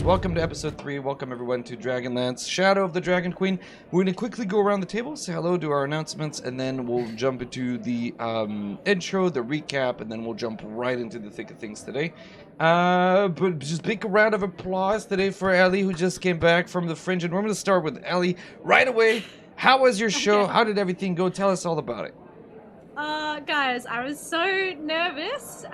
Welcome to episode 3. Welcome everyone to Dragonlance, Shadow of the Dragon Queen. We're going to quickly go around the table, say hello, do our announcements, and then we'll jump into the intro, the recap, and then we'll jump right into the thick of things today. But just big round of applause today for Ellie, who just came back from the Fringe. And we're going to start with Ellie right away. How was your show? Okay. How did everything go? Tell us all about it. Guys, I was so nervous.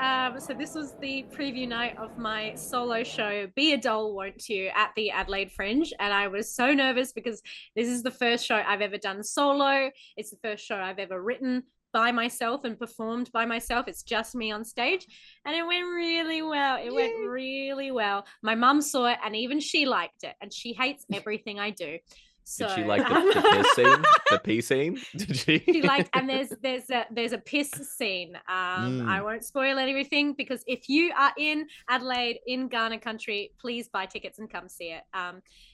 So this was the preview night of my solo show, Be a Doll, Won't You, at the Adelaide Fringe. And I was so nervous because this is the first show I've ever done solo. It's the first show I've ever written by myself and performed by myself. It's just me on stage. And it went really well. It went really well. My mum saw it and even she liked it. And she hates everything I do. So, did she like the piss scene? The pee scene? Did she? She liked, and there's a piss scene. I won't spoil everything because if you are in Adelaide, in Ghana country, please buy tickets and come see it.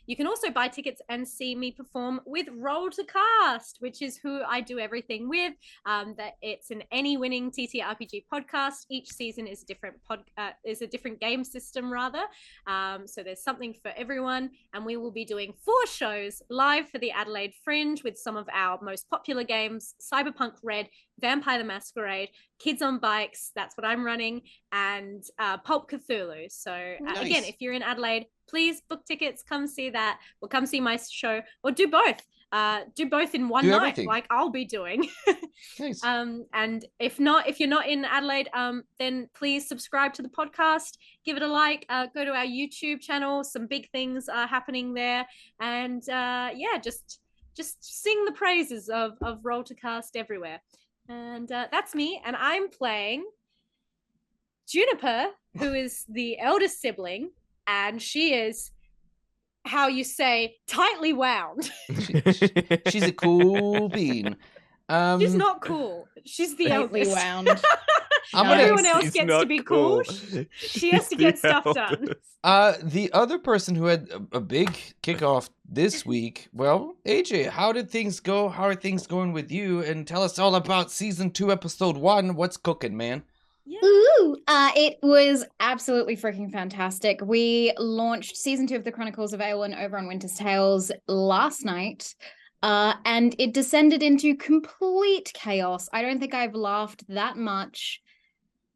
You can also buy tickets and see me perform with Roll to Cast, which is who I do everything with. That it's an any winning TTRPG podcast. Each season is a different game system rather. So there's something for everyone, and we will be doing 4 shows live for the Adelaide Fringe with some of our most popular games: Cyberpunk Red, Vampire the Masquerade, Kids on Bikes, that's what I'm running, and Pulp Cthulhu. So Nice. Again, if you're in Adelaide, please book tickets, come see that, or come see my show, or do both. Do both in one night, everything. like I'll be doing. Nice. And if you're not in Adelaide, then please subscribe to the podcast, give it a like, go to our YouTube channel. Some big things are happening there, and just sing the praises of Roll to Cast everywhere. And that's me, and I'm playing Juniper, who is the eldest sibling, and she is, how you say, tightly wound. She's a cool bean. She's not cool. She's the Tightly eldest. wound. Everyone else She's gets not to be cool. She has to get stuff done. The other person who had a big kickoff this week, well, AJ, how did things go? How are things going with you? And tell us all about season 2, episode 1. What's cooking, man? Yeah. Ooh, it was absolutely freaking fantastic. We launched season 2 of the Chronicles of Aelin over on Winter's Tales last night, and it descended into complete chaos. I don't think I've laughed that much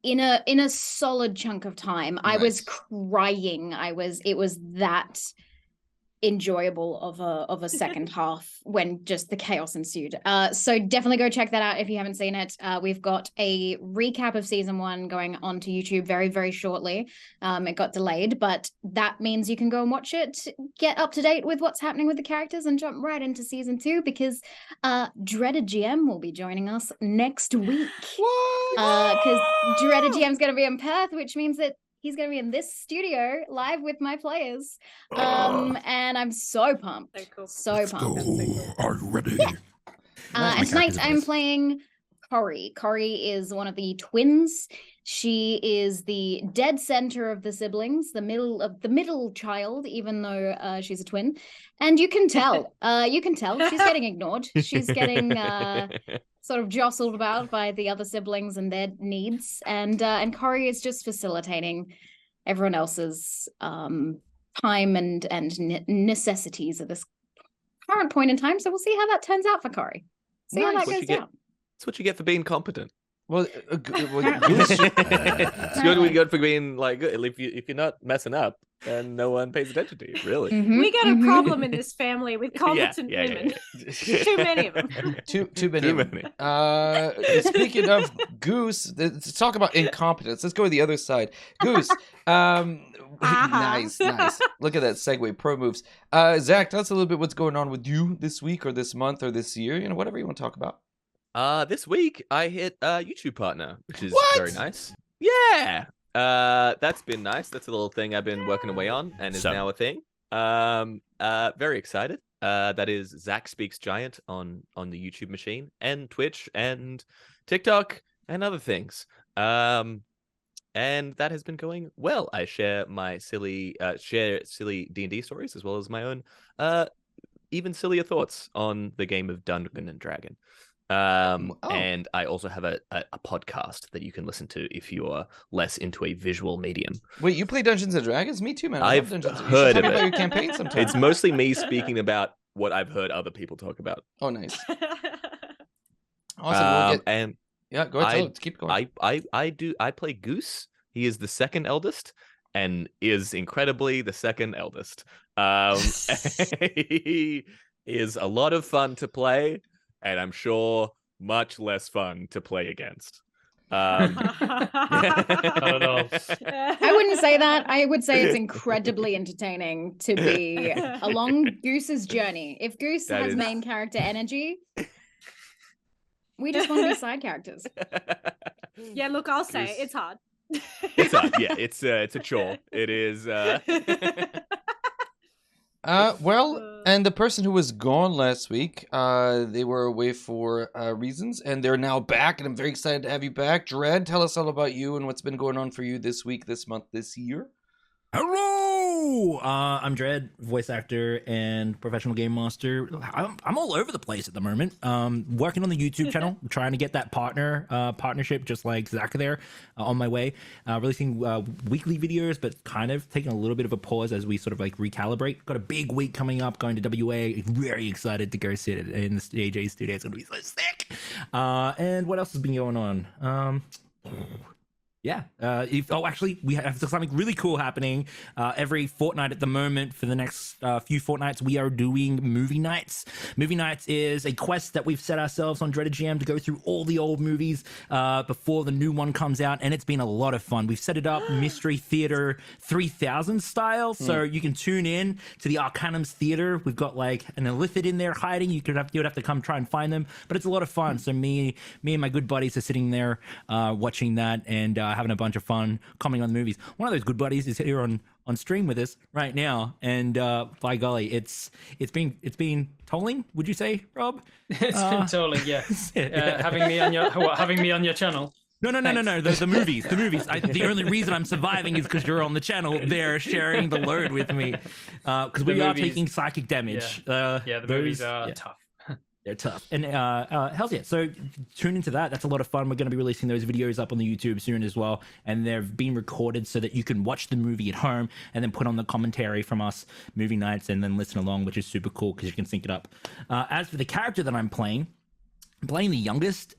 in a solid chunk of time. Nice. I was crying. It was that enjoyable of a second half when just the chaos ensued. So definitely go check that out if you haven't seen it. We've got a recap of season 1 going onto YouTube very, very shortly. It got delayed, but that means you can go and watch it, get up to date with what's happening with the characters, and jump right into season 2 because Dreaded GM will be joining us next week. What? Because Dreaded GM's going to be in Perth, which means that he's going to be in this studio live with my players. And I'm so pumped. So cool. So Let's pumped. go. Are you ready? Yeah. Nice. And tonight Happy I'm with playing Corrie. Corrie is one of the twins. She is the dead center of the siblings, the middle child, even though she's a twin. And you can tell. She's getting ignored. She's getting sort of jostled about by the other siblings and their needs. And Corrie is just facilitating everyone else's time and necessities at this current point in time. So we'll see how that turns out for Corrie. See how Nice. that goes down. That's what you get for being competent. Well, It's good for being like good. If you're not messing up, then no one pays attention to you. Really. Mhm, We got a mhm. problem in this family with competent Yeah. women. Too many of them. too many. Too many. Speaking of Goose, let's talk about incompetence. Let's go to the other side. Goose, nice. Look at that segue, pro moves. Zach, tell us a little bit what's going on with you this week or this month or this year. Whatever you want to talk about. This week I hit a YouTube partner, which is What? very nice. Yeah. That's been nice. That's a little thing I've been working away on and is now a thing. Very excited. That is Zach Speaks Giant on the YouTube machine and Twitch and TikTok and other things. And that has been going well. I share my silly D&D stories as well as my own even sillier thoughts on the game of Dungeon and Dragon. And I also have a podcast that you can listen to if you're less into a visual medium. Wait, you play Dungeons and Dragons? Me too, man. I I've love Dungeons. heard you should of tell me it. about your campaign sometime. It's mostly me speaking about what I've heard other people talk about. Oh, nice. Awesome. And yeah, go ahead. Let's keep going. I play Goose. He is the second eldest and is incredibly the second eldest. He is a lot of fun to play, and I'm sure much less fun to play against. Not at all. I wouldn't say that. I would say it's incredibly entertaining to be along Goose's journey. If Goose has main character energy, we just want to be side characters. Yeah, look, I'll say it's hard. It's hard. Yeah, it's a chore. It is. Well, and the person who was gone last week, they were away for reasons, and they're now back, and I'm very excited to have you back. Dread, tell us all about you and what's been going on for you this week, this month, this year. Hello! I'm Dread, voice actor and professional game master. I'm all over the place at the moment. Working on the YouTube channel, trying to get that partnership, just like Zach there, on my way. Releasing weekly videos, but kind of taking a little bit of a pause as we sort of like recalibrate. Got a big week coming up, going to WA. Very excited to go sit in the AJ studio. It's gonna be so sick. And what else has been going on? Yeah. Actually, we have something really cool happening every fortnight at the moment. For the next few fortnights, we are doing movie nights. Movie nights is a quest that we've set ourselves on Dreaded GM to go through all the old movies before the new one comes out, and it's been a lot of fun. We've set it up Mystery Theater 3000 style, so you can tune in to the Arcanum's Theater. We've got like an illithid in there hiding. You would have to come try and find them, but it's a lot of fun. So me and my good buddies are sitting there watching that and having a bunch of fun commenting on the movies. One of those good buddies is here on stream with us right now, and by golly, it's been tolling. Would you say, Rob? It's been tolling, yeah. Having me on your channel. No. The movies. The only reason I'm surviving is because you're on the channel there, sharing the load with me. Because we are taking psychic damage. The movies are tough. They're tough. And hells yeah. So tune into that. That's a lot of fun. We're going to be releasing those videos up on the YouTube soon as well. And they've been recorded so that you can watch the movie at home and then put on the commentary from us movie nights and then listen along, which is super cool because you can sync it up. As for the character that I'm playing the youngest,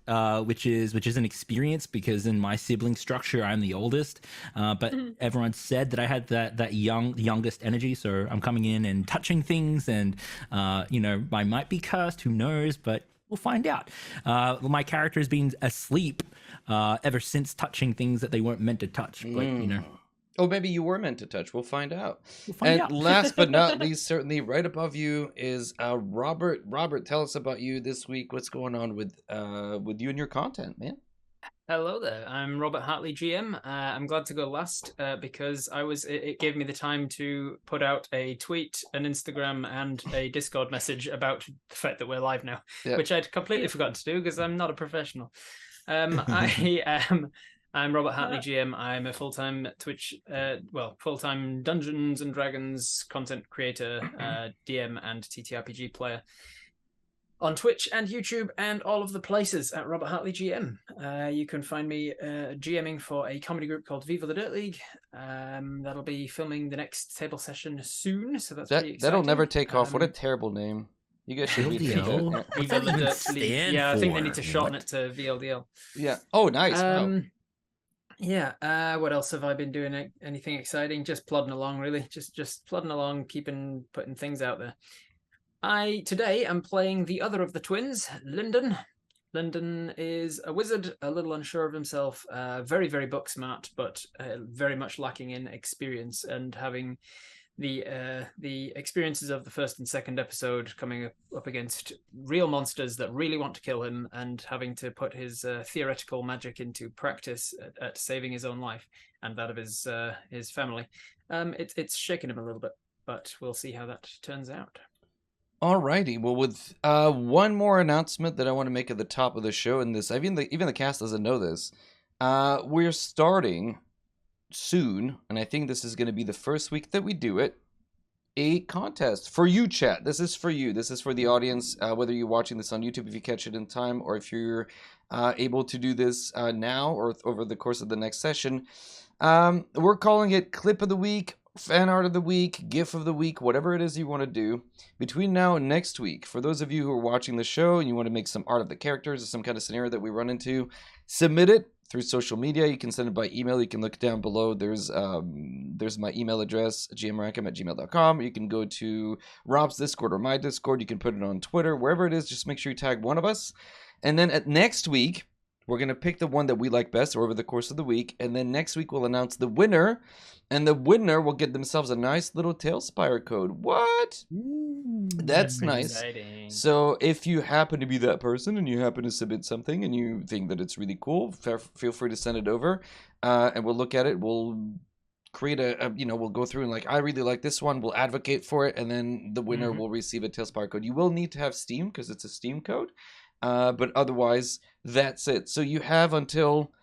which is an experience because in my sibling structure I'm the oldest, but everyone said that I had that youngest energy, so I'm coming in and touching things, and I might be cursed, who knows, but we'll find out. My character has been asleep ever since touching things that they weren't meant to touch, but Oh, maybe you were meant to touch. We'll find out. Last but not least, certainly right above you is Robert. Robert, tell us about you this week. What's going on with you and your content, man? Hello there. I'm Robert Hartley, GM. I'm glad to go last because it gave me the time to put out a tweet, an Instagram, and a Discord message about the fact that we're live now, which I'd completely forgotten to do because I'm not a professional. I'm Robert Hartley, GM. I'm a full-time full-time Dungeons and Dragons content creator, DM, and TTRPG player on Twitch and YouTube and all of the places at Robert Hartley, GM. You can find me GMing for a comedy group called Viva the Dirt League. That'll be filming the next table session soon, so that's pretty exciting. That'll never take off. What a terrible name. You guys should read Viva the Dirt League. Yeah, I think they need to shorten it to VLDL. Yeah. Oh, nice. Wow. Yeah. What else have I been doing? Anything exciting? Just plodding along, really. Just plodding along, putting things out there. Today I'm playing the other of the twins, Lyndon. Lyndon is a wizard, a little unsure of himself, very, very book smart, but very much lacking in experience, and having the experiences of the first and second episode coming up against real monsters that really want to kill him, and having to put his theoretical magic into practice at saving his own life and that of his family. It's shaken him a little bit, but we'll see how that turns out. Alrighty, well, with one more announcement that I want to make at the top of the show, and this even the cast doesn't know this, we're starting soon, and I think this is going to be the first week that we do it. a contest for you, chat. This is for you. This is for the audience, whether you're watching this on YouTube if you catch it in time, or if you're able to do this now or over the course of the next session. We're calling it Clip of the Week, Fan Art of the Week, GIF of the Week, whatever it is you want to do. Between now and next week, for those of you who are watching the show and you want to make some art of the characters or some kind of scenario that we run into, submit it through social media. You can send it by email. You can look down below. There's my email address, gmrankham@gmail.com. You can go to Rob's Discord or my Discord. You can put it on Twitter, wherever it is. Just make sure you tag one of us. And then at next week, we're going to pick the one that we like best over the course of the week. And then next week, we'll announce the winner. And the winner will get themselves a nice little Tailspire code. What? That's nice. Exciting. So if you happen to be that person and you happen to submit something and you think that it's really cool, feel free to send it over. And we'll look at it. We'll create we'll go through and I really like this one. We'll advocate for it. And then the winner will receive a Tailspire code. You will need to have Steam because it's a Steam code. But otherwise, that's it. So you have until,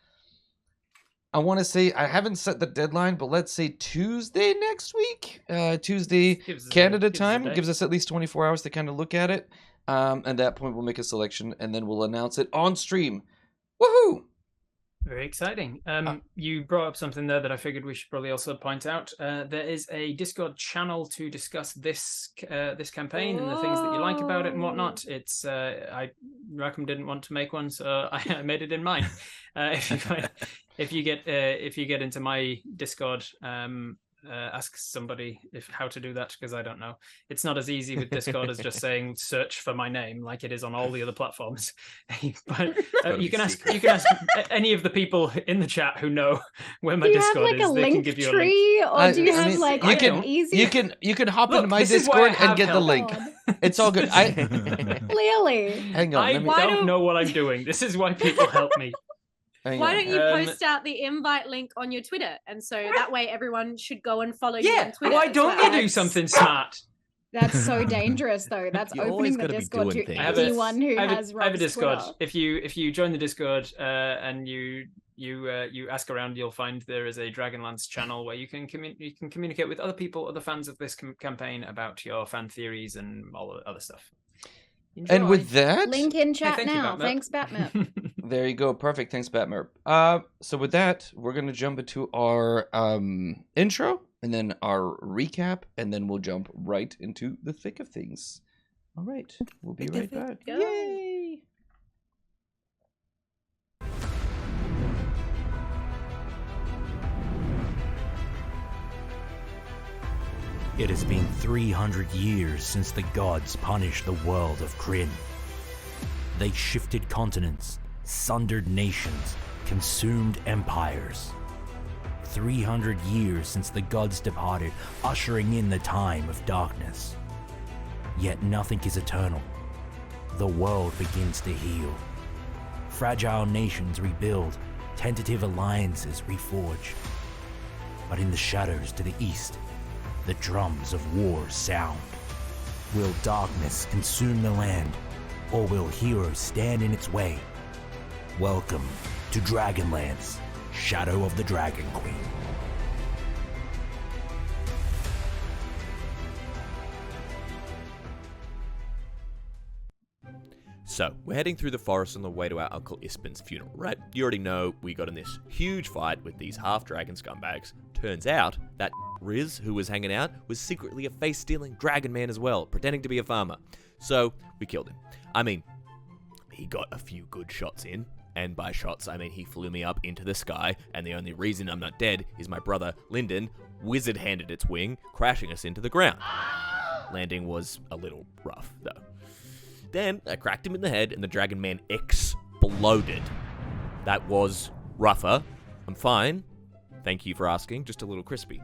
I want to say, I haven't set the deadline, but let's say Tuesday next week. Tuesday, Canada time. Gives us at least 24 hours to kind of look at it. At that point, we'll make a selection, and then we'll announce it on stream. Woohoo! Very exciting. You brought up something there that I figured we should probably also point out. There is a Discord channel to discuss this campaign and the things that you like about it and whatnot. It's Rackham didn't want to make one, so I made it in mine. If you get into my Discord, ask somebody how to do that, because I don't know. It's not as easy with Discord as just saying search for my name like it is on all the other platforms. But you can ask any of the people in the chat who know where my Discord is. They can give you a link. Tree, or do you have an easy? You can hop into my Discord and get the link. It's all good. Clearly. Hang on. I don't know what I'm doing. This is why people help me. Why don't you post out the invite link on your Twitter? And so that way everyone should go and follow you on Twitter. Why don't you do something smart? That's so dangerous, though. That's You opening always the gotta be Discord doing to things. anyone who has I have a Rob's Discord. Twitter. If you join the Discord and you ask around, you'll find there is a Dragonlance channel where you can communicate with other people, other fans of this campaign about your fan theories and all the other stuff. Enjoy. And with that, Link in chat now. Batmap. Thanks, Batmap. there you go. Perfect. Thanks, Batmer. So with that, we're gonna jump into our intro and then our recap, and then we'll jump right into the thick of things. All right, we'll be right back. Go. Yay! It has been 300 years since the gods punished the world of Kryn. They shifted continents, sundered nations, consumed empires. 300 years since the gods departed, ushering in the time of darkness. Yet nothing is eternal. The world begins to heal. Fragile nations rebuild, tentative alliances reforge. But in the shadows to the east, the drums of war sound. Will darkness consume the land, or will heroes stand in its way? Welcome to Dragonlance, Shadow of the Dragon Queen. So, we're heading through the forest on the way to our Uncle Ispin's funeral, right? You already know we got in this huge fight with these half-dragon scumbags. Turns out that Riz, who was hanging out, was secretly a face-stealing dragon man as well, pretending to be a farmer. So, we killed him. I mean, he got a few good shots in, and by shots, I mean he flew me up into the sky, and the only reason I'm not dead is my brother, Lyndon, wizard-handed its wing, crashing us into the ground. Landing was a little rough, though. Then, I cracked him in the head, and the Dragon Man exploded. That was rougher. I'm fine. Thank you for asking, just a little crispy.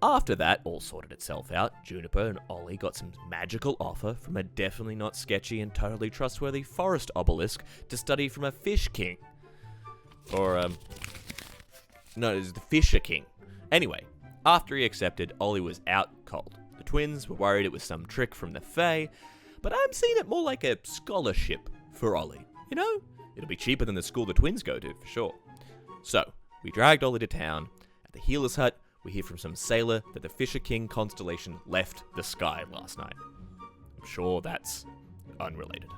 After that all sorted itself out, Juniper and Ollie got some magical offer from a definitely not sketchy and totally trustworthy forest obelisk to study from a fish king. Or, no, it was the Fisher King. Anyway, after he accepted, Ollie was out cold. The twins were worried it was some trick from the Fae, but I'm seeing it more like a scholarship for Ollie. You know, it'll be cheaper than the school the twins go to, for sure. So, we dragged Ollie to town. At the healer's hut, we hear from some sailor that the Fisher King constellation left the sky last night. I'm sure that's unrelated.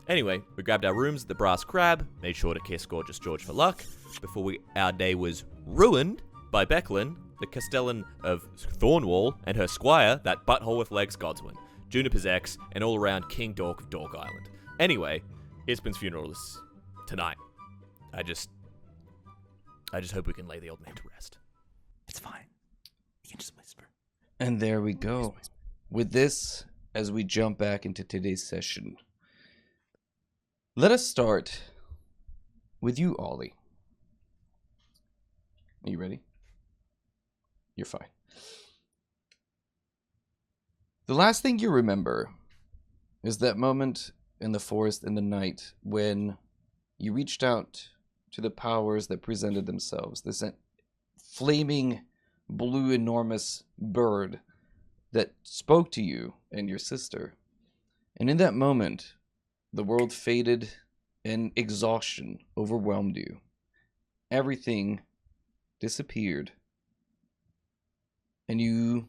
Anyway, we grabbed our rooms at the Brass Crab, made sure to kiss Gorgeous George for luck, before our day was ruined by Becklin, the Castellan of Thornwall, and her squire, that butthole with legs Godswin, Juniper's ex, and all-around King Dork of Dork Island. Anyway, Ispin's funeral is tonight. I just hope we can lay the old man to rest. It's fine. You can just whisper. And there we go. With this, as we jump back into today's session, let us start with you, Ollie. Are you ready? You're fine. The last thing you remember is that moment in the forest in the night when you reached out to the powers that presented themselves. This flaming blue enormous bird that spoke to you and your sister. And in that moment, the world faded and exhaustion overwhelmed you. Everything disappeared. And you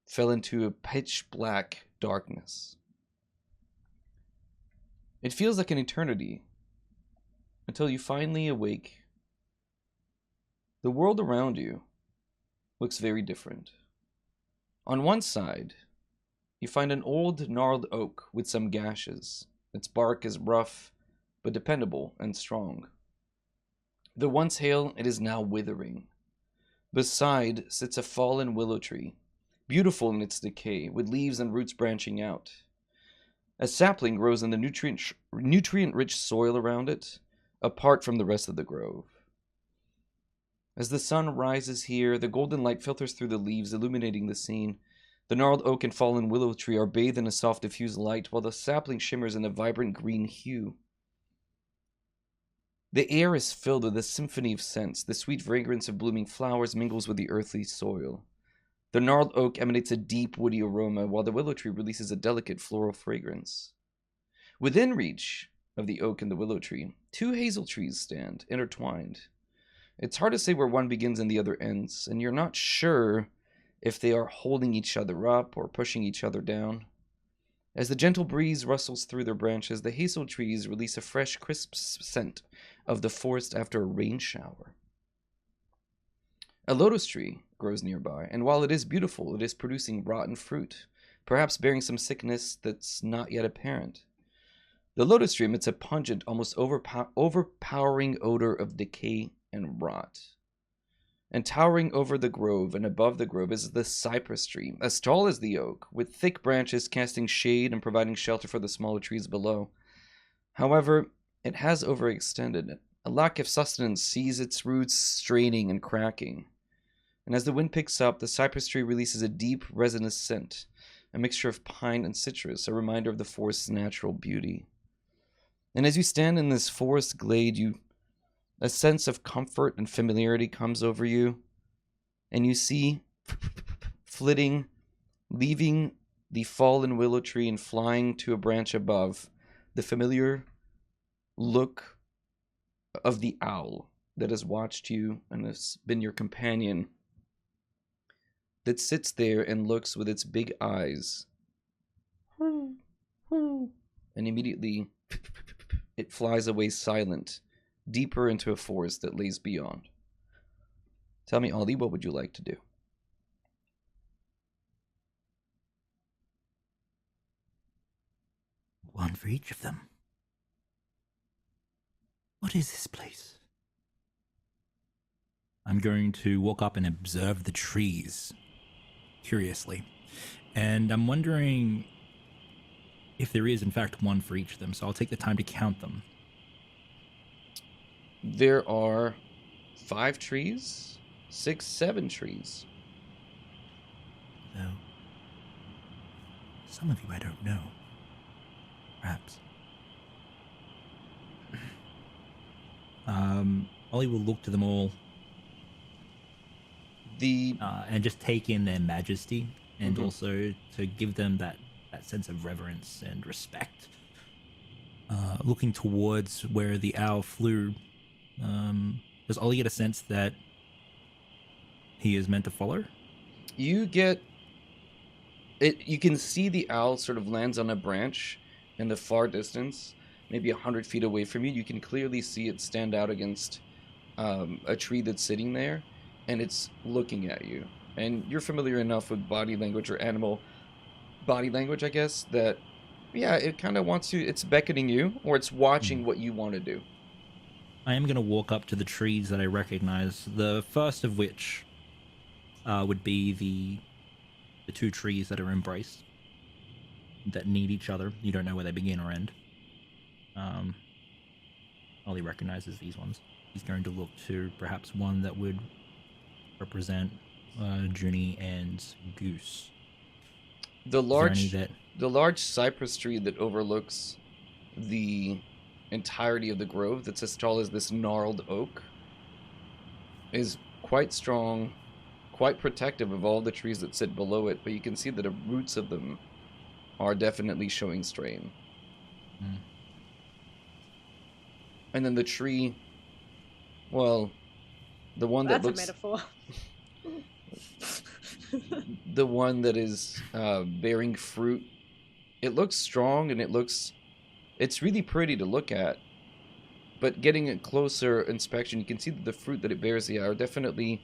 fell into a pitch black darkness. It feels like an eternity until you finally awake. The world around you looks very different. On one side, you find an old gnarled oak with some gashes. Its bark is rough, but dependable and strong. Though once hale, it is now withering. Beside sits a fallen willow tree, beautiful in its decay, with leaves and roots branching out. A sapling grows in the nutrient-rich soil around it, apart from the rest of the grove. As the sun rises here, the golden light filters through the leaves, illuminating the scene. The gnarled oak and fallen willow tree are bathed in a soft, diffused light, while the sapling shimmers in a vibrant green hue. The air is filled with a symphony of scents. The sweet fragrance of blooming flowers mingles with the earthly soil. The gnarled oak emanates a deep, woody aroma, while the willow tree releases a delicate floral fragrance. Within reach of the oak and the willow tree, two hazel trees stand, intertwined. It's hard to say where one begins and the other ends, and you're not sure if they are holding each other up or pushing each other down. As the gentle breeze rustles through their branches, the hazel trees release a fresh, crisp scent of the forest after a rain shower. A lotus tree grows nearby, and while it is beautiful, it is producing rotten fruit, perhaps bearing some sickness that's not yet apparent. The lotus tree emits a pungent, almost overpowering odor of decay and rot. And towering over the grove and above the grove is the cypress tree, as tall as the oak, with thick branches casting shade and providing shelter for the smaller trees below. However, it has overextended. A lack of sustenance sees its roots straining and cracking. And as the wind picks up, the cypress tree releases a deep, resinous scent, a mixture of pine and citrus, a reminder of the forest's natural beauty. And as you stand in this forest glade, a sense of comfort and familiarity comes over you, and you see flitting, leaving the fallen willow tree and flying to a branch above, the familiar look of the owl that has watched you and has been your companion, that sits there and looks with its big eyes, and immediately it flies away silent, deeper into a forest that lays beyond. Tell me, Ollie, what would you like to do? One for each of them. What is this place? I'm going to walk up and observe the trees curiously. And I'm wondering if there is, in fact, one for each of them. So I'll take the time to count them. There are 5 trees, 6, 7 trees. Though, some of you I don't know. Perhaps. Ollie will look to them all and just take in their majesty, and also to give them that sense of reverence and respect. Looking towards where the owl flew, does Ollie get a sense that he is meant to follow? You get it. You can see the owl sort of lands on a branch in the far distance, maybe 100 feet away from you. You can clearly see it stand out against a tree that's sitting there, and it's looking at you. And you're familiar enough with body language or animal body language, I guess, that yeah, it kind of wants to. It's beckoning you, or it's watching what you want to do. I am going to walk up to the trees that I recognize. The first of which would be the two trees that are embraced, that need each other. You don't know where they begin or end. Ollie recognizes these ones. He's going to look to perhaps one that would represent Junie and Goose. The large cypress tree that overlooks the entirety of the grove, that's as tall as this gnarled oak, is quite strong, quite protective of all the trees that sit below it, but you can see that the roots of them are definitely showing strain. Mm. And then the tree, well, the one that looks... That's a metaphor. The one that is bearing fruit, it looks strong and it's really pretty to look at, but getting a closer inspection, you can see that the fruit that it bears are definitely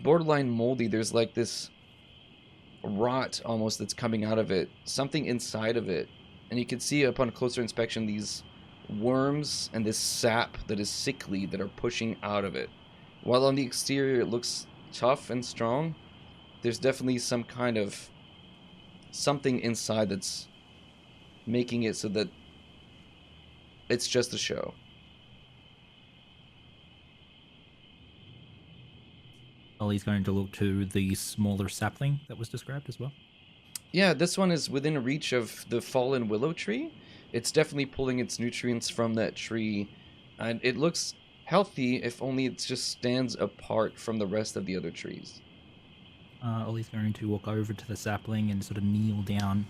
borderline moldy. There's like this rot almost that's coming out of it, something inside of it, and you can see upon closer inspection these worms and this sap that is sickly that are pushing out of it. While on the exterior it looks tough and strong, there's definitely some kind of something inside that's making it so that it's just a show. Ollie's going to look to the smaller sapling that was described as well. Yeah, this one is within reach of the fallen willow tree. It's definitely pulling its nutrients from that tree, and it looks healthy if only it just stands apart from the rest of the other trees. Ollie's going to walk over to the sapling and sort of kneel down,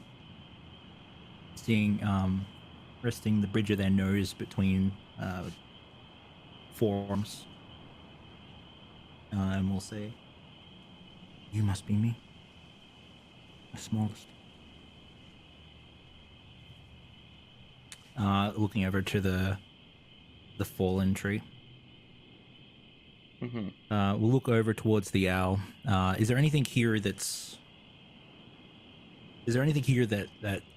seeing, resting the bridge of their nose between forearms. And we'll say, "You must be me, the smallest." Looking over to the fallen tree. Mm-hmm. We'll look over towards the owl. Is there anything here that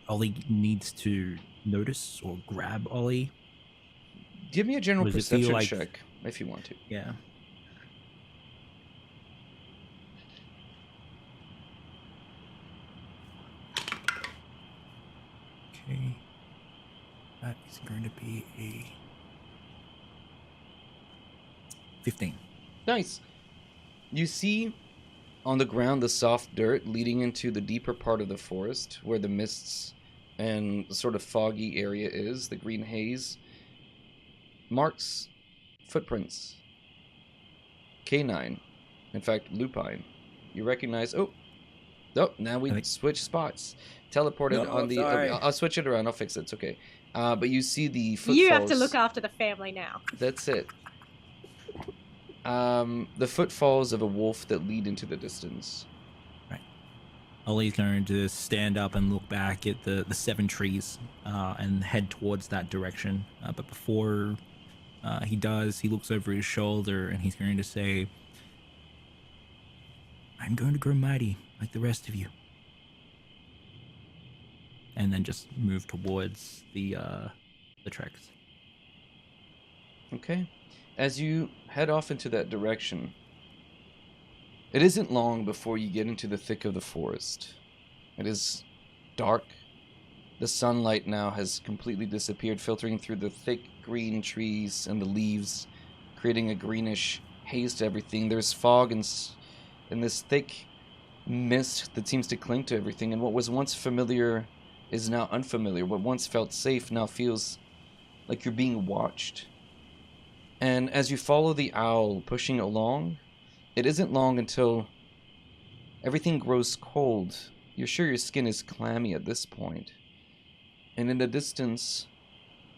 Ollie needs to notice or grab Ollie? Give me a general Does it feel perception like- check if you want to. Yeah. Okay. That is going to be a 15. Nice. You see on the ground the soft dirt leading into the deeper part of the forest where the mists and the sort of foggy area is, the green haze. Marks, footprints, canine, in fact, lupine. You recognize, now we switch spots. Teleported on the, sorry. I'll switch it around, I'll fix it, it's okay. But you see the footfalls. You have to look after the family now. That's it. The footfalls of a wolf that lead into the distance. Ollie's going to stand up and look back at the 7 trees and head towards that direction. But before he does, he looks over his shoulder and he's going to say, "I'm going to grow mighty like the rest of you." And then just move towards the tracks. Okay. As you head off into that direction, it isn't long before you get into the thick of the forest. It is dark. The sunlight now has completely disappeared, filtering through the thick green trees and the leaves, creating a greenish haze to everything. There's fog and this thick mist that seems to cling to everything, and what was once familiar is now unfamiliar. What once felt safe now feels like you're being watched. And as you follow the owl pushing along, it isn't long until everything grows cold. You're sure your skin is clammy at this point. And in the distance,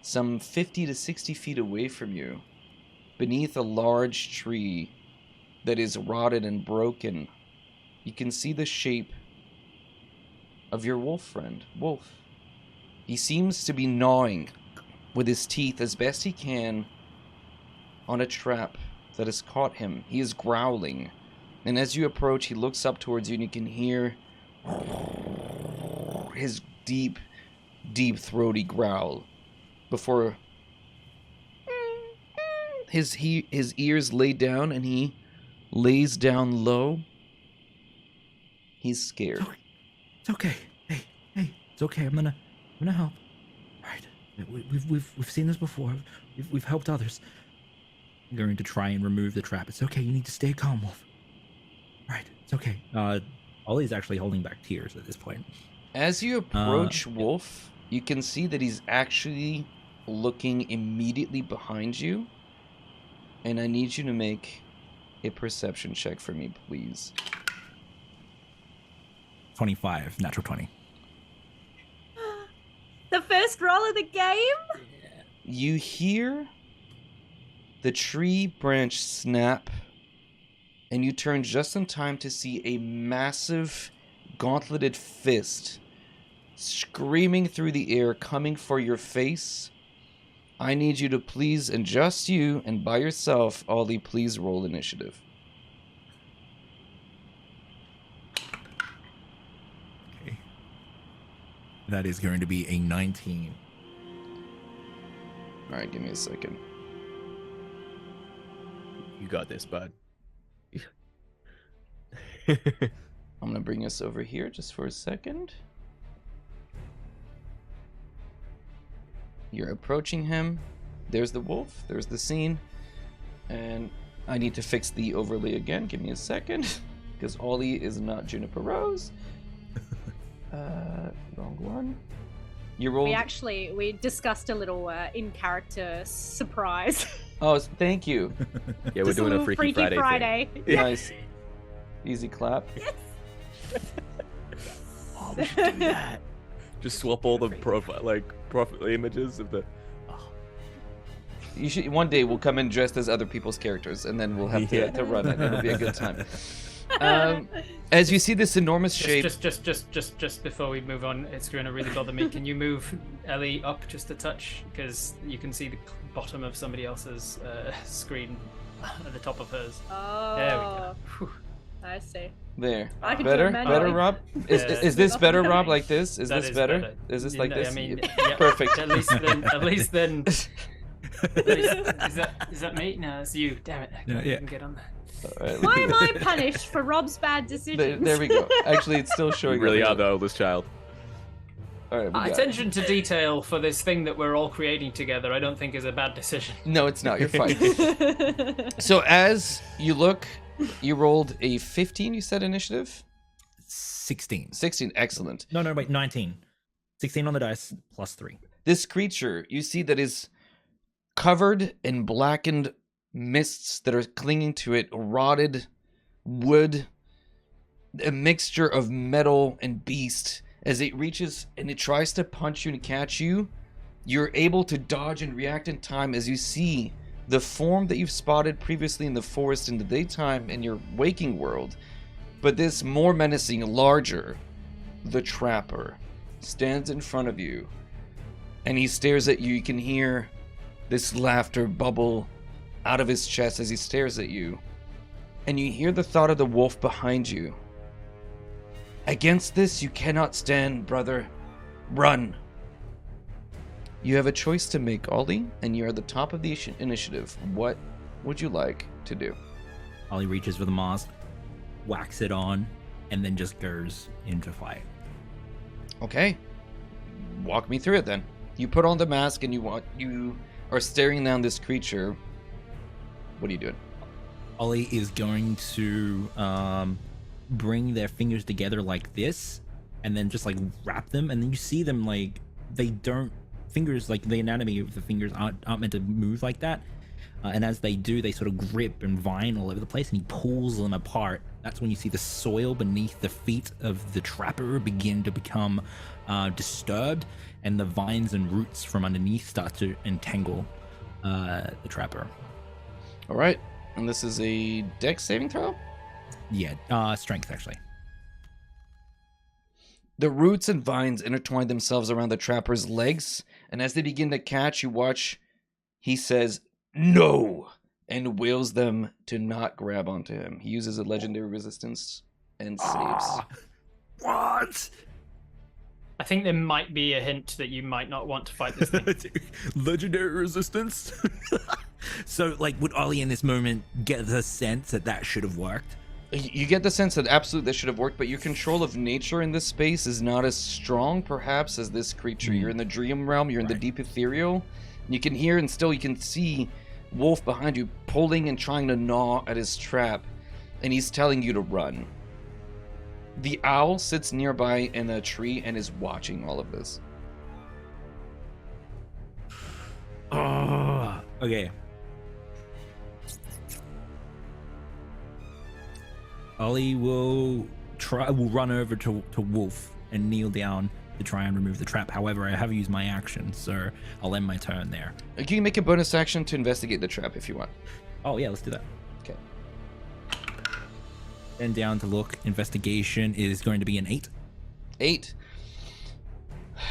some 50 to 60 feet away from you, beneath a large tree, that is rotted and broken, you can see the shape of your wolf friend, Wolf. He seems to be gnawing with his teeth as best he can on a trap that has caught him. He is growling, and as you approach, he looks up towards you, and you can hear his deep, deep throaty growl before his ears lay down, and he lays down low. He's scared. It's okay. Hey, it's okay. I'm gonna help. All right. We've seen this before. We've helped others. I'm going to try and remove the trap. It's okay. You need to stay calm, Wolf. All right. It's okay. Ollie's actually holding back tears at this point. As you approach Wolf, you can see that he's actually looking immediately behind you. And I need you to make a perception check for me, please. 25, natural 20. The first roll of the game? You hear the tree branch snap, and you turn just in time to see a massive, gauntleted fist screaming through the air, coming for your face. I need you to please, and just you, and by yourself, Ollie, please roll initiative. Okay. That is going to be a 19. Alright, give me a second. You got this, bud. I'm gonna bring us over here just for a second. You're approaching him. There's the wolf. There's the scene. And I need to fix the overlay again. Give me a second. Because Ollie is not Juniper Rose. Wrong one. You rolled... We discussed a little in-character surprise. Oh, thank you. Yeah, we're Just doing a little Freaky Friday thing. Yeah. Nice. Easy clap. Yes. Oh, we should do that. Just swap all the profile images of the... You should. One day we'll come in dressed as other people's characters, and then we'll have to run it. It'll be a good time. As you see this enormous shape... Just before we move on, it's going to really bother me. Can you move Ellie up just a touch? Because you can see the bottom of somebody else's screen at the top of hers. Oh. There we go. Whew. I see. There. I can do Better? it manually. Better, Rob? Is this better, Rob, like this? Is That this is better? Is this like this? I mean, yeah, Perfect. At least then. Is that me? No, it's you. Damn it. I can't even get on there. All right, Why am I punished for Rob's bad decisions? there we go. Actually, it's still showing. You really up. are the oldest child. All right, we got it. Attention to detail for this thing that we're all creating together, I don't think is a bad decision. No, it's not. You're fine. So as you look, you rolled a 15, you said initiative? 16. 16, excellent. No, wait, 19. 16 on the dice, plus 3. This creature, you see that is covered in blackened mists that are clinging to it, rotted wood, a mixture of metal and beast. As it reaches and it tries to punch you and catch you, you're able to dodge and react in time as you see the form that you've spotted previously in the forest in the daytime in your waking world. But this more menacing, larger, the Trapper, stands in front of you. And he stares at you. You can hear this laughter bubble out of his chest as he stares at you. And you hear the thought of the wolf behind you. Against this you cannot stand, brother. Run. You have a choice to make, Ollie, and you are at the top of the initiative. What would you like to do? Ollie reaches for the mask, whacks it on, and then just goes into fight. Okay. Walk me through it then. You put on the mask and you are staring down this creature. What are you doing? Ollie is going to bring their fingers together like this, and then just like wrap them, and then you see them like they don't fingers like the anatomy of the fingers aren't meant to move like that, and as they do, they sort of grip and vine all over the place, and he pulls them apart. That's when you see the soil beneath the feet of the Trapper begin to become disturbed, and the vines and roots from underneath start to entangle the Trapper. All right. And this is a dex saving throw? Yeah, strength, actually. The roots and vines intertwine themselves around the trapper's legs, and as they begin to catch, you watch, he says, "No!" and wills them to not grab onto him. He uses a legendary resistance and saves. What? I think there might be a hint that you might not want to fight this thing. Legendary resistance? So, like, would Ollie in this moment get the sense that that should have worked? You get the sense that absolutely this should have worked, but your control of nature in this space is not as strong, perhaps, as this creature. You're in the dream realm, you're in the deep ethereal. You can hear and still you can see Wolf behind you pulling and trying to gnaw at his trap, and he's telling you to run. The owl sits nearby in a tree and is watching all of this. Oh, okay. Ollie will run over to Wolf and kneel down to try and remove the trap. However, I have used my action, so I'll end my turn there. You can make a bonus action to investigate the trap if you want. Oh yeah, let's do that. Okay. And down to look. Investigation is going to be an 8. 8.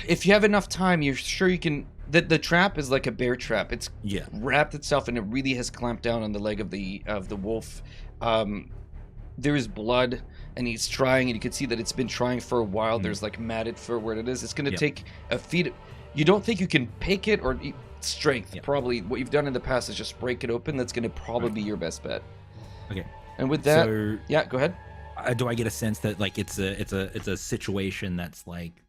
If you have enough time, you're sure you can... The trap is like a bear trap. It's wrapped itself and it really has clamped down on the leg of the wolf. There is blood, and he's trying, and you can see that it's been trying for a while. There's like matted fur where it is. It's going to take a feat. You don't think you can pick it or strength? Probably what you've done in the past is just break it open. That's going to probably be your best bet. Okay. And with that, so, yeah, go ahead. Do I get a sense that like it's a situation that's like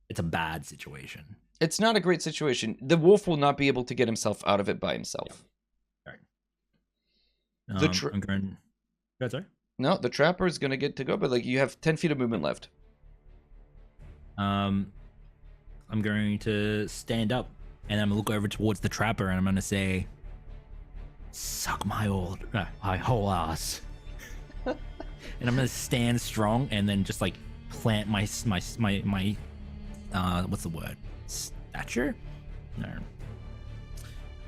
it's a bad situation? It's not a great situation. The wolf will not be able to get himself out of it by himself. All right. I'm going. Go ahead, sorry. No, the trapper is going to get to go, but like you have 10 feet of movement left. I'm going to stand up and I'm gonna look over towards the trapper and I'm gonna say, "Suck my whole ass." And I'm gonna stand strong and then just like plant my what's the word? Stature? No.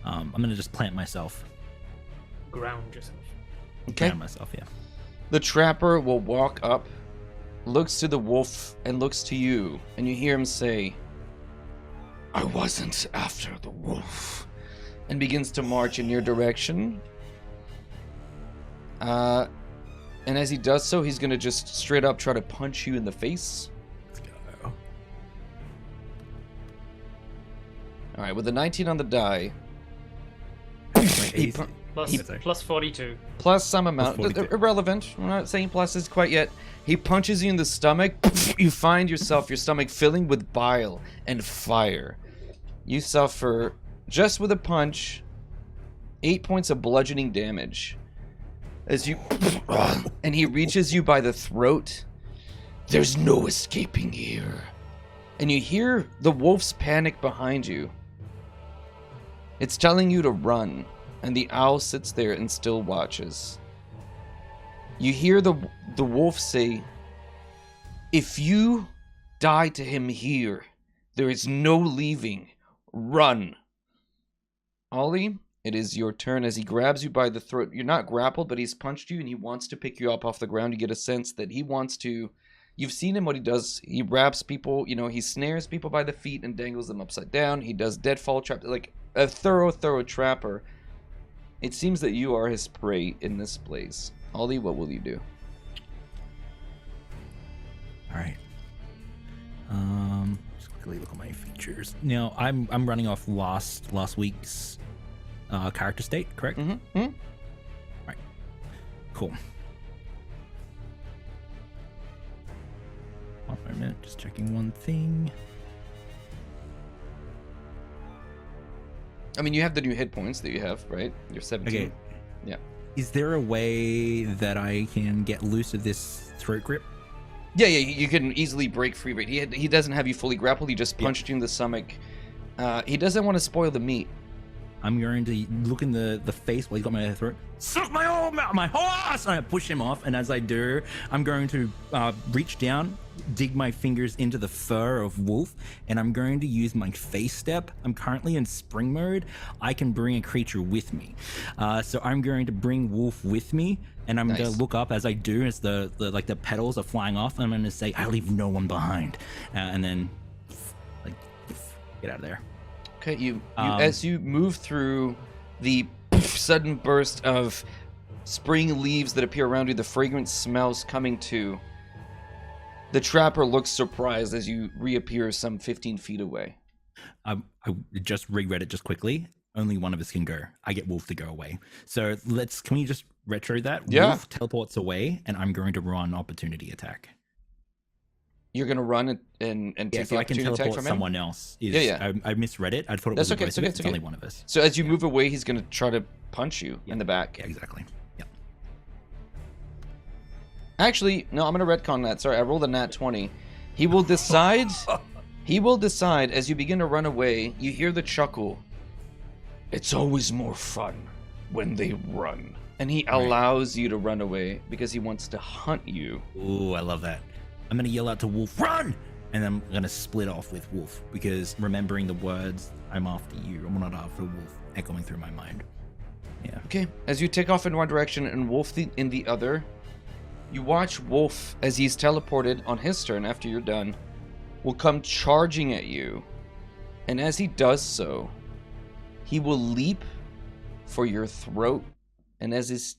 I'm gonna just plant myself. Ground yourself. Okay. Ground myself, yeah. The trapper will walk up, looks to the wolf, and looks to you, and you hear him say, "I wasn't after the wolf," and begins to march in your direction. And as he does so, he's gonna just straight up try to punch you in the face. Let's go. All right, with a 19 on the die. Plus 42. Plus some amount. Irrelevant. We're not saying pluses quite yet. He punches you in the stomach. You find your stomach filling with bile and fire. You suffer, just with a punch, 8 points of bludgeoning damage. As you... and he reaches you by the throat. "There's no escaping here." And you hear the wolf's panic behind you. It's telling you to run. And the owl sits there and still watches. You hear the wolf say, "If you die to him here, there is no leaving. Run." Ollie, it is your turn as he grabs you by the throat. You're not grappled, but he's punched you and he wants to pick you up off the ground. You get a sense that he wants to... You've seen him, what he does. He wraps people, he snares people by the feet and dangles them upside down. He does deadfall trap, like a thorough trapper. It seems that you are his prey in this place. Ollie, what will you do? All right. Just quickly look at my features. Now, I'm running off last week's character state, correct? Mm-hmm. Right. Cool. 1 minute, just checking one thing. I mean, you have the new hit points that you have, right? You're 17. Okay. Yeah. Is there a way that I can get loose of this throat grip? Yeah, you can easily break free, but he doesn't have you fully grappled. He just punched you in the stomach. He doesn't want to spoil the meat. I'm going to look in the face while he's got my throat. Suck my arm out, my horse! And I push him off, and as I do, I'm going to reach down, dig my fingers into the fur of Wolf, and I'm going to use my face step. I'm currently in spring mode. I can bring a creature with me. So I'm going to bring Wolf with me, and I'm going to look up as I do, as the petals are flying off, and I'm going to say, I leave no one behind. And then, get out of there. Okay, you as you move through the sudden burst of spring leaves that appear around you, the fragrant smells coming to. The trapper looks surprised as you reappear some 15 feet away. I just reread it just quickly. Only one of us can go. I get Wolf to go away. So can we just retro that? Yeah. Wolf teleports away, and I'm going to run opportunity attack. You're going to run and take the I can opportunity attack teleport from him? someone else. I misread it. I thought it was okay. both of us. It's only one of us. So as you move away, he's going to try to punch you in the back. Yeah, exactly. Yep. Actually, no, I'm going to retcon that. Sorry, I rolled a nat 20. He will decide as you begin to run away, you hear the chuckle. It's always more fun when they run. And he allows you to run away because he wants to hunt you. Ooh, I love that. I'm going to yell out to Wolf, run! And then I'm going to split off with Wolf because remembering the words, I'm after you, I'm not after Wolf, echoing through my mind. Yeah. Okay, as you take off in one direction and Wolf in the other, you watch Wolf as he's teleported on his turn after you're done, will come charging at you. And as he does so, he will leap for your throat. And as his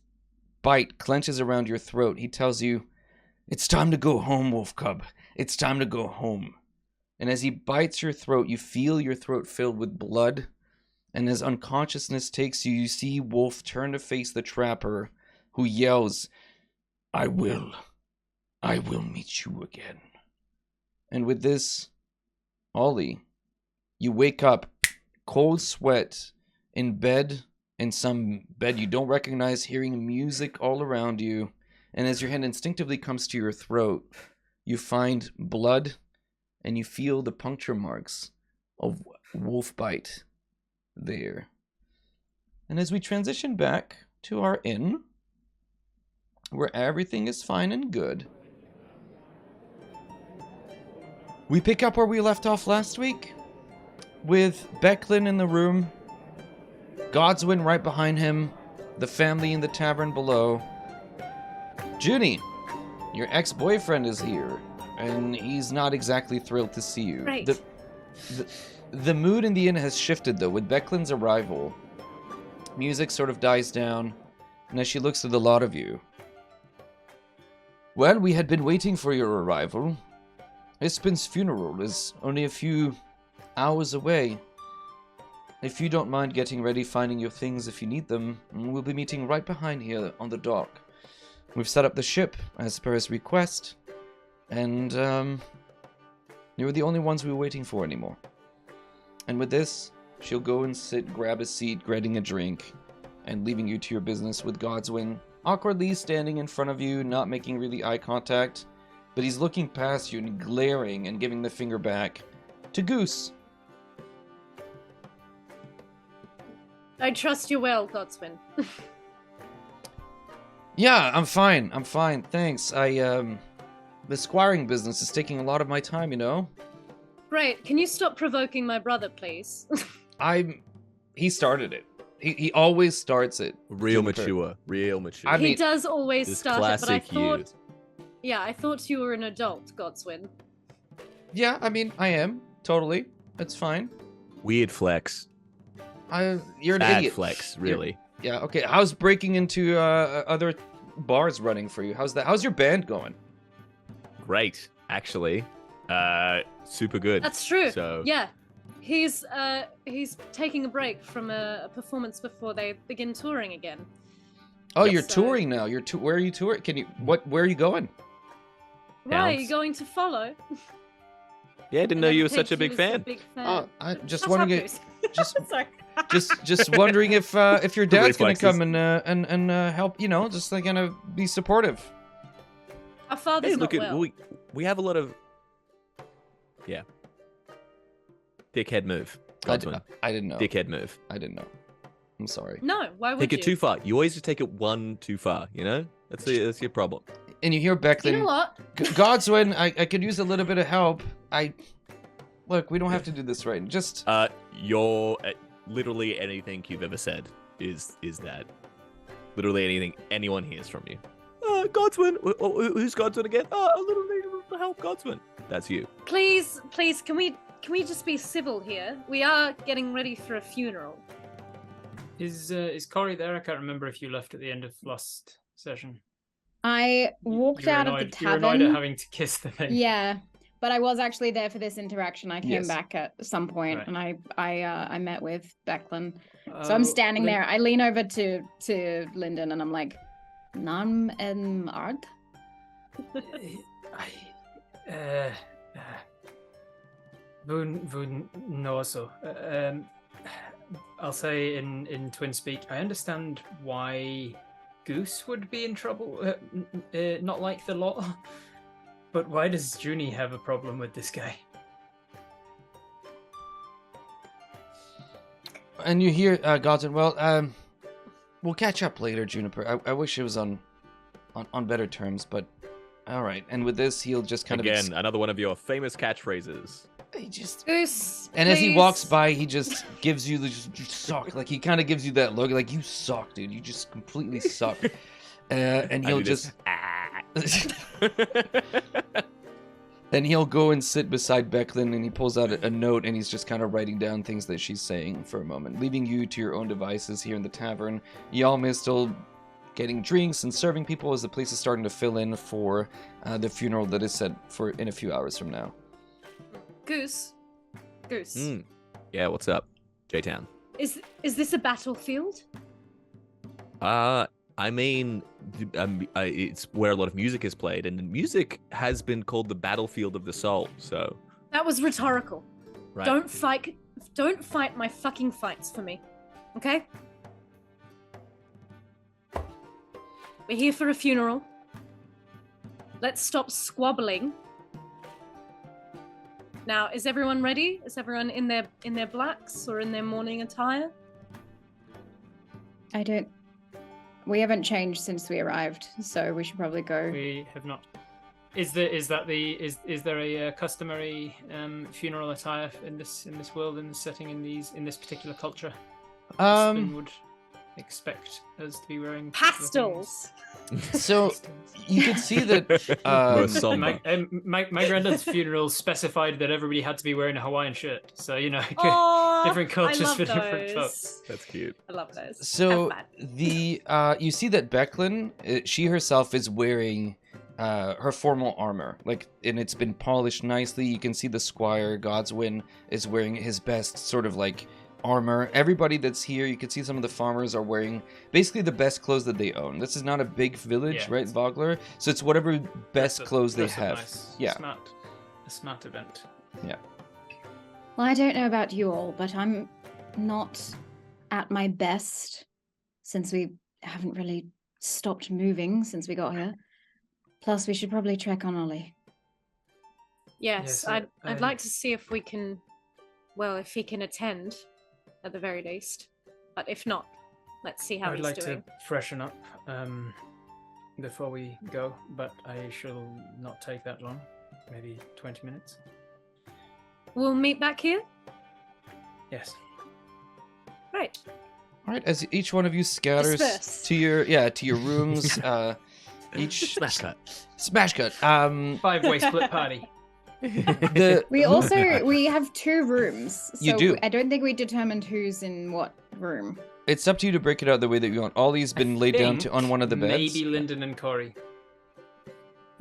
bite clenches around your throat, he tells you, it's time to go home, Wolf Cub. It's time to go home. And as he bites your throat, you feel your throat filled with blood. And as unconsciousness takes you, you see Wolf turn to face the trapper, who yells, I will meet you again. And with this, Ollie, you wake up, cold sweat, in bed, in some bed you don't recognize, hearing music all around you. And as your hand instinctively comes to your throat, you find blood and you feel the puncture marks of wolf bite there. And as we transition back to our inn, where everything is fine and good, we pick up where we left off last week, with Becklin in the room, Godswin right behind him, the family in the tavern below. Junie, your ex-boyfriend is here, and he's not exactly thrilled to see you. Right. The mood in the inn has shifted, though, with Becklin's arrival. Music sort of dies down, and as she looks at the lot of you. Well, we had been waiting for your arrival. Ispin's funeral is only a few hours away. If you don't mind getting ready, finding your things if you need them, we'll be meeting right behind here on the dock. We've set up the ship as per his request, and you're the only ones we were waiting for anymore. And with this, she'll go and sit, grab a seat, getting a drink, and leaving you to your business with Godswing awkwardly standing in front of you, not making really eye contact, but he's looking past you and glaring and giving the finger back to Goose. I trust you well, Godswin. Yeah, I'm fine, thanks. The squiring business is taking a lot of my time, you know? Great. Can you stop provoking my brother, please? He started it. He always starts it. Real Juniper. mature. He does always This start it, but I classic thought... you. Yeah, I thought you were an adult, Godswin. Yeah, I mean, I am. Totally. That's fine. Weird flex. You're an Bad idiot. flex, really. Yeah, okay. How's breaking into other bars running for you? How's that? How's your band going? Great, actually. Super good. That's true. So Yeah. He's taking a break from a performance before they begin touring again. Oh, Yes, you're so- touring now. Where are you touring? Where are you going? Why are you Bounce. going to follow? yeah, didn't know you were such a big fan. Oh, I just Shut wondering up, if Goose. just Sorry. just wondering if your dad's gonna Reflexes. come and help, you know, just like gonna be supportive. Our father's Hey, not look at well. we have a lot of dickhead move. I Godswin. didn't know. Dickhead move. I didn't know. I'm sorry. No, why would Take you? it too far. You always just take it one too far. You know, that's your problem. And you hear Becklin. You know what? Godswin, I could use a little bit of help. Look, we don't have to do this right. Just Your literally anything you've ever said is that. Literally anything anyone hears from you. Godswin. Who's Godswin again? A little help, Godswin. That's you. Please, can we just be civil here? We are getting ready for a funeral. Is Corey there? I can't remember if you left at the end of last session. I walked out of the You were tavern. annoyed at having to kiss the thing. Yeah, but I was actually there for this interaction. I came Yes. back at some point, Right. and I met with Becklin. So I'm standing there. I lean over to Lyndon, and I'm like, "Nam en ard." Vun noso. I'll say in twin speak. I understand why Goose would be in trouble, not like the law. But why does Junie have a problem with this guy? and you hear Godswin. Well, we'll catch up later, Juniper. I wish it was on better terms, but all right. And with this, he'll just kind Again, of another one of your famous catchphrases. he just. Goose. And as he please. walks by, he just gives you the you suck. Like he kind of gives you that look, like you suck, dude. You just completely suck. And I he'll do this. just. Then he'll go and sit beside Becklin, and he pulls out a note, and he's just kind of writing down things that she's saying for a moment, leaving you to your own devices here in the tavern. Y'all may still getting drinks and serving people as the place is starting to fill in for the funeral that is set for in a few hours from now. Goose. Yeah, what's up, J-Town? Is this a battlefield? I mean, it's where a lot of music is played, and music has been called the battlefield of the soul. So That was rhetorical. right. Don't fight my fucking fights for me. Okay? We're here for a funeral. Let's stop squabbling. Now, is everyone ready? Is everyone in their blacks or in their mourning attire? We haven't changed since we arrived, so we should probably go. We have not. Is there a customary funeral attire in this world, in this setting, in this particular culture? Ispin would expect us to be wearing Pastels. So you could see that. Most somber. My granddad's funeral specified that everybody had to be wearing a Hawaiian shirt, so Aw, different cultures I love for different those. folks. That's cute. I love those. So Have fun. you see that Becklin, she herself is wearing her formal armor, and it's been polished nicely. You can see the squire Godswin is wearing his best sort of armor. Everybody that's here, you can see some of the farmers are wearing basically the best clothes that they own. This is not a big village, Yeah. right, Vogler? So it's whatever best clothes they That's a have. nice, Yeah. a smart event. Well, I don't know about you all, but I'm not at my best since we haven't really stopped moving since we got here. Plus, we should probably check on Ollie. Yes, Yes, I'd like to see if we can, if he can attend, at the very least. But if not, let's see how I'd he's like doing. to freshen up before we go, but I shall not take that long. Maybe 20 minutes. We'll meet back here. Yes. Right. All right, as each one of you scatters Disperse. to your rooms, each Smash cut. smash cut. 5-way split party. We have 2 rooms. So You do. I don't think we determined who's in what room. It's up to you to break it out the way that you want. Ollie's been laid down on one of the beds. Maybe Lyndon and Corey.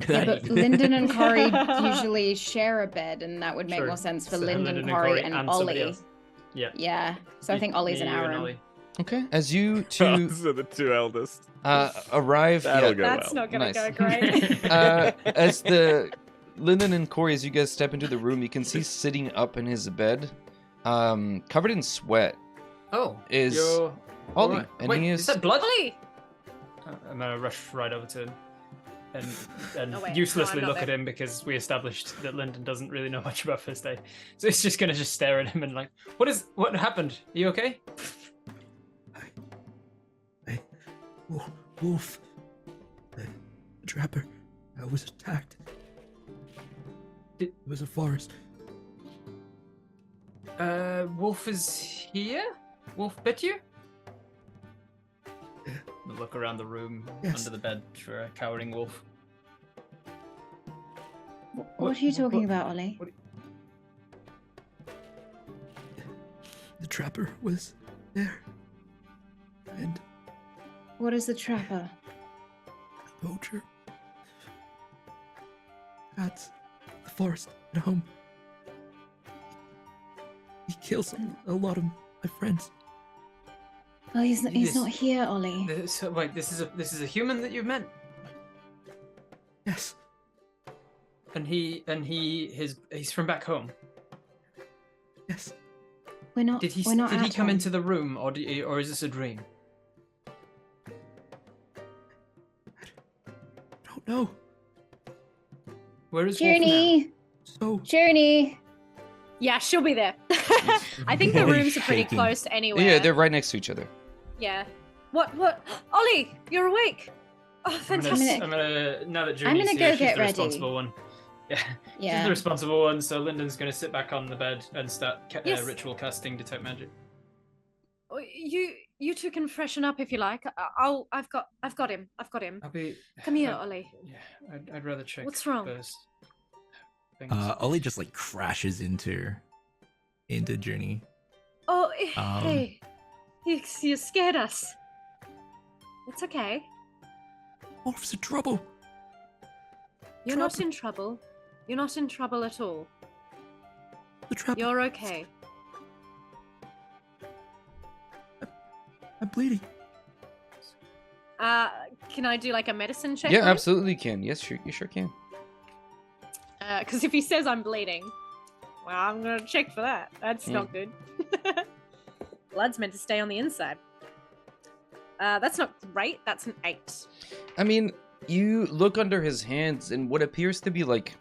Yeah, but Lyndon and Corey usually share a bed, and that would make True. more sense for So Lyndon, Corey, and somebody Ollie. else. Yeah. Yeah, so I think Ollie's in Me, our you, and room. Ollie. Okay, as you two Those are the two eldest. arrive, That'll yeah, go That's well. not gonna Nice. go great. as the Lyndon and Corey, as you guys step into the room, you can see sitting up in his bed, covered in sweat, Oh, is you're Ollie, alright. and Wait, he is is. that blood? Ollie! I'm gonna rush right over to him and Oh, wait, uselessly no, I'm not look at there. him because we established that Lyndon doesn't really know much about first aid. So it's just gonna stare at him and what happened? Are you okay? Wolf. The trapper. I was attacked. It was a forest. Wolf is here? Wolf bit you? Yeah. We'll look around the room Yes. under the bed for a cowering wolf. What are you talking about, Ollie? The trapper was there. And What is the trapper? the poacher. That's the forest at home. He kills a lot of my friends. Oh, he's This- not here, Ollie. So wait, this is a human that you've met, Yes. and he's from back home. Yes. We're not. Did he We're not did he at come home. into the room, or is this a dream? I don't know. Where is Wolf now? Journey, So Journey. Yeah, she'll be there. I think the Holy rooms are pretty shaking. close to anywhere. Yeah, they're right next to each other. Yeah. What? Ollie, you're awake. Oh, I'm fantastic. gonna now that I'm Journey's gonna here, go she's get the ready. responsible one. Yeah, she's Yeah. the responsible one. So Lyndon's gonna sit back on the bed and start Yes. ritual casting detect magic. Oh, you two can freshen up if you like. I've got him. I'll be. Come here, I'd- Ollie. Yeah, I'd rather check. What's wrong? First. Things. Ollie just like crashes into Journey. Oh, Um, hey, you scared us. It's okay. Wolf's in trouble. You're not in trouble. You're not in trouble at all. The trapper. You're okay. I'm bleeding. Can I do like a medicine check? Yeah, on him? absolutely can. Yes, sure, you sure can. Because if he says I'm bleeding, well, I'm gonna check for that. That's not good. Blood's meant to stay on the inside. That's not great. That's an 8. I mean, you look under his hands, and what appears to be like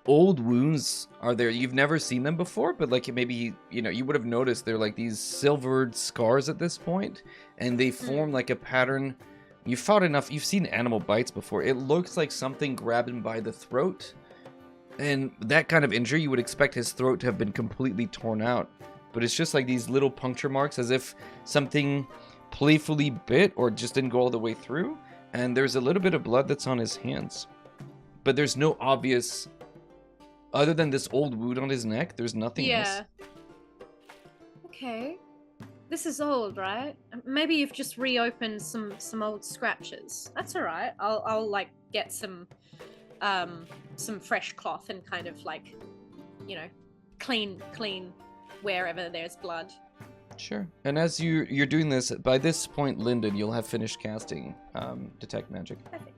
old wounds are there. You've never seen them before, but like maybe you would have noticed they're like these silvered scars at this point, and they form like a pattern. You've fought enough. You've seen animal bites before. It looks like something grabbed him by the throat, and that kind of injury, you would expect his throat to have been completely torn out, but it's just like these little puncture marks, as if something playfully bit or just didn't go all the way through. And there's a little bit of blood that's on his hands, but there's no obvious, other than this old wound on his neck, there's nothing else. Okay. This is old, right? Maybe you've just reopened some old scratches. That's all right. I'll like get some fresh cloth and kind of like, clean wherever there's blood. Sure. And as you're doing this, by this point, Lyndon, you'll have finished casting Detect Magic. Perfect.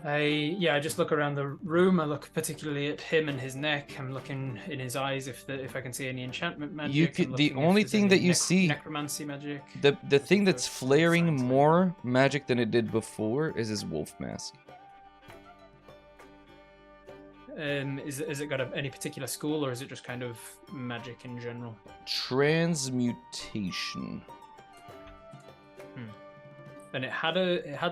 I just look around the room. I look particularly at him and his neck. I'm looking in his eyes if I can see any enchantment magic. You I'm could- the looking if only there's thing any that you see- necromancy magic. The thing that's First flaring signs of- more magic than it did before is his wolf mask. Is it got any particular school, or is it just kind of magic in general? Transmutation. And it had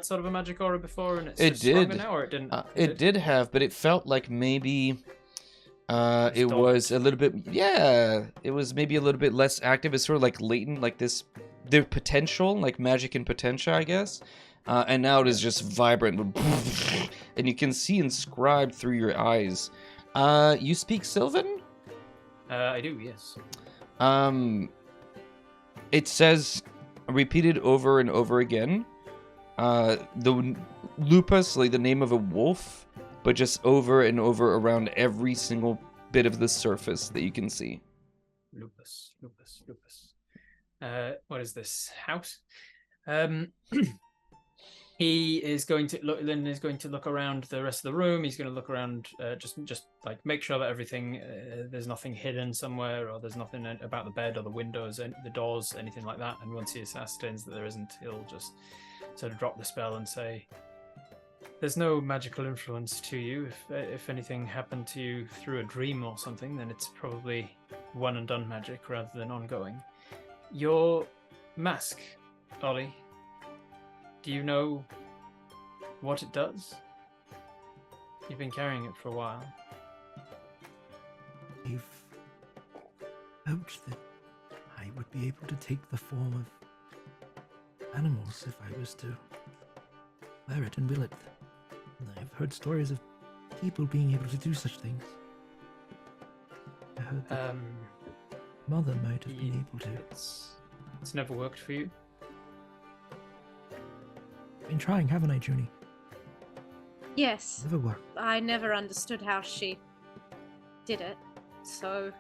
sort of a magic aura before, and it's It just stronger did. now, or it didn't. It did have, but it felt like maybe it Stopped. was a little bit. Yeah, it was maybe a little bit less active. It's sort of like latent, like this, the potential, like magic and potential, I guess. And now it is just vibrant, and you can see inscribed through your eyes. You speak Sylvan? I do, yes. It says, repeated over and over again, the lupus, like the name of a wolf, but just over and over around every single bit of the surface that you can see. Lupus. What is this house? He is going to look. Lyndon is going to look around the rest of the room. He's going to look around, just like make sure that everything, there's nothing hidden somewhere, or there's nothing about the bed or the windows and the doors, anything like that. And once he ascertains that there isn't, he'll just sort of drop the spell and say, "There's no magical influence to you. If anything happened to you through a dream or something, then it's probably one and done magic rather than ongoing. Your mask Ollie, do you know what it does? You've been carrying it for a while. I've hoped that I would be able to take the form of animals if I was to wear it and will it. I've heard stories of people being able to do such things. I heard that Mother might have been able to. It's never worked for you? Been trying, haven't I, Junie? Yes. Never worked. I never understood how she did it, so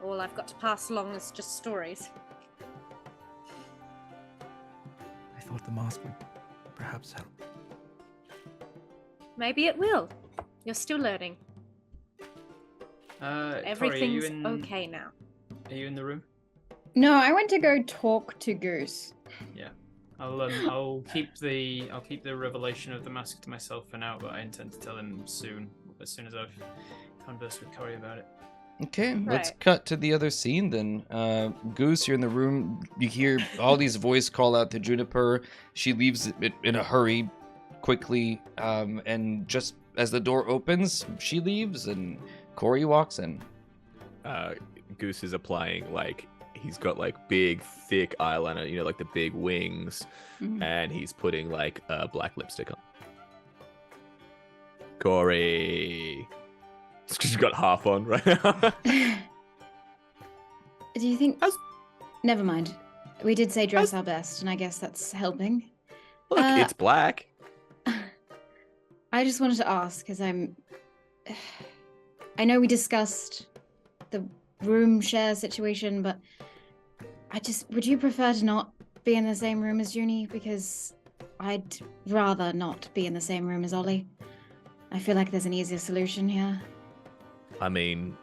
all I've got to pass along is just stories. I thought the mask would perhaps help. Maybe it will. You're still learning. Everything's Corey, okay now. Are you in the room? No, I went to go talk to Goose. Yeah. I'll keep the revelation of the mask to myself for now, but I intend to tell him soon, as soon as I've conversed with Corey about it. Okay, let's Right. cut to the other scene then. Goose, you're in the room. You hear all these voice call out to Juniper. She leaves it in a hurry, quickly, and just as the door opens, she leaves, and Corey walks in. Goose is applying, like, he's got, like, big, thick eyeliner, you know, like the big wings, Mhm. and he's putting, like, black lipstick on. Corey. It's 'cause she's got half on right now. Do you think? How's- Never mind. We did say dress our best, and I guess that's helping. Look, it's black. I just wanted to ask, because I know we discussed the room share situation, but would you prefer to not be in the same room as Junie? Because I'd rather not be in the same room as Ollie. I feel like there's an easier solution here. I mean,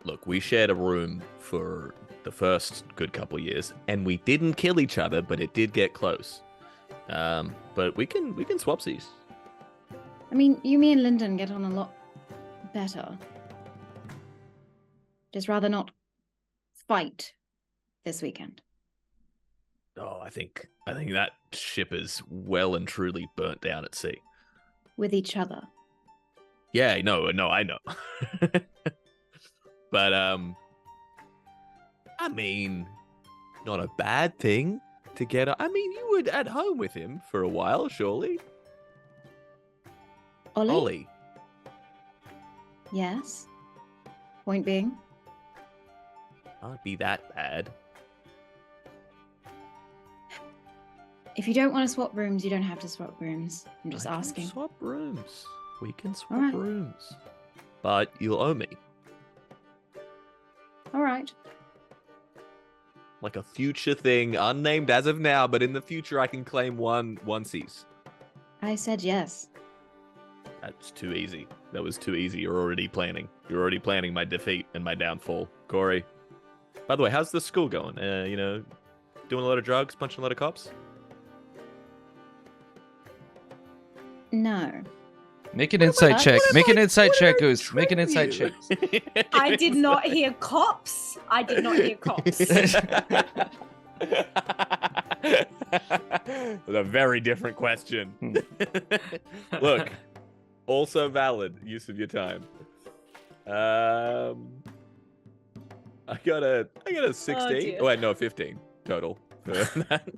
look, we shared a room for the first good couple years, and we didn't kill each other, but it did get close. But we can swapsies. I mean, you, me, and Lyndon get on a lot better. Just rather not fight this weekend. Oh, I think that ship is well and truly burnt down at sea. With each other. Yeah, no, I know. But I mean, not a bad thing to get. I mean, you were at home with him for a while, surely. Ollie? Yes. Point being? Can't be that bad. If you don't want to swap rooms, you don't have to swap rooms. I'm just I can asking. swap rooms. We can swap Alright. rooms. But you'll owe me. All right. Like a future thing, unnamed as of now, but in the future I can claim one onesies. I said yes. That's too easy. That was too easy. You're already planning. You're already planning my defeat and my downfall. Corey. By the way, how's the school going? You know, doing a lot of drugs, punching a lot of cops? No. Make an insight check. Make an insight check, What did I Goose. Make an insight check. trick I did not hear cops. I did not hear cops. That's a very different question. Look, also valid use of your time. I got a 16. dear. Oh, wait, no, 15 total. For that.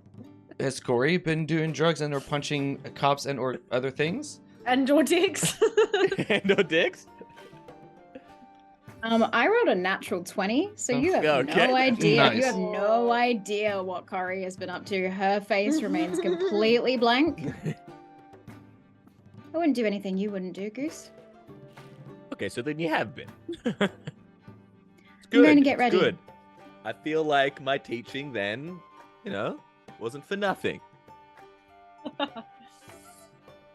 Has Corey been doing drugs and or punching cops and or other things? And or dicks. No dicks? I rolled a natural 20, so you have Okay. no idea. Nice. You have no idea what Corey has been up to. Her face remains completely blank. I wouldn't do anything you wouldn't do, Goose. Okay, so then you have been. It's I'm good. going to get it's ready. Good. I feel like my teaching then, you know, wasn't for nothing.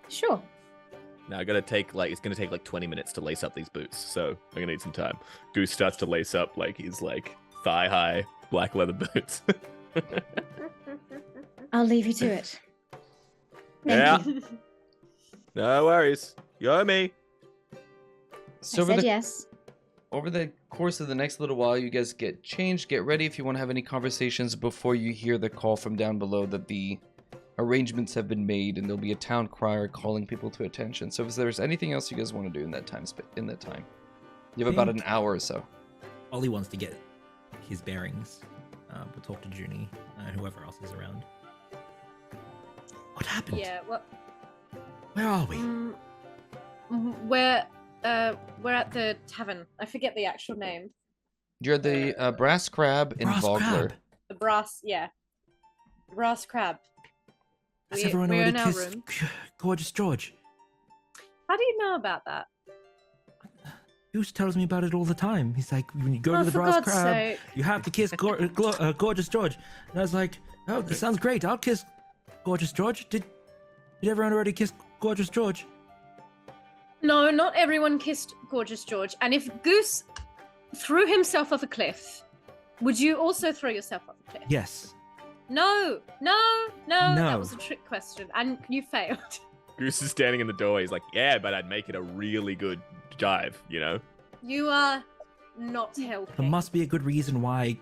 Sure. Now I gotta take it's gonna take 20 minutes to lace up these boots, so I'm gonna need some time. Goose starts to lace up his thigh high black leather boots. I'll leave you to it. Yeah. Thank you. No worries. You owe me. So I said yes. over the course of the next little while, you guys get changed, get ready if you want to have any conversations before you hear the call from down below that the arrangements have been made, and there'll be a town crier calling people to attention. So if there's anything else you guys want to do in that time, you have about an hour or so. Ollie wants to get his bearings. We'll talk to Junie, whoever else is around. What happened? Yeah, what? Where are we? We're at the tavern. I forget the actual name. You're the Brass Crab in Brass Vogler. Crab. The brass, yeah. Brass crab. Has everyone we're already in our kissed room. Gorgeous George? How do you know about that? Goose tells me about it all the time. He's like, when you go to the for Brass God's Crab, sake. you have to kiss Gorgeous George. And I was like, oh, this sounds great. I'll kiss Gorgeous George. Did everyone already kiss Gorgeous George? No, not everyone kissed Gorgeous George. And if Goose threw himself off a cliff, would you also throw yourself off a cliff? Yes. No. No. That was a trick question, and you failed. Goose is standing in the door. He's like, yeah, but I'd make it a really good dive, you know? You are not There helping. must be a good reason why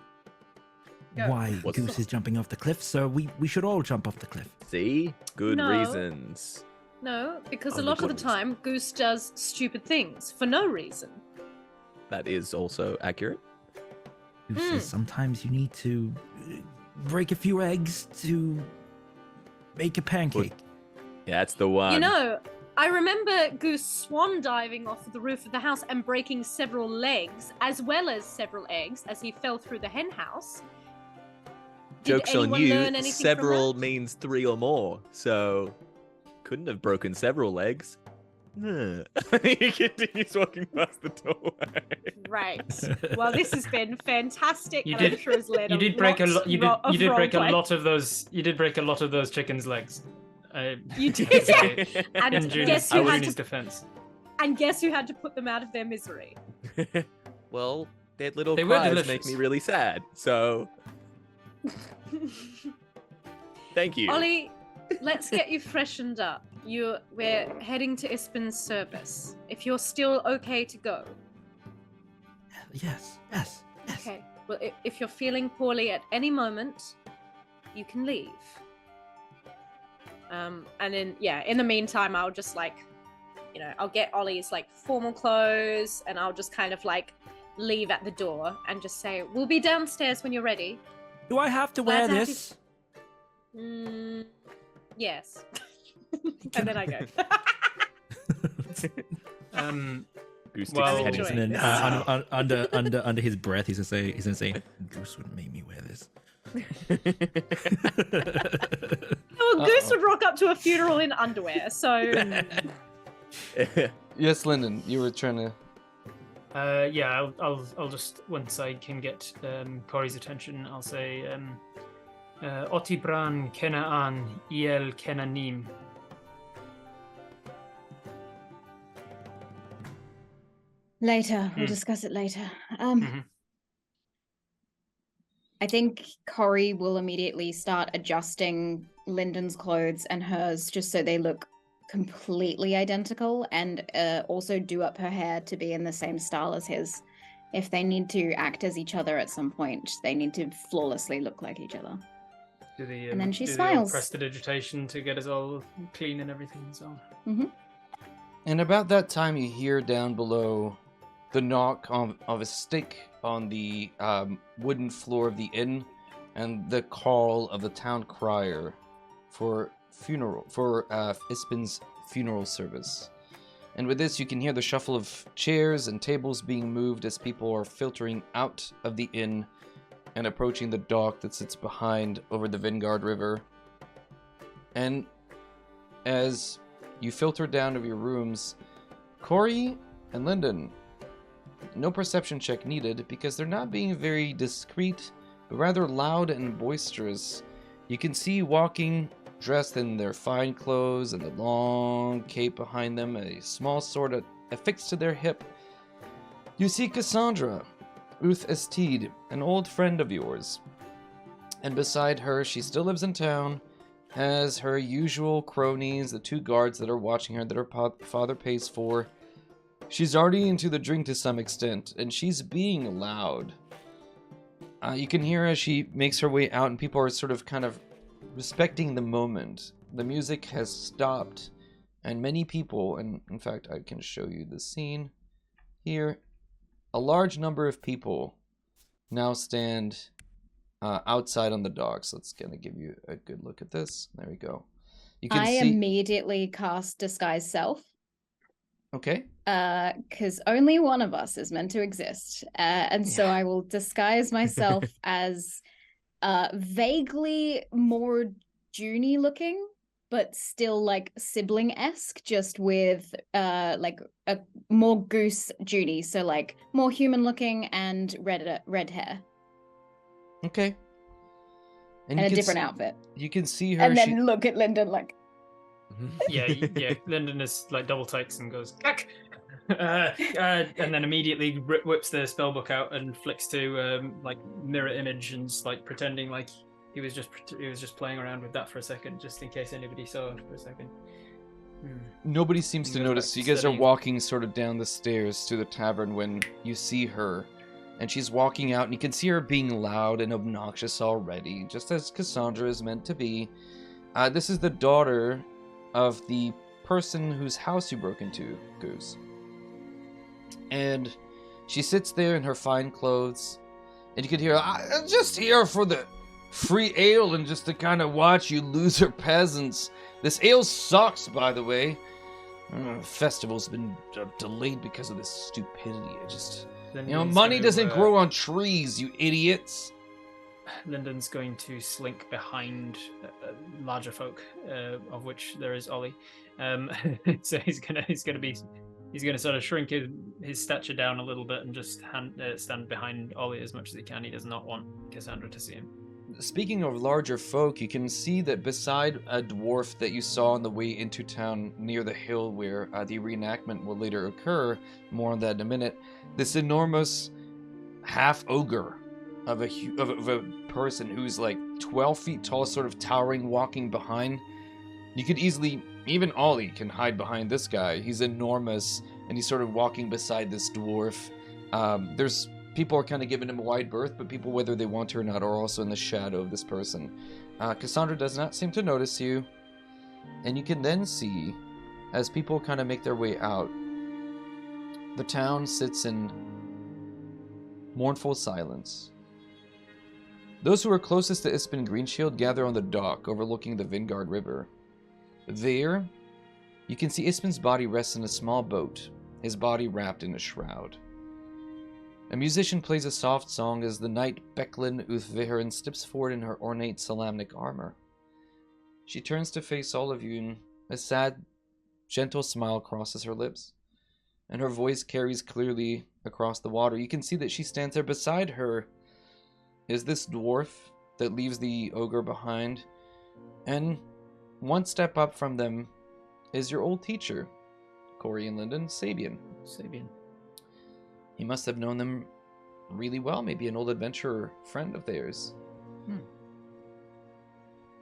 Go. What's Goose is jumping off the cliff, so we should all jump off the cliff. See? Good No. reasons. No, because Oh, a lot of the good time, Goose does stupid things for no reason. That is also accurate. Goose says sometimes you need to break a few eggs to make a pancake. Yeah, that's the one. You know, I remember Goose swan diving off the roof of the house and breaking several legs, as well as several eggs, as he fell through the hen house. Did Joke's on anyone you. learn anything from Several that? means 3 or more, so couldn't have broken several legs. He continues walking past the doorway. Right. Well, this has been fantastic. You and I'm did- sure has led You a did break a lot lot. You of did break a roleplay. lot of those. You did break a lot of those chickens' legs. You did. And In guess Junie's, who had Junie's to? defense. And guess who had to put them out of their misery? Well, their little They were cries make delicious. me really sad, so thank you. Ollie, let's get you freshened up. We're heading to Ispin's service. If you're still okay to go. Yes. Okay. Well, if you're feeling poorly at any moment, you can leave. And then, in the meantime, I'll just I'll get Ollie's formal clothes, and I'll just kind of leave at the door and just say, "We'll be downstairs when you're ready." Do I have to Glad wear to have this? Yes. And then I go. Goose sticks Well- his head in. Enjoy. And then under his breath, he's gonna say, Goose wouldn't make me wear this. Well, Goose would rock up to a funeral in underwear, so Yes, Lyndon, you were trying to. Yeah, I'll just once I can get Corey's attention, I'll say, Otibran Kenaan Iel Kenanim. Later, we'll discuss it later. Mhm. I think Corey will immediately start adjusting Lyndon's clothes and hers just so they look completely identical, and also do up her hair to be in the same style as his. If they need to act as each other at some point, they need to flawlessly look like each other. Do the, And then she do smiles. The prestidigitation to get us all clean and everything and so on. And about that time, you hear down below the knock of a stick on the wooden floor of the inn, and the call of the town crier for Ispin's funeral service. And with this, you can hear the shuffle of chairs and tables being moved as people are filtering out of the inn and approaching the dock that sits behind over the Vingard River. And as you filter down to your rooms, Corey and Lyndon, no perception check needed because they're not being very discreet, but rather loud and boisterous. You can see walking, dressed in their fine clothes and the long cape behind them, a small sword affixed to their hip. You see Cassandra, Uth Estede, an old friend of yours. And beside her, she still lives in town, has her usual cronies, the two guards that are watching her that her father pays for. She's already into the drink to some extent, and she's being loud. You can hear as she makes her way out, and people are sort of kind of respecting the moment. The music has stopped, and many people, and in fact, I can show you the scene here. A large number of people now stand outside on the docks. Let's kind of give you a good look at this. There we go. You can see... immediately cast Disguise Self. Okay. Because only one of us is meant to exist. And so I will disguise myself as vaguely more Junie looking, but still like sibling-esque, just with like a more goose Junie, so like more human looking and red hair. Okay. And a different outfit. You can see her. And then look at Lyndon like... Yeah. Lyndon is like double takes and goes, "Gak!" And then immediately whips the spellbook out and flicks to like mirror image and like pretending like he was just playing around with that for a second, just in case anybody saw it for a second. Nobody seems to notice. You guys are walking sort of down the stairs to the tavern when you see her, and she's walking out, and you can see her being loud and obnoxious already, just as Cassandra is meant to be. This is the daughter of the person whose house you broke into, Goose. And she sits there in her fine clothes, and you can hear, "I'm just here for the free ale and just to kind of watch you loser peasants. This ale sucks, by the way. Festival's been delayed because of this stupidity. Money doesn't grow on trees, you idiots." Lyndon's going to slink behind larger folk, of which there is Ollie. So he's gonna sort of shrink his stature down a little bit and just stand behind Ollie as much as he can. He does not want Cassandra to see him. Speaking of larger folk, you can see that beside a dwarf that you saw on the way into town near the hill where the reenactment will later occur, more on that in a minute, this enormous half ogre of a person who's like 12 feet tall, sort of towering, walking behind. You could easily, even Ollie can hide behind this guy. He's enormous, and he's sort of walking beside this dwarf. There's people are kind of giving him a wide berth, but people, whether they want to or not, are also in the shadow of this person. Cassandra does not seem to notice you, and you can then see, as people kind of make their way out, the town sits in mournful silence. Those who are closest to Ispin Greenshield gather on the dock overlooking the Vingard River. There, you can see Ispin's body rests in a small boat, his body wrapped in a shroud. A musician plays a soft song as the knight Becklin Uthvihren steps forward in her ornate Salamnic armor. She turns to face all of you, and a sad, gentle smile crosses her lips, and her voice carries clearly across the water. You can see that she stands there. Beside her is this dwarf that leaves the ogre behind, and one step up from them is your old teacher, Corey and Lyndon, Sabian. He must have known them really well, maybe an old adventurer friend of theirs.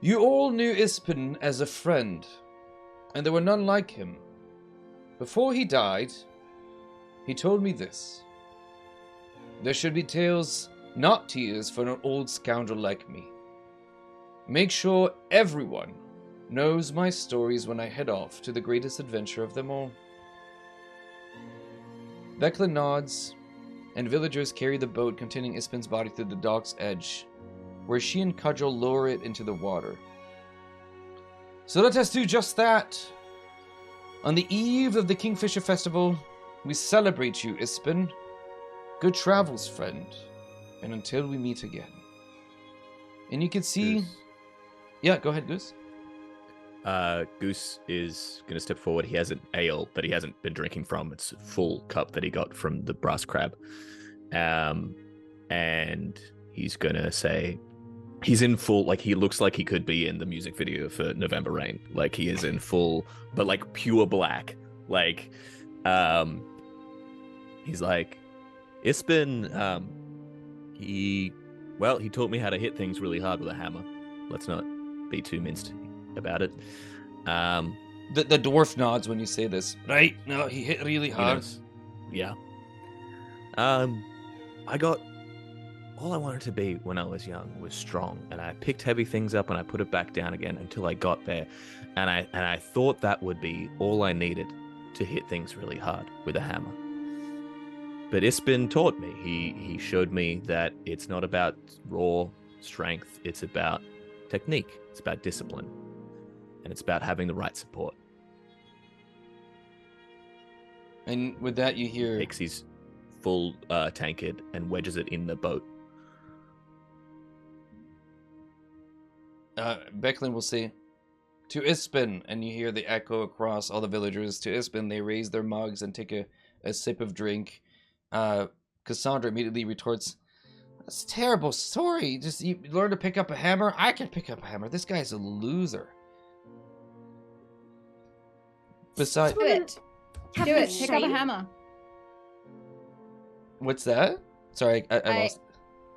You all knew Ispin as a friend, and there were none like him. Before he died, he told me this: there should be tales, not tears, for an old scoundrel like me. Make sure everyone knows my stories when I head off to the greatest adventure of them all. Becklin nods, and villagers carry the boat containing Ispin's body to the dock's edge, where she and Cudgel lower it into the water. So let us do just that. On the eve of the Kingfisher Festival, we celebrate you, Ispin. Good travels, friend, and until we meet again. And you can see... Goose. Yeah, go ahead, Goose. Goose is going to step forward. He has an ale that he hasn't been drinking from. It's a full cup that he got from the brass crab. And he's going to say, he's in full, like, he looks like he could be in the music video for November Rain. Like, he is in full, but like pure black. Like, he's like, Ispin, he taught me how to hit things really hard with a hammer. Let's not be too minced about it. The dwarf nods when you say this. Right? No, he hit really hard. Yeah. I got all I wanted to be when I was young was strong, and I picked heavy things up and I put it back down again until I got there, and I thought that would be all I needed to hit things really hard with a hammer. But Ispin taught me. He showed me that it's not about raw strength, it's about technique, it's about discipline, and it's about having the right support. And with that, you hear Takes his full tankard and wedges it in the boat. Becklin will say, "To Ispin," and you hear the echo across all the villagers. To Ispin, they raise their mugs and take a sip of drink. Cassandra immediately retorts, "That's a terrible story. You learn to pick up a hammer. I can pick up a hammer. This guy's a loser." Besides, Do it. Do it. Pick up a Shame. hammer. what's that? Sorry, I lost.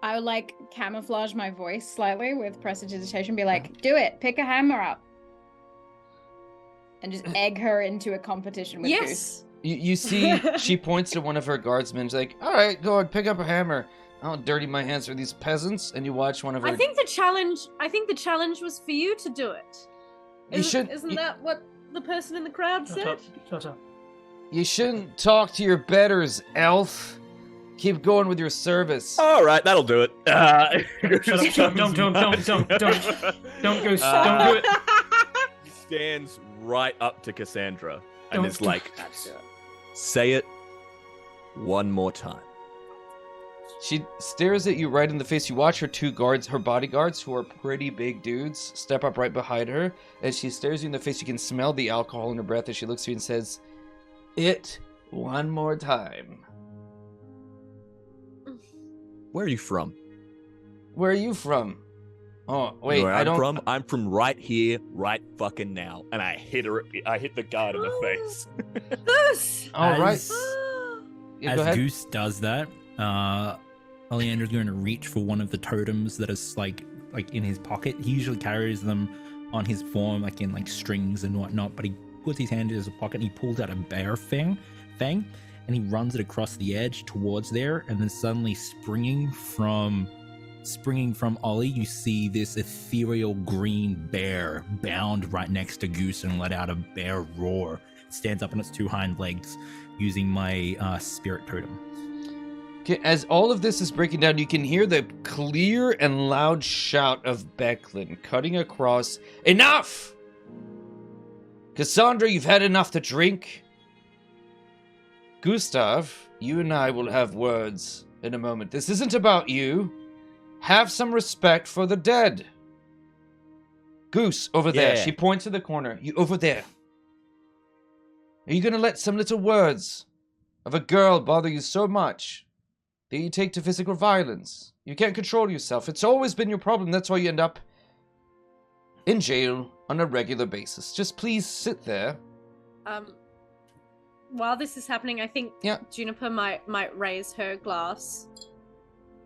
I would like camouflage my voice slightly with prestidigitation. Be like, do it. Pick a hammer up. And just egg her into a competition with Goose. Yes. You see, she points to one of her guardsmen. She's like, "All right, go on, pick up a hammer. I'll dirty my hands for these peasants." And you watch one of her. I think the challenge was for you to do it. Isn't that what the person in the crowd said? Shut up. You shouldn't talk to your betters, elf. Keep going with your service. All right, that'll do it. Shut up. Don't go. Don't do it. He stands right up to Cassandra and Don't is do like, "Say it one more time." She stares at you right in the face. You watch her her bodyguards, who are pretty big dudes, step up right behind her. As she stares you in the face, you can smell the alcohol in her breath as she looks at you and says, "It one more time." Where are you from? Where are you from? Oh, wait, Where I don't... from? I'm from right here, right fucking now. And I hit the guard in the face. Goose. All right. As- Yeah, As go ahead. Goose does that, Oleander's going to reach for one of the totems that is like in his pocket. He usually carries them on his form, like in like strings and whatnot. But he puts his hand in his pocket and he pulls out a bear fang, and he runs it across the edge towards there. And then suddenly, springing from Ollie, you see this ethereal green bear bound right next to Goose and let out a bear roar. It stands up on its two hind legs, using my spirit totem. Okay, as all of this is breaking down, you can hear the clear and loud shout of Becklin cutting across. "Enough! Cassandra, you've had enough to drink. Gustav, you and I will have words in a moment. This isn't about you. Have some respect for the dead. Goose, over there." Yeah. She points to the corner. "You over there. Are you going to let some little words of a girl bother you so much that you take to physical violence? You can't control yourself. It's always been your problem. That's why you end up in jail on a regular basis. Just please sit there." While this is happening, I think Yeah. Juniper might raise her glass.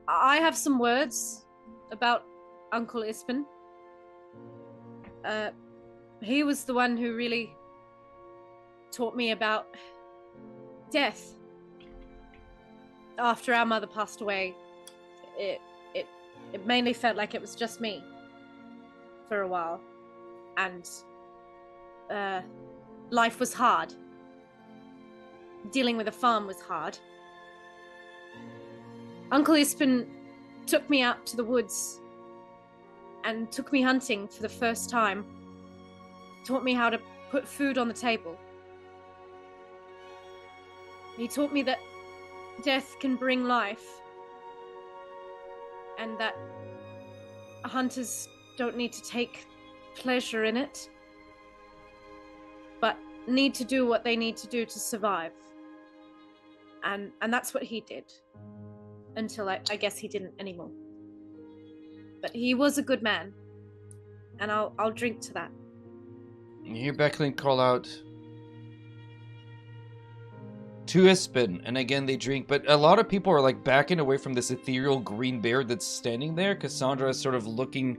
I have some words about Uncle Ispin. He was the one who really taught me about death. After our mother passed away, it mainly felt like it was just me for a while, and life was hard. Dealing with a farm was hard. Uncle Ispin took me out to the woods and took me hunting for the first time. Taught me how to put food on the table. He taught me that death can bring life, and that hunters don't need to take pleasure in it, but need to do what they need to do to survive. And that's what he did, until I guess he didn't anymore. But he was a good man, and I'll drink to that. You hear Becklin call out, "To Ispin," and again they drink, but a lot of people are like backing away from this ethereal green bear that's standing there. Cassandra is sort of looking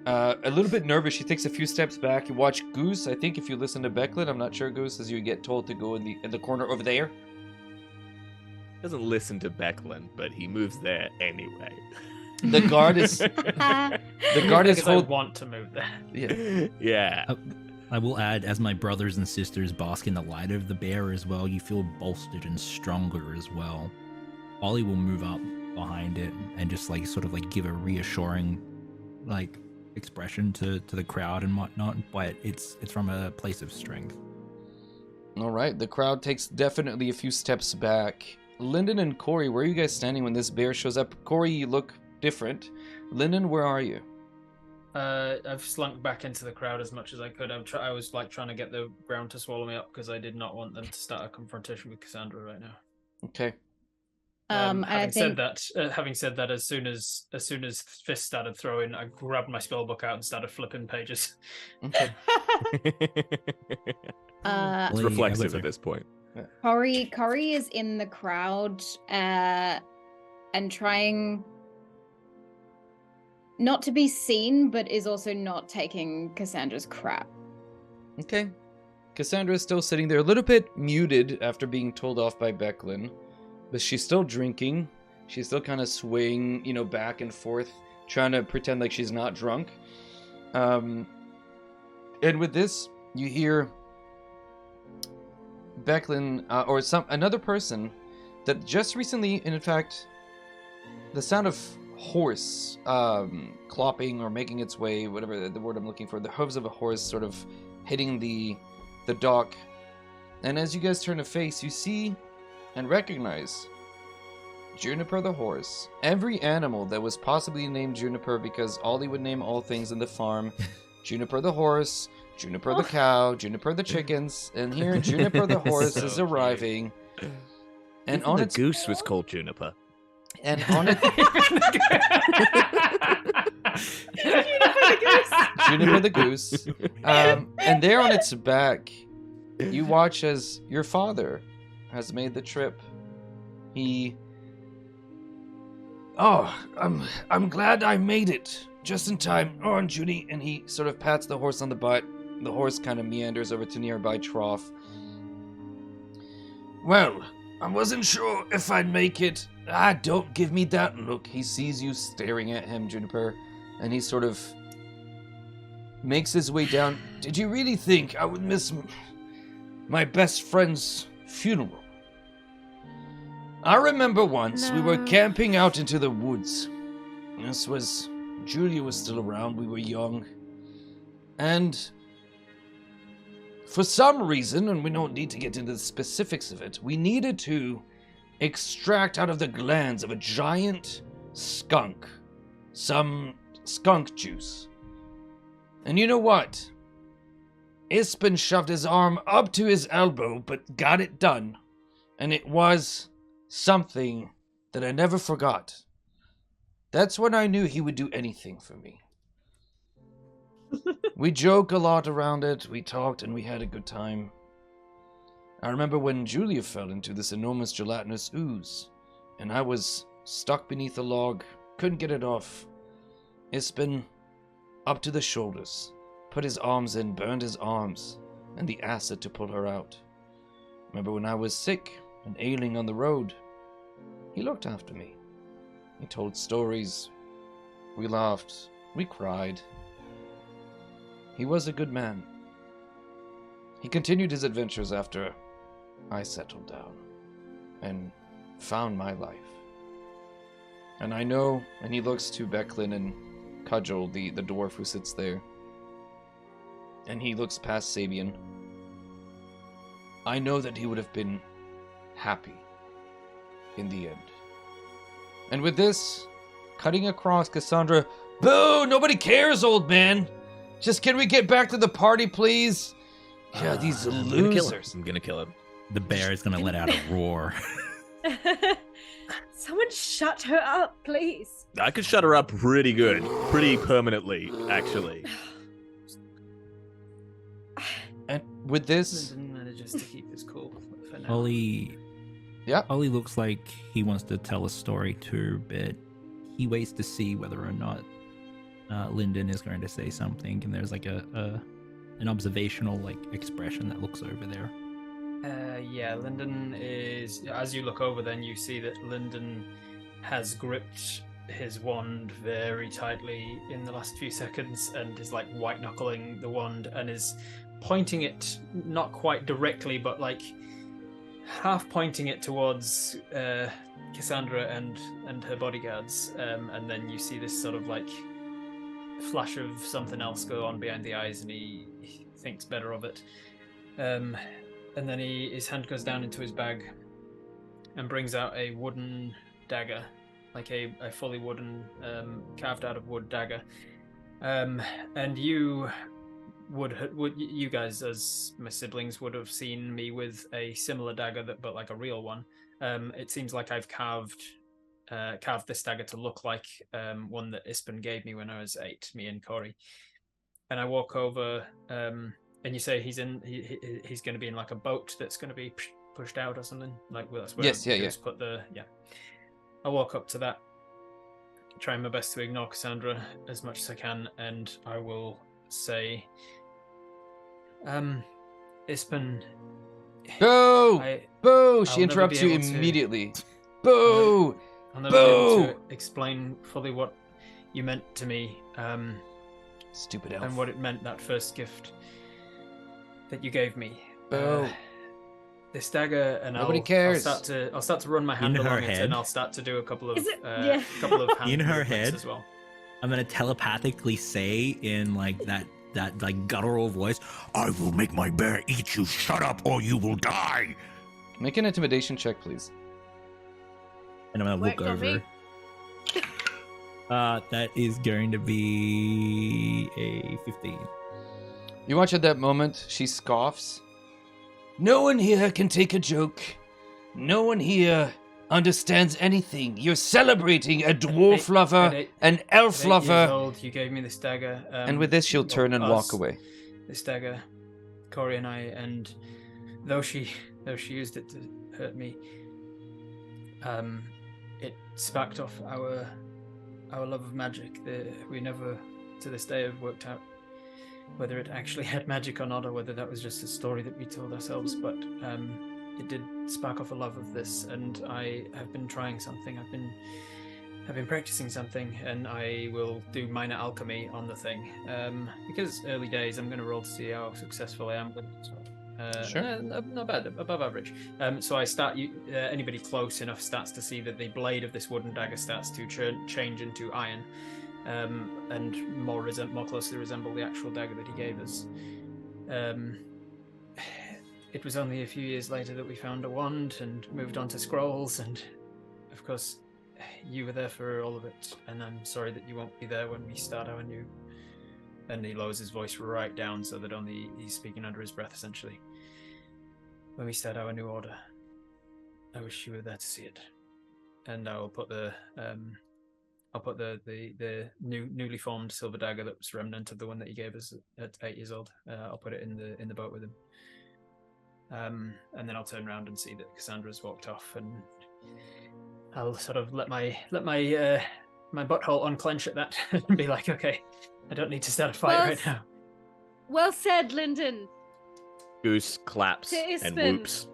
a little bit nervous. She takes a few steps back. You watch Goose. I think if you listen to Becklin, I'm not sure, Goose, as you get told to go in the corner over there. doesn't listen to Becklin, but he moves there anyway. The guard is the guard is Because I hold. want to move there. Yeah. Yeah. I will add, as my brothers and sisters bask in the light of the bear as well, you feel bolstered and stronger as well. Ollie will move up behind it and just like sort of like give a reassuring like expression to the crowd and whatnot, but it's from a place of strength. All right, the crowd takes definitely a few steps back. Lyndon and Corey, where are you guys standing when this bear shows up? Corey, you look different. Lyndon, where are you? I've slunk back into the crowd as much as I could. I was like trying to get the ground to swallow me up because I did not want them to start a confrontation with Cassandra right now. Okay. Having said that, as soon as Fist started throwing, I grabbed my spellbook out and started flipping pages. Okay. It's reflexive at this point. Corey is in the crowd and trying not to be seen, but is also not taking Cassandra's crap. Okay. Cassandra is still sitting there, a little bit muted after being told off by Becklin, but she's still drinking. She's still kind of swaying, back and forth, trying to pretend like she's not drunk. And with this, you hear Becklin or another person that just recently, and in fact, the sound of horse clopping or making its way, whatever the word I'm looking for, the hooves of a horse sort of hitting the dock. And as you guys turn to face, you see and recognize Juniper the horse. Every animal that was possibly named Juniper, because Ollie would name all things in the farm. Juniper the horse, Juniper the cow, Juniper the chickens, and here Juniper the horse So is arriving. And Even on the its goose was called Juniper. and on it Juniper the goose. And there on its back, you watch as your father has made the trip. I'm glad I made it just in time. Oh, and Judy, and he sort of pats the horse on the butt. The horse kind of meanders over to nearby trough. Well, I wasn't sure if I'd make it. Don't give me that look. He sees you staring at him, Juniper, and he sort of makes his way down. Did you really think I would miss my best friend's funeral? I remember once we were No. camping out into the woods. Julia was still around, we were young. And for some reason, and we don't need to get into the specifics of it, we needed to extract out of the glands of a giant skunk some skunk juice. And you know what? Ispin shoved his arm up to his elbow, but got it done. And it was something that I never forgot. That's when I knew he would do anything for me. We joke a lot around it, we talked, and we had a good time. I remember when Julia fell into this enormous gelatinous ooze, and I was stuck beneath a log, couldn't get it off. Ispin, up to the shoulders, put his arms in, burned his arms, and the acid to pull her out. Remember when I was sick and ailing on the road? He looked after me. He told stories. We laughed. We cried. He was a good man. He continued his adventures after I settled down and found my life. And I know, and he looks to Becklin and Cudgel, the dwarf who sits there, and he looks past Sabian. I know that he would have been happy in the end. And with this, cutting across Cassandra, boo! Nobody cares, old man! Just can we get back to the party, please? Yeah, these losers. I'm gonna kill him. The bear is gonna let out a roar. Someone shut her up, please. I could shut her up pretty good. Pretty permanently, actually. And with this, Lyndon manages to keep his cool for now. Ollie looks like he wants to tell a story too, but he waits to see whether or not Lyndon is going to say something, and there's like an observational like expression that looks over there. Yeah, Lyndon is. As you look over, then you see that Lyndon has gripped his wand very tightly in the last few seconds and is like white knuckling the wand and is pointing it not quite directly, but like half pointing it towards Cassandra and her bodyguards. And then you see this sort of like flash of something else go on behind the eyes, and he thinks better of it. And then his hand goes down into his bag and brings out a wooden dagger, like a fully wooden, carved out of wood dagger. And you you guys, as my siblings, would have seen me with a similar dagger, but like a real one. It seems like I've carved this dagger to look like one that Ispin gave me when I was 8, me and Corey. And I walk over, and you say he's going to be in like a boat that's going to be pushed out or something. Like, well, that's where put the I walk up to that, trying my best to ignore Cassandra as much as I can, and I will say, Ispin. Boo! Boo! She interrupts you immediately. Boo! I'll never be able to explain fully what you meant to me. Stupid elf. And what it meant, that first gift that you gave me. Boo. This dagger, and Nobody cares. I'll start to run my hand along it, and I'll start to do a couple of hand in her movements head as well. I'm gonna telepathically say in like that like guttural voice, "I will make my bear eat you. Shut up, or you will die." Make an intimidation check, please. And I'm gonna look Worked on over. me. That is going to be a 15. You watch at that moment, she scoffs. No one here can take a joke. No one here understands anything. You're celebrating a dwarf lover, an elf lover. Old, you gave me this dagger. And with this, she'll turn and walk away. This dagger, Corey and I, and though she used it to hurt me, it sparked off our love of magic. We never, to this day, have worked out whether it actually had magic or not, or whether that was just a story that we told ourselves. But it did spark off a love of this, and I have been trying something. I've been practicing something, and I will do minor alchemy on the thing. Because early days, I'm going to roll to see how successful I am with it. Sure. Not bad, above average. So I start. Anybody close enough starts to see that the blade of this wooden dagger starts to change into iron, and more closely resemble the actual dagger that he gave us. It was only a few years later that we found a wand and moved on to scrolls, and of course, you were there for all of it. And I'm sorry that you won't be there when we start our new. And he lowers his voice right down so that only he's speaking under his breath, essentially. When we start our new order, I wish you were there to see it. And I will put the newly formed silver dagger that was remnant of the one that he gave us at 8 years old. I'll put it in the boat with him. And then I'll turn around and see that Cassandra's walked off, and I'll sort of let my butthole unclench at that and be like, okay, I don't need to start a fight right now. Well said, Lyndon. Goose claps To and Ispin. whoops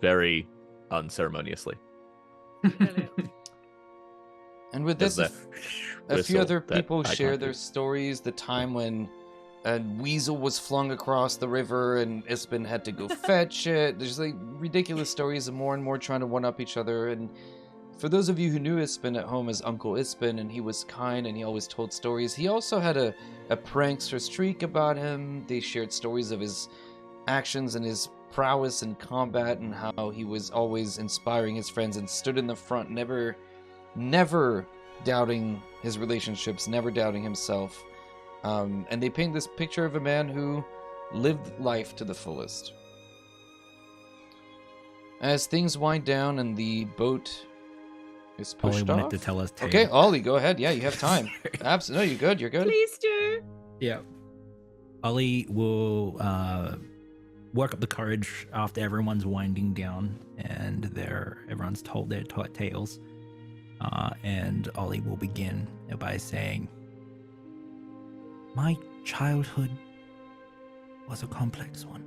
very unceremoniously. And with this, There's a few whistle other that people I share can't their do. stories. The time when a weasel was flung across the river and Ispin had to go fetch it. There's like ridiculous stories and more trying to one-up each other. And for those of you who knew Ispin at home as Uncle Ispin, and he was kind and he always told stories, he also had a prankster streak about him. They shared stories of his actions and his prowess in combat, and how he was always inspiring his friends and stood in the front, never doubting his relationships, never doubting himself. And they paint this picture of a man who lived life to the fullest. As things wind down and the boat is Ollie pushed wanted off. to tell us. Tale. Okay, Ollie, go ahead. Yeah, you have time. Absolutely. No, you're good. You're good. Please do. Yeah. Ollie will work up the courage after everyone's winding down and everyone's told their tales. And Ollie will begin by saying, "My childhood was a complex one.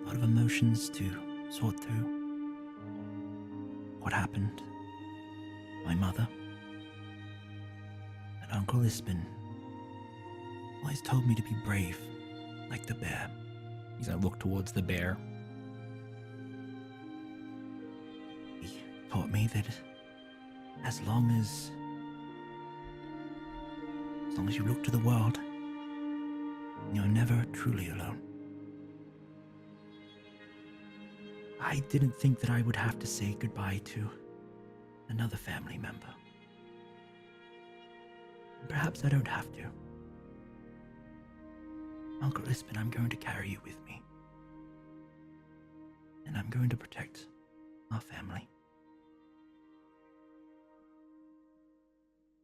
A lot of emotions to sort through. What happened? My mother and Uncle Ispin always told me to be brave, like the bear. He's gonna look towards the bear. He taught me that as long as you look to the world, you're never truly alone. I didn't think that I would have to say goodbye to another family member. Perhaps I don't have to. Uncle Ispin, I'm going to carry you with me. And I'm going to protect our family.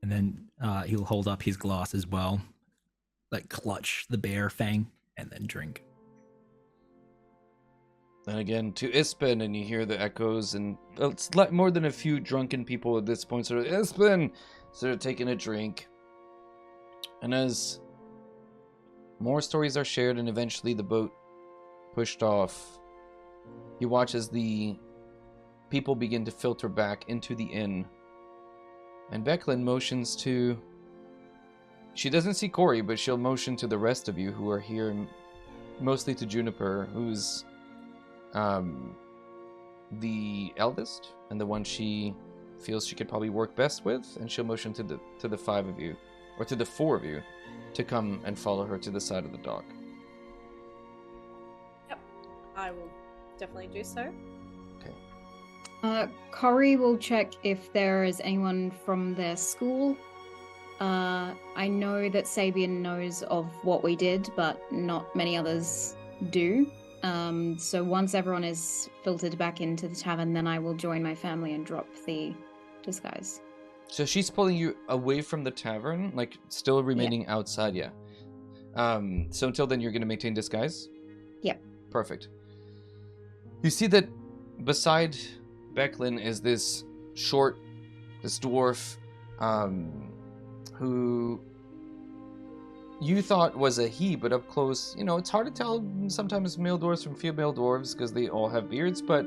And then he'll hold up his glass as well, like clutch the bear fang, and then drink. And again, to Ispin, and you hear the echoes, and it's like more than a few drunken people at this point, sort of, Ispin! Sort of taking a drink. And as more stories are shared, and eventually the boat pushed off, you watch as the people begin to filter back into the inn. And Becklin motions to... She doesn't see Corey, but she'll motion to the rest of you who are here, mostly to Juniper, who's the eldest and the one she feels she could probably work best with, and she'll motion to the five of you, or to the four of you, to come and follow her to the side of the dock. Yep, I will definitely do so. Corey will check if there is anyone from their school. I know that Sabian knows of what we did, but not many others do. So once everyone is filtered back into the tavern, then I will join my family and drop the disguise. So she's pulling you away from the tavern, like still remaining outside, yeah. So until then, you're going to maintain disguise? Yep. Perfect. You see that beside Becklin is this dwarf, who you thought was a he, but up close, it's hard to tell sometimes male dwarves from female dwarves because they all have beards, but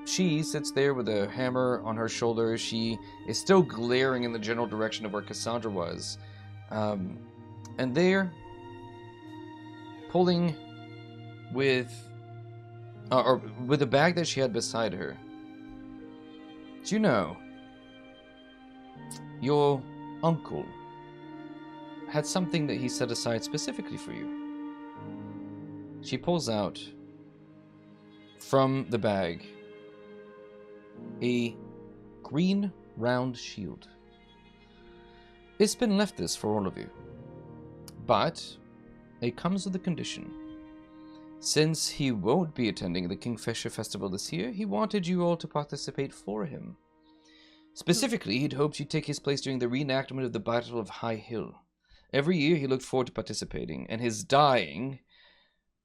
she sits there with a hammer on her shoulder. She is still glaring in the general direction of where Cassandra was. And there, pulling with a bag that she had beside her. Do you know, your uncle had something that he set aside specifically for you. She pulls out from the bag a green round shield. Ispin left this for all of you, but it comes with a condition. Since he won't be attending the Kingfisher Festival this year, he wanted you all to participate for him. Specifically, he'd hoped you'd take his place during the reenactment of the Battle of High Hill. Every year he looked forward to participating, and his dying,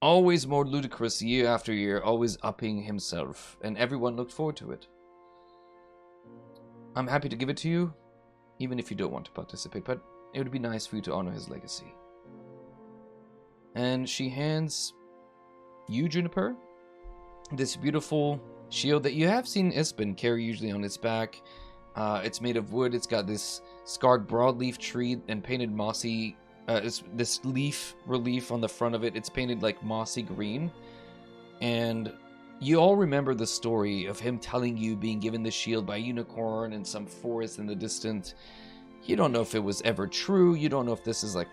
always more ludicrous year after year, always upping himself, and everyone looked forward to it. I'm happy to give it to you, even if you don't want to participate, but it would be nice for you to honor his legacy. And she hands you, Juniper, this beautiful shield that you have seen Ispin carry usually on its back. It's made of wood. It's got this scarred broadleaf tree and painted mossy, this leaf relief on the front of it. It's painted like mossy green. And you all remember the story of him telling you being given the shield by a unicorn in some forest in the distance. You don't know if it was ever true. You don't know if this is like,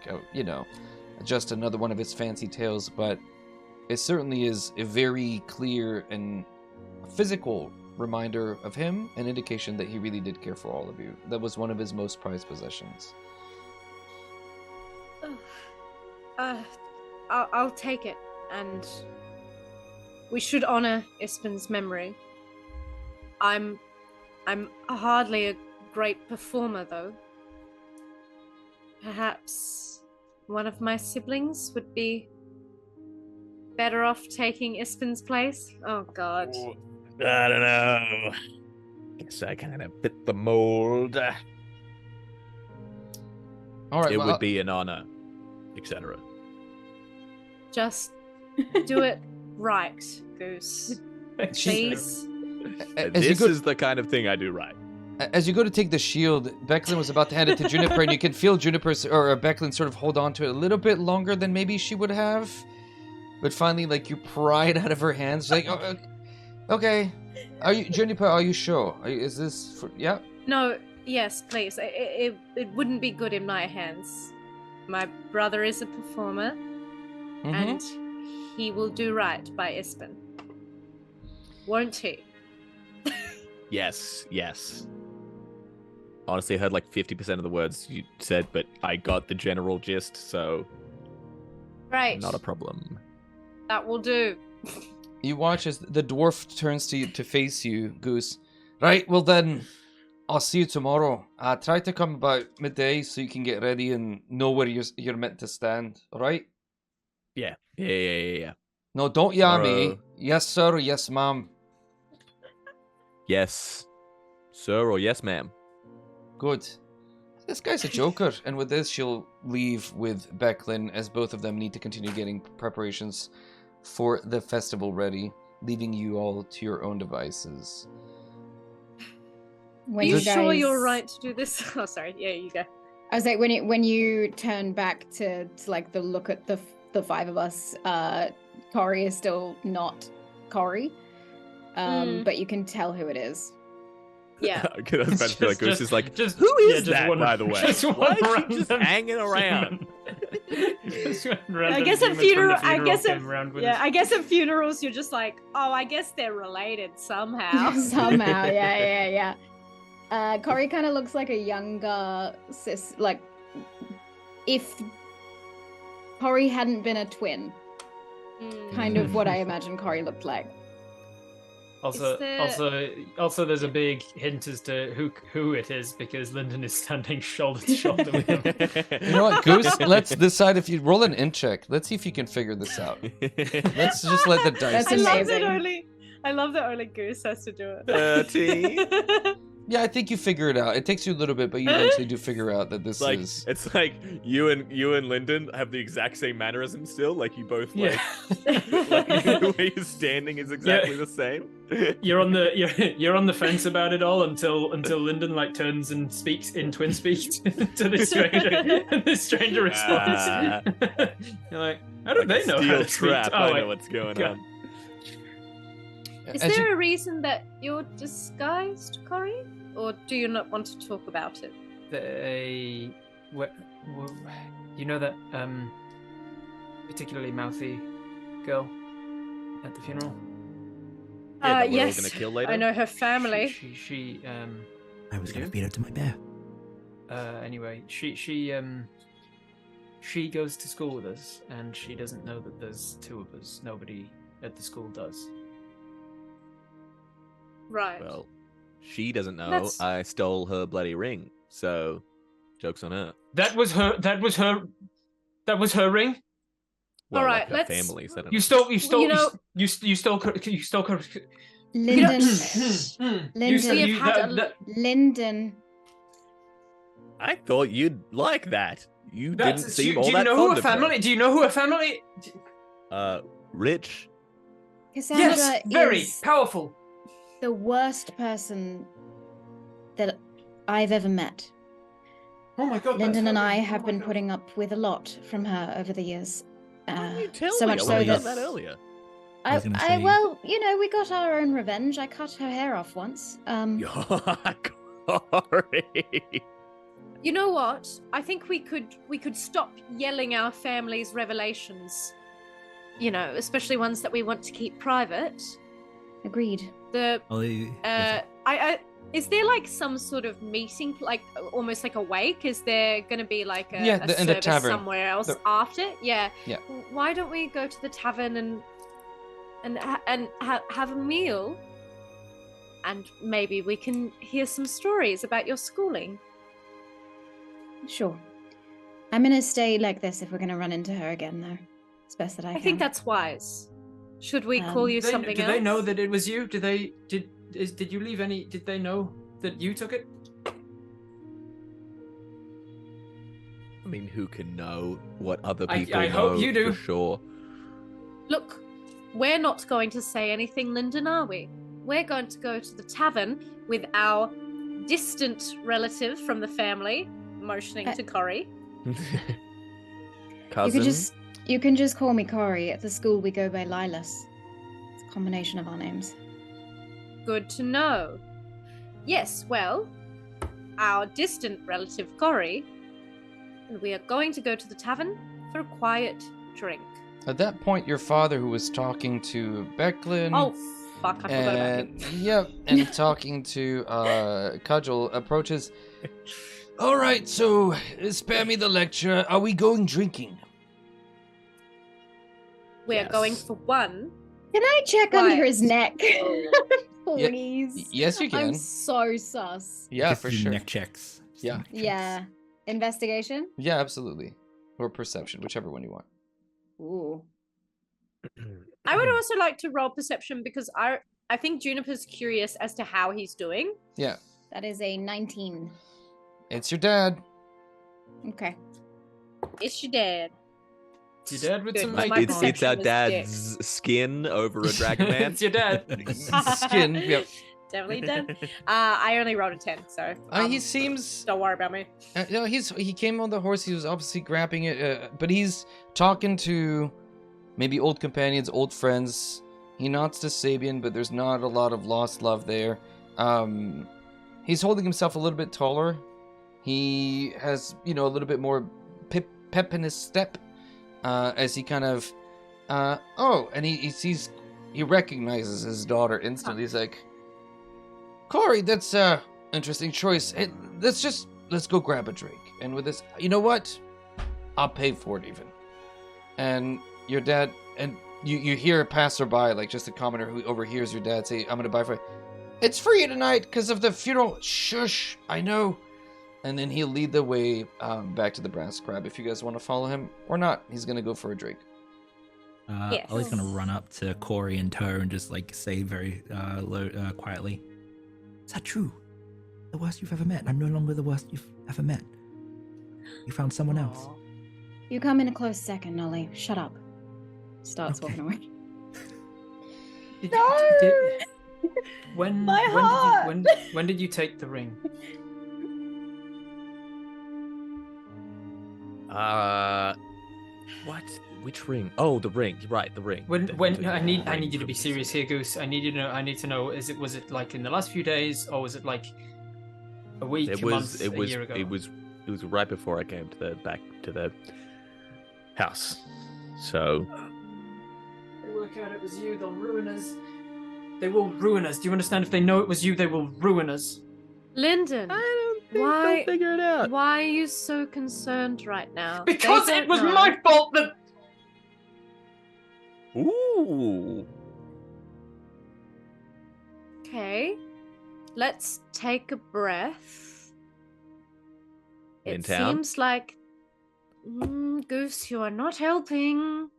just another one of his fancy tales, but it certainly is a very clear and physical reminder of him, an indication that he really did care for all of you. That was one of his most prized possessions. I'll take it, and we should honor Ispin's memory. I'm hardly a great performer, though. Perhaps one of my siblings would be better off taking Ispin's place? Oh, God. I don't know. Guess I kind of fit the mold. All right, it would be an honor, etc. Just do it right, Goose. She- Please. As you This go, is the kind of thing I do right. as you go to take the shield, Becklin was about to hand it to Juniper, and you can feel Juniper's or Becklin sort of hold on to it a little bit longer than maybe she would have. But finally, like, you pry it out of her hands. She's like, oh, okay. Are you, Juniper, are you sure? Is this for, yeah? No, yes, please. It wouldn't be good in my hands. My brother is a performer, Mhm. and he will do right by Ispin. Won't he? Yes, yes. Honestly, I heard like 50% of the words you said, but I got the general gist, so Right. not a problem. That will do. You watch as the dwarf turns to you, to face you, Goose. Right, well then, I'll see you tomorrow. Try to come about midday so you can get ready and know where you're meant to stand, alright? Yeah. No, don't yah me. Tomorrow. Yes, sir, or yes, ma'am. Yes, sir, or yes, ma'am. Good. This guy's a joker, and with this, she'll leave with Becklin as both of them need to continue getting preparations for the festival ready, leaving you all to your own devices. Are you sure you're right to do this? Oh, sorry. Yeah, you go. I was like, when you turn back to like the look at the five of us, Corey is still not Corey, but you can tell who it is. Yeah. Okay, that's about to be like, Goose is like, just- who yeah, is just that, one- by the way? just one Why is she just random hanging around? I guess at funeral. I guess at funerals, you're just like, oh, I guess they're related somehow. Somehow, yeah. Corey kind of looks like a younger sis, like if Corey hadn't been a twin, kind of what I imagine Corey looked like. Also, Is there- also, there's a big hint as to who it is because Lyndon is standing shoulder to shoulder with him. You know what, Goose? Let's decide if you roll an in check. Let's see if you can figure this out. Let's just let the dice. That's decide. amazing. I love that only Goose has to do it. 13. Yeah, I think you figure it out. It takes you a little bit, but you eventually do figure out that this Like is. it's like you and Lyndon have the exact same mannerism still. Like you both like, like the way you're standing is exactly the same. You're on the fence about it all until Lyndon like turns and speaks in twin speak to this stranger, and this stranger responds. You're like, how do they know how Steel to speak? trap. Oh, I wait. know what's going God. on. Is As there you- a reason that you're disguised, Corey? Or do you not want to talk about it? You know that particularly mouthy girl at the funeral? Yeah, that we're all yes. gonna kill later? I know her family. She I was You gonna do? feed her to my bear. anyway, she goes to school with us, and she doesn't know that there's two of us. Nobody at the school does. Right. Well, she doesn't know That's- I stole her bloody ring, so joke's on her. That was her ring. Well, All like right, her let's- family. So I don't You know. stole You stole Lyndon, You said We you, have had that, Lyndon. I thought you'd like that. You didn't that's, seem do all you that know who fond her of her. family? Do you know who her family? Rich. Cassandra Yes, very is powerful. the worst person that I've ever met. Oh my god! Lyndon and I horrible. have Oh my been God. putting up with a lot from her over the years. Why didn't you tell so me? much I so would've done that that earlier. I was gonna say- well, you know, we got our own revenge. I cut her hair off once. Corey. You know what? I think we could stop yelling our family's revelations. You know, especially ones that we want to keep private. Agreed. The Yes, is there like some sort of meeting, like almost like a wake? Is there going to be like a, Yeah, a in the service tavern. somewhere else The- after? Yeah. Yeah. Why don't we go to the tavern and have a meal, and maybe we can hear some stories about your schooling. Sure. I'm gonna stay like this if we're gonna run into her again, though. It's best that I I can. think that's wise. Should we call you something Do else? they know that it was you? Did you leave any? Did they know that you took it? I mean, who can know what other I people hope know you do. for sure? Look, we're not going to say anything, Lyndon, are we? We're going to go to the tavern with our distant relative from the family, motioning to Corey. Cousin. You can just call me Corey. At the school we go by Lilas. It's a combination of our names. Good to know. Yes, well, our distant relative Corey, and we are going to go to the tavern for a quiet drink. At that point, your father, who was talking to Becklin... Oh, fuck, I forgot about him. Yep, and talking to Cudgel, approaches... All right, so spare me the lecture. Are we going drinking? We are Yes. going for one. Can I check Quiet. under his neck? Please. Yes, you can. I'm so sus. Yeah, Just for do sure. Neck checks. Just Yeah. neck checks. Yeah. Investigation? Yeah, absolutely. Or perception, whichever one you want. Ooh. I would also like to roll perception because I think Juniper's curious as to how he's doing. Yeah, That is a 19. it's your dad. Okay. It's your dad. It's your dad with Good. some My makeup It's on. our perception was dad's skin over a dragon man. It's your dad. Skin. Yep. Definitely dead. I only rolled a 10, so He seems. don't worry about me. No, he came on the horse. He was obviously grabbing it, but he's talking to maybe old companions, old friends. He nods to Sabian, but there's not a lot of lost love there. He's holding himself a little bit taller. He has, a little bit more pep in his step as he kind of, and he recognizes his daughter instantly. He's like, Corey, that's a interesting choice. Hey, let's go grab a drink. And with this, you know what? I'll pay for it even. And your dad, and you hear a passerby, like just a commoner who overhears your dad say, I'm gonna buy for it. It's free tonight because of the funeral. Shush, I know. And then he'll lead the way back to the brass crab if you guys want to follow him or not. He's gonna go for a drink. Yes. Ollie's gonna run up to Corey and Toe and just like say very low, quietly, "Is that true? The worst you've ever met? I'm no longer the worst you've ever met. You found someone else." You come in a close second, Ollie. Shut up. Starts Okay. walking away. When My when heart! did you when did you take the ring? What? Which ring? Oh, the ring. Right, the ring. When The I need ring you to from be the serious city. here, Goose. I need to know. Was it like in the last few days, or was it like a week, It a month, was. a year ago? It was right before I came back to the house. So They work out it was you. They'll ruin us. They will ruin us. Do you understand? If they know it was you, they will ruin us. Lyndon, I don't think Why- they'll figure it out. why are you so concerned right now? Because They it don't was know. my fault that. Ooh. Okay, let's take a breath. In It town? seems like, Goose, you are not helping.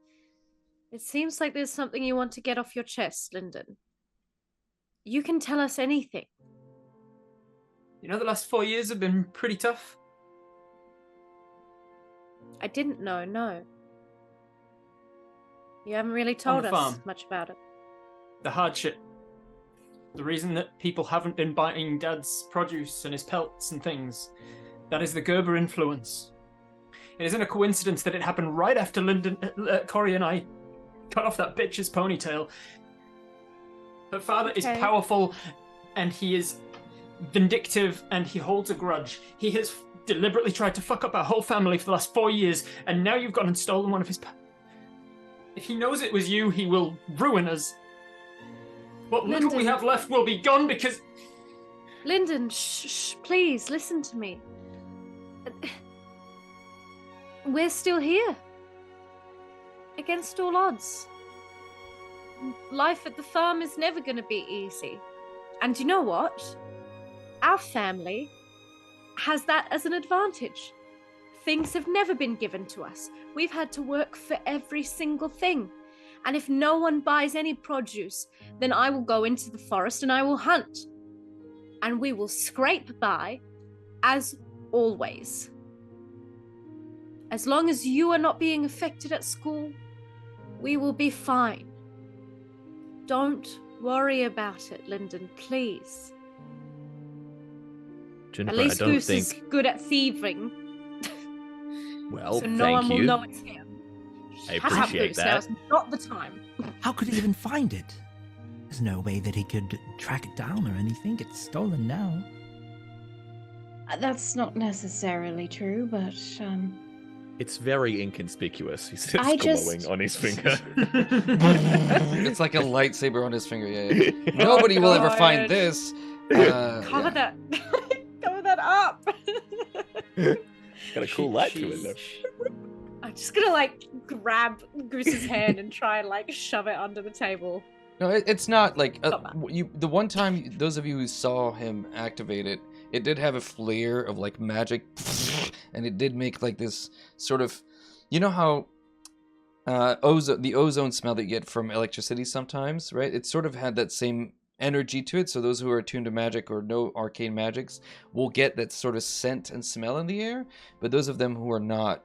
It seems like there's something you want to get off your chest, Lyndon. You can tell us anything. You know, the last 4 years have been pretty tough. I didn't know, no. You haven't really told the us farm. much about it. The hardship. The reason that people haven't been buying Dad's produce and his pelts and things. That is the Gerber influence. It isn't a coincidence that it happened right after Corey and I cut off that bitch's ponytail. Her father is Okay. powerful, and he is vindictive, and he holds a grudge. He has deliberately tried to fuck up our whole family for the last 4 years, and now you've gone and stolen one of his... If he knows it was you, he will ruin us. What little we Lyndon. have left will be gone because... Lyndon, shh, please, listen to me. We're still here. Against all odds. Life at the farm is never going to be easy. And you know what? Our family has that as an advantage. Things have never been given to us. We've had to work for every single thing. And if no one buys any produce, then I will go into the forest and I will hunt. And we will scrape by as always. As long as you are not being affected at school, we will be fine. Don't worry about it, Lyndon, please. Juniper, At least I don't Goose think. is good at thieving. Well, so no thank one will you. know it's him. I Shut up, appreciate Goose. that. Now's not the time. How could he even find it? There's no way that he could track it down or anything. It's stolen now. That's not necessarily true, but It's very inconspicuous. He says, I just- glowing on his finger. It's like a lightsaber on his finger. Yeah. Nobody will ever find God. this. Cover that. Cover that up. Got a cool light to it, though. I'm just gonna like grab Goose's hand and try and like shove it under the table. No, it's not like Stop the one time those of you who saw him activate it, it did have a flare of like magic, and it did make like this sort of, you know how the ozone smell that you get from electricity sometimes, right? It sort of had that same energy to it. So those who are attuned to magic or know arcane magics will get that sort of scent and smell in the air. But those of them who are not,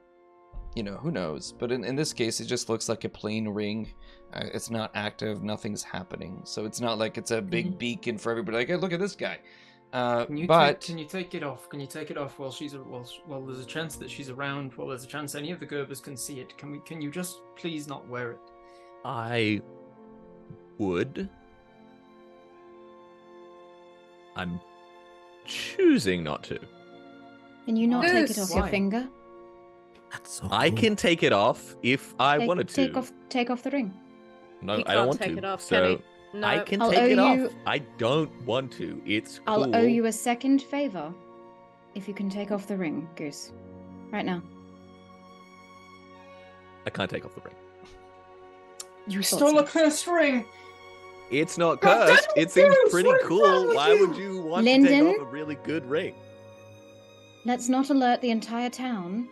you know, who knows? But in this case, it just looks like a plain ring. It's not active. Nothing's happening. So it's not like it's a big beacon for everybody. Like, hey, look at this guy. Can you take it off? Can you take it off while while there's a chance that she's around? While there's a chance any of the Gerbers can see it. Can you just please not wear it? I would. I'm choosing not to. can you not take it Goose. off your Why? finger? That's so I cool. can take it off if I wanted to. Take off the ring. No, He I don't can't want take to. it off, so can he? No. I can I'll take owe it you- off. I don't want to. It's cool. I'll owe you a second favor if you can take off the ring, Goose. Right now. I can't take off the ring. You Thought stole so. a cursed ring. It's not God damn cursed. it, It seems Bruce, pretty what is wrong cool. with Why you? would you want to Lyndon? take off a really good ring? Let's not alert the entire town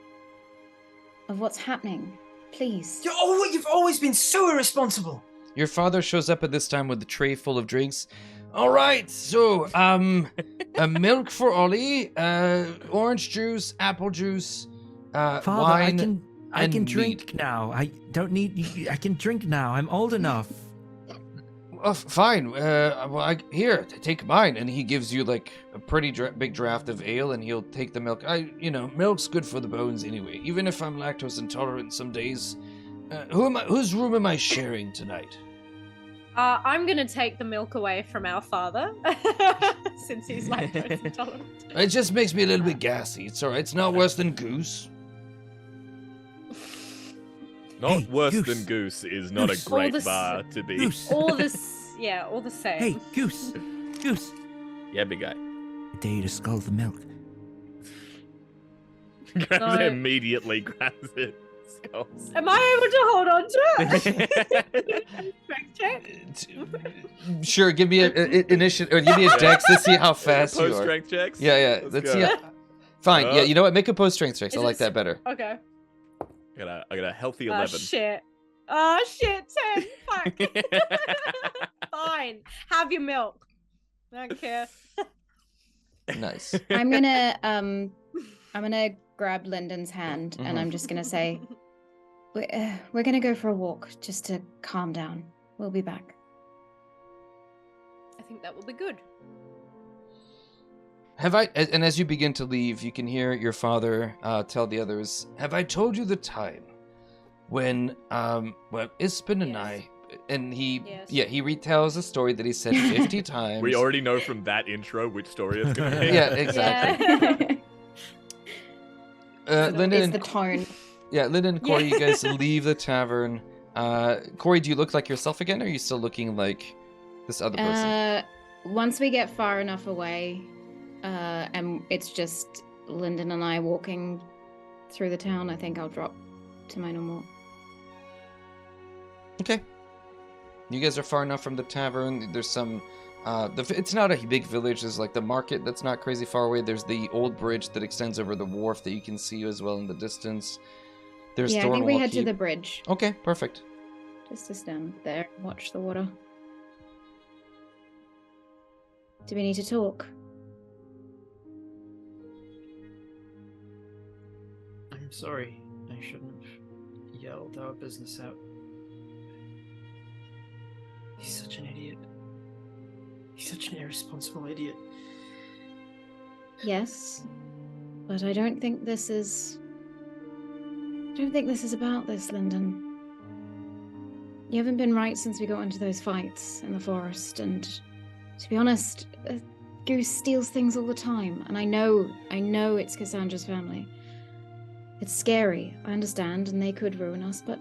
of what's happening. Please. You've always been so irresponsible. Your father shows up at this time with a tray full of drinks. All right, so a milk for Ollie, orange juice, apple juice, Father, wine. I can and drink now. I don't need. I can drink now. I'm old enough. Oh, fine. Well, here, take mine, and he gives you like a pretty big draft of ale, and he'll take the milk. Milk's good for the bones anyway. Even if I'm lactose intolerant some days. Whose room am I sharing tonight? I'm gonna take the milk away from our father since he's lactose intolerant. It just makes me a little bit gassy. It's all right. It's not worse than goose. Not Hey, worse Goose. than Goose is not Goose. a great All this- bar to be. Goose. All this, yeah, all the same. Hey, Goose. Goose. Yeah, big guy. I dare you to scull the milk. Grabs No. it immediately, grabs it. Skulls. Am I able to hold on to it? Strength check? Sure, give me a initiative, or give me a dex to see how fast you Post are. strength checks? Yeah. Let's Let's go. see. Fine. Yeah, Uh, you know what? Make a post strength check. I Is like it- that better. Okay. I got a healthy Oh 11. shit. Oh shit. 10. Fuck. Fine. Have your milk. I don't care. Nice. I'm gonna grab Lyndon's hand and Mhm. I'm just gonna say, we're gonna go for a walk just to calm down. We'll be back. I think that will be good. And as you begin to leave, you can hear your father tell the others, have I told you the time when, Ispin and Yes. I, and he, Yes. yeah, he retells a story that he said 50 times. We already know from that intro which story it's going to be. Yeah, exactly. Yeah. Lyndon Is and the tone. Lyndon and Corey, Yeah. you guys leave the tavern. Corey, do you look like yourself again, or are you still looking like this other person? Once we get far enough away, and it's just Lyndon and I walking through the town, I think I'll drop to my normal. Okay. You guys are far enough from the tavern. There's some. It's not a big village. There's like the market that's not crazy far away. There's the old bridge that extends over the wharf that you can see as well in the distance. There's Yeah, I think we Thornwall head to Keep. the bridge Okay, perfect. just to stand there and watch the water. Do we need to talk? I'm sorry. I shouldn't have yelled our business out. He's such an idiot. He's such an irresponsible idiot. Yes, but I don't think this is about this, Lyndon. You haven't been right since we got into those fights in the forest, and to be honest, Goose steals things all the time, and I know it's Cassandra's family. It's scary, I understand, and they could ruin us, but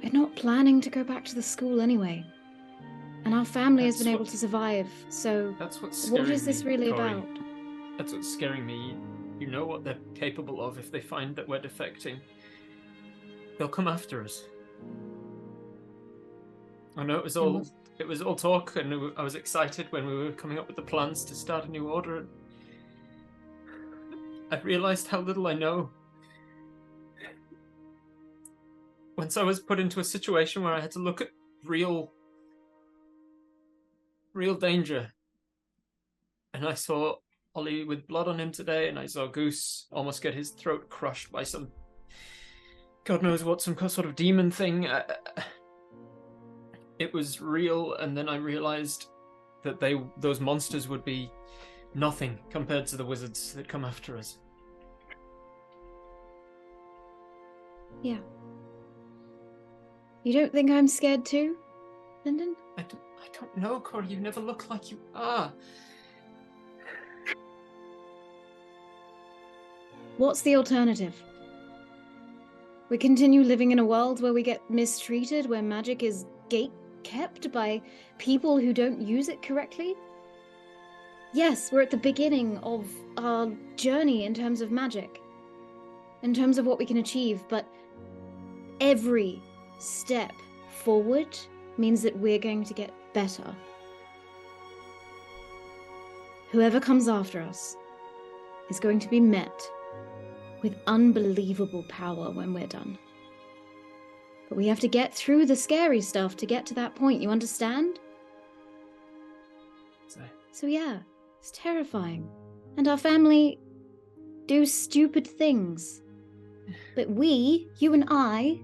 we're not planning to go back to the school anyway. And our family has been able to survive, so that's what's scaring me, what is this really Corey. about? That's what's scaring me. You know what they're capable of if they find that we're defecting. They'll come after us. I know it was all talk, and I was excited when we were coming up with the plans to start a new order. I realized how little I know. Once I was put into a situation where I had to look at real danger, and I saw Ollie with blood on him today, and I saw Goose almost get his throat crushed by some God knows what, some sort of demon thing. It was real, and then I realized that those monsters would be nothing compared to the wizards that come after us. Yeah. You don't think I'm scared too, Lyndon? I don't know, Corey. You never look like you are. What's the alternative? We continue living in a world where we get mistreated, where magic is gate-kept by people who don't use it correctly? Yes, we're at the beginning of our journey in terms of magic, in terms of what we can achieve, but every step forward means that we're going to get better. Whoever comes after us is going to be met with unbelievable power when we're done. But we have to get through the scary stuff to get to that point, you understand? So yeah, it's terrifying. And our family do stupid things. But we, you and I,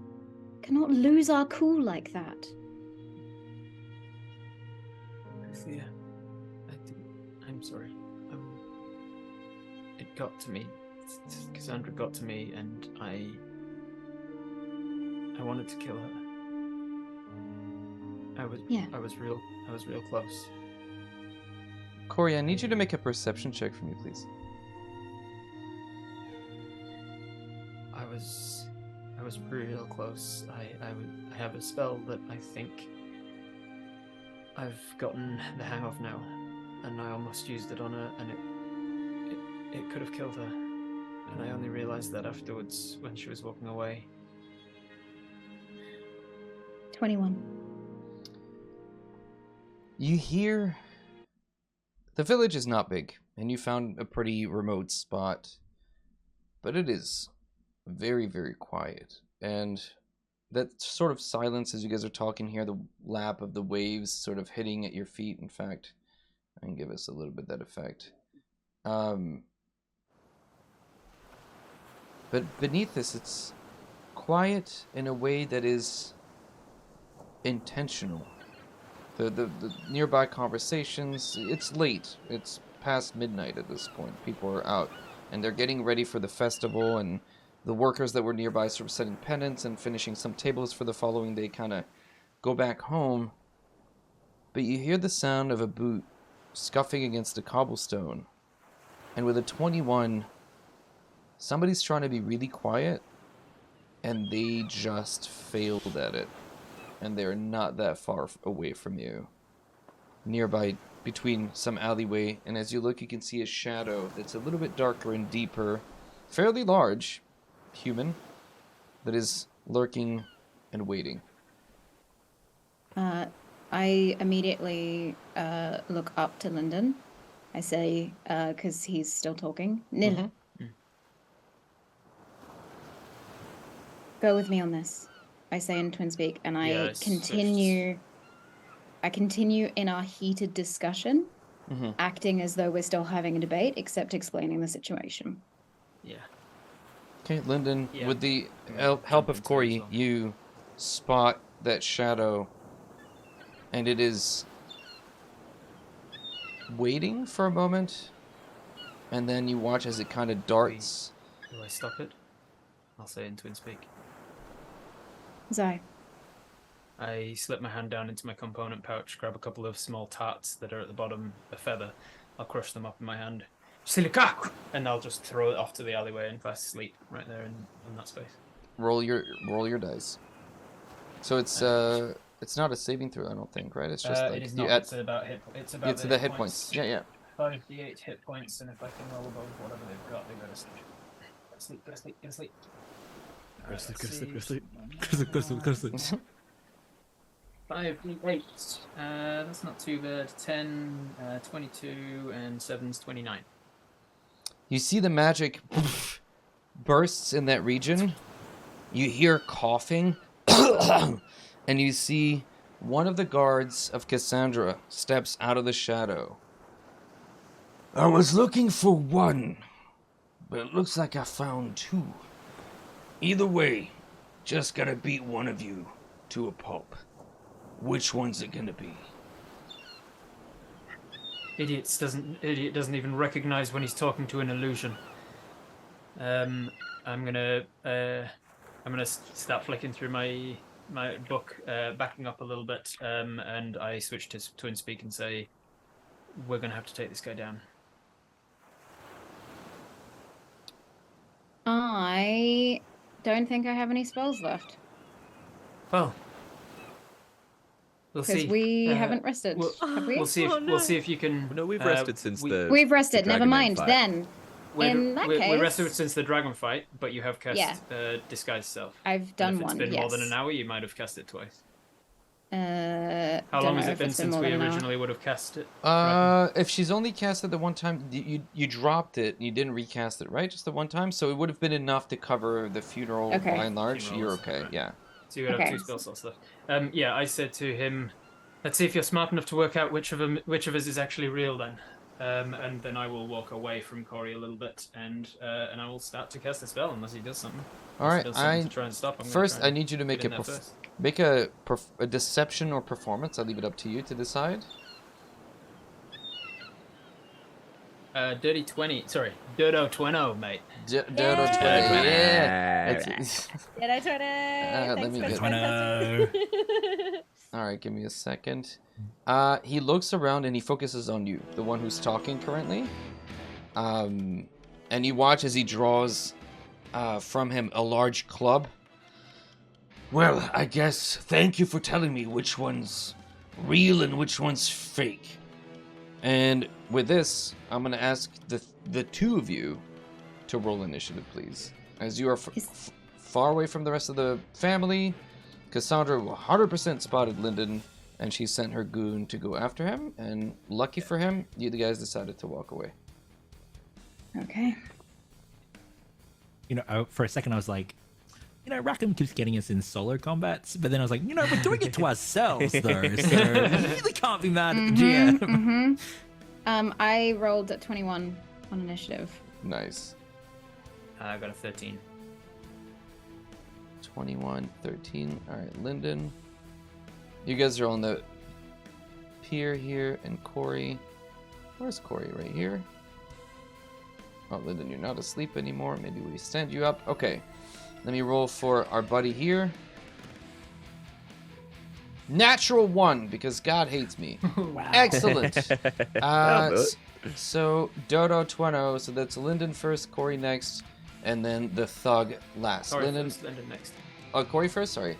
cannot lose our cool like that. Yeah, I'm sorry. It got to me. Cassandra got to me, and I wanted to kill her. I was real close. Corey, I need you to make a perception check for me, please. I was real close. I have a spell that I think I've gotten the hang of now, and I almost used it on her, and it could have killed her, and I only realized that afterwards when she was walking away. 21. You hear... The village is not big, and you found a pretty remote spot, but it is very, very quiet. And that sort of silence as you guys are talking here, the lap of the waves sort of hitting at your feet. In fact, I can give us a little bit that effect. But beneath this, it's quiet in a way that is intentional. The nearby conversations, it's late. It's past midnight at this point. People are out, and they're getting ready for the festival, and the workers that were nearby sort of setting pennants and finishing some tables for the following day kind of go back home. But you hear the sound of a boot scuffing against a cobblestone, and with a 21, somebody's trying to be really quiet, and they just failed at it. And they're not that far away from you. Nearby, between some alleyway, and as you look, you can see a shadow that's a little bit darker and deeper, fairly large, human, that is lurking and waiting. I immediately look up to Lyndon. I say, because he's still talking, Nil. Go with me on this. I say in twin speak, and I continue in our heated discussion, acting as though we're still having a debate, except explaining the situation. Yeah. Okay, Lyndon, with the help of Corey, you spot that shadow, and it is waiting for a moment, and then you watch as it kind of darts. Do I stop it? I'll say in twin speak. Sorry. I slip my hand down into my component pouch, grab a couple of small tarts that are at the bottom, a feather. I'll crush them up in my hand. Silicak! And I'll just throw it off to the alleyway and fast asleep right there in that space. Roll your dice. So it's not a saving throw, I don't think, right? It's just like it is you not. add. It's about It's the hit points. Yeah. 5d8 hit points, and if I can roll above whatever they've got, they go to sleep. Go to sleep. Go to sleep. Go to sleep. Go to sleep, go to sleep, go to sleep. Go to sleep. 5d8. That's not too bad. 10, 22, and 7's 29. You see the magic bursts in that region. You hear coughing, and you see one of the guards of Cassandra steps out of the shadow. I was looking for one, but it looks like I found two. Either way, just gotta beat one of you to a pulp. Which one's it gonna be? Idiot doesn't even recognize when he's talking to an illusion. I'm gonna start flicking through my book, backing up a little bit, and I switch to twin speak and say, "We're gonna have to take this guy down." I don't think I have any spells left Well, we'll because see. we haven't rested, have we? We'll see if Oh, no. we'll see if you can. No, we've rested since the. We've rested. the Never Dragonman mind. fight. Then, in that we case, rested since the dragon fight, but you have cast Yeah. disguise self. I've done And if one. it's been more than yes. an hour, you might have cast it twice. How Don't long know has it if been it's been since more we than an hour. originally would have cast it? If she's only cast it the one time, you dropped it, you didn't recast it, right? Just the one time, so it would have been enough to cover the funeral Okay. by and large. Funerals, You're okay, right. yeah. So you would Okay. have 2 spell slots left. Yeah, I said to him, "Let's see if you're smart enough to work out which of us is actually real." Then, and then I will walk away from Corey a little bit, and I will start to cast a spell unless he does something. All Unless right, he does something to try and stop. I'm gonna first try I and need you to get make in there first. make a deception or performance. I'll leave it up to you to decide. Dirty 20. Sorry, Dirto 20, mate. Dodo 20. Yay! Yeah. It's- Did I try to? let me Thanks, get- Fantastic. All right, give me a second. He looks around and he focuses on you, the one who's talking currently. And you watch as he draws from him a large club. Well, I guess thank you for telling me which one's real and which one's fake. And with this, I'm going to ask the two of you to roll initiative, please. As you are far away from the rest of the family, Cassandra 100% spotted Lyndon, and she sent her goon to go after him. And lucky for him, you guys decided to walk away. Okay. You know, for a second I was like, you know, Rackham keeps getting us in solo combats, but then I was like, you know, we're doing it to ourselves though, so we really can't be mad at the GM. I rolled at 21 on initiative. Nice. I got a 13. 21, 13. All right, Lyndon. You guys are on the pier here, and Corey. Where's Corey? Right here. Oh, Lyndon, you're not asleep anymore. Maybe we stand you up. Okay. Let me roll for our buddy here. Natural 1, because God hates me. Excellent. So, Dodo 20. So that's Lyndon first, Corey next, and then the thug last. Sorry, Lyndon. Lyndon next. Oh, Corey first? Sorry.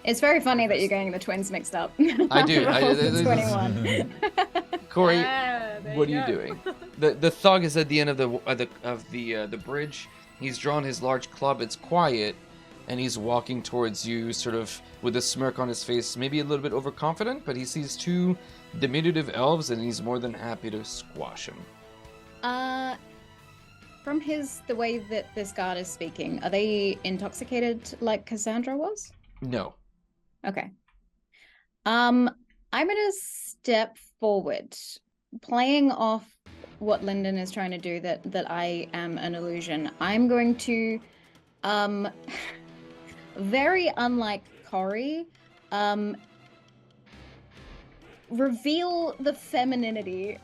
It's very funny that you're getting the twins mixed up. I do. Rolled a 21. Corey, Ah, there what are you you go. doing? The thug is at the end of the bridge. He's drawn his large club. It's quiet, and he's walking towards you, sort of with a smirk on his face, maybe a little bit overconfident. But he sees two diminutive elves, and he's more than happy to squash him. From the way that this guard is speaking, are they intoxicated like Cassandra was? No. Okay. I'm gonna step forward, playing off what Lyndon is trying to do, that I am an illusion. I'm going to, very unlike Corey, reveal the femininity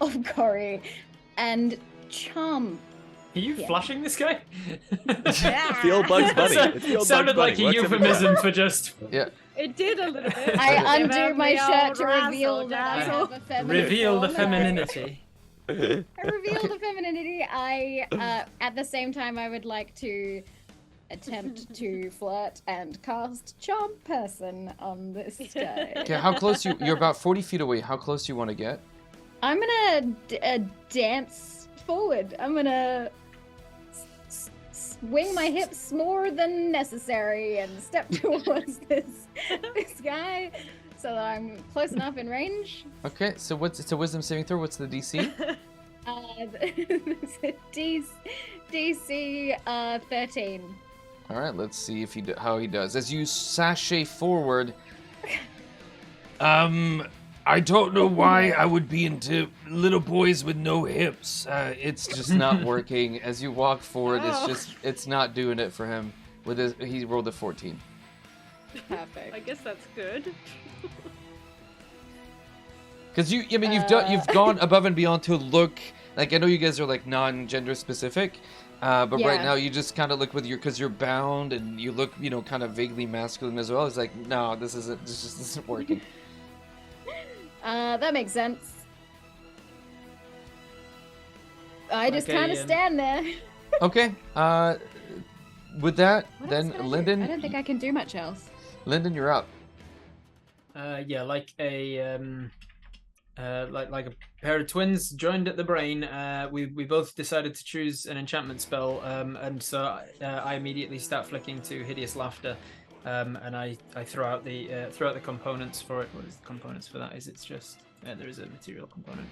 of Cory and charm. Are you Yeah. flushing this guy? It's the old Bugs Bunny. It's the old Sounded Bugs like a Bunny. Works every time. euphemism for just Yeah. It did a little bit. I Give undo him my the shirt old to reveal that I razzle-dazzle. have a feminine reveal the form. femininity. I reveal the femininity. At the same time, I would like to attempt to flirt and cast Charm Person on this guy. Okay, how close you're about 40 feet away. How close do you want to get? I'm gonna dance forward. I'm gonna swing my hips more than necessary and step towards this guy so that I'm close enough in range. Okay, so it's a wisdom saving throw. What's the DC? DC 13. All right, let's see if how he does. As you sashay forward, I don't know why I would be into little boys with no hips. It's just not working. As you walk forward, it's not doing it for him. He rolled a 14. Perfect. I guess that's good. Because you've gone above and beyond to look like, I know you guys are like non-gender specific, but right Yeah. now you just kind of look because you're bound and you look kind of vaguely masculine as well. It's like, no, this just isn't working. That makes sense. I just Okay, kind of stand there. Okay. With that, What else then can I do? Lyndon. I don't think I can do much else. Lyndon, you're up. Yeah, like a like a pair of twins joined at the brain. We both decided to choose an enchantment spell, and so I immediately start flicking to hideous laughter, and I throw out the components for it. What is the components for that? It's just there is a material component.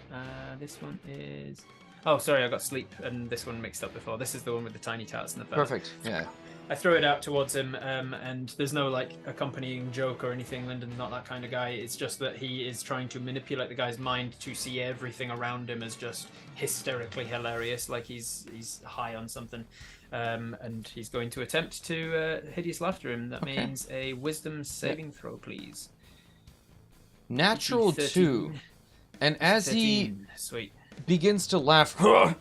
This one is. Oh, sorry, I got sleep, and this one mixed up before. This is the one with the tiny tarts and the feather. Perfect. Yeah. I throw it out towards him, and there's no like accompanying joke or anything. Lyndon's not that kind of guy. It's just that he is trying to manipulate the guy's mind to see everything around him as just hysterically hilarious, like he's high on something. And he's going to attempt to hideous laughter him. That Okay. means a wisdom saving throw, please. Natural 13. 2. And as 13. Sweet. he begins to laugh, but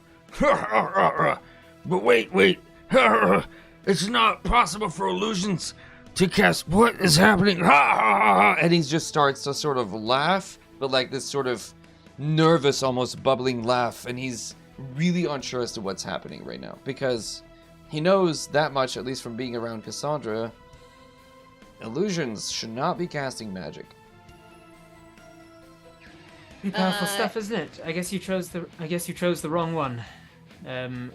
wait, it's not possible for illusions to cast. What is happening? And he just starts to sort of laugh, but like this sort of nervous, almost bubbling laugh, and he's really unsure as to what's happening right now because he knows that much, at least from being around Cassandra. Illusions should not be casting magic. Pretty powerful stuff, isn't it? I guess you chose the wrong one. Come,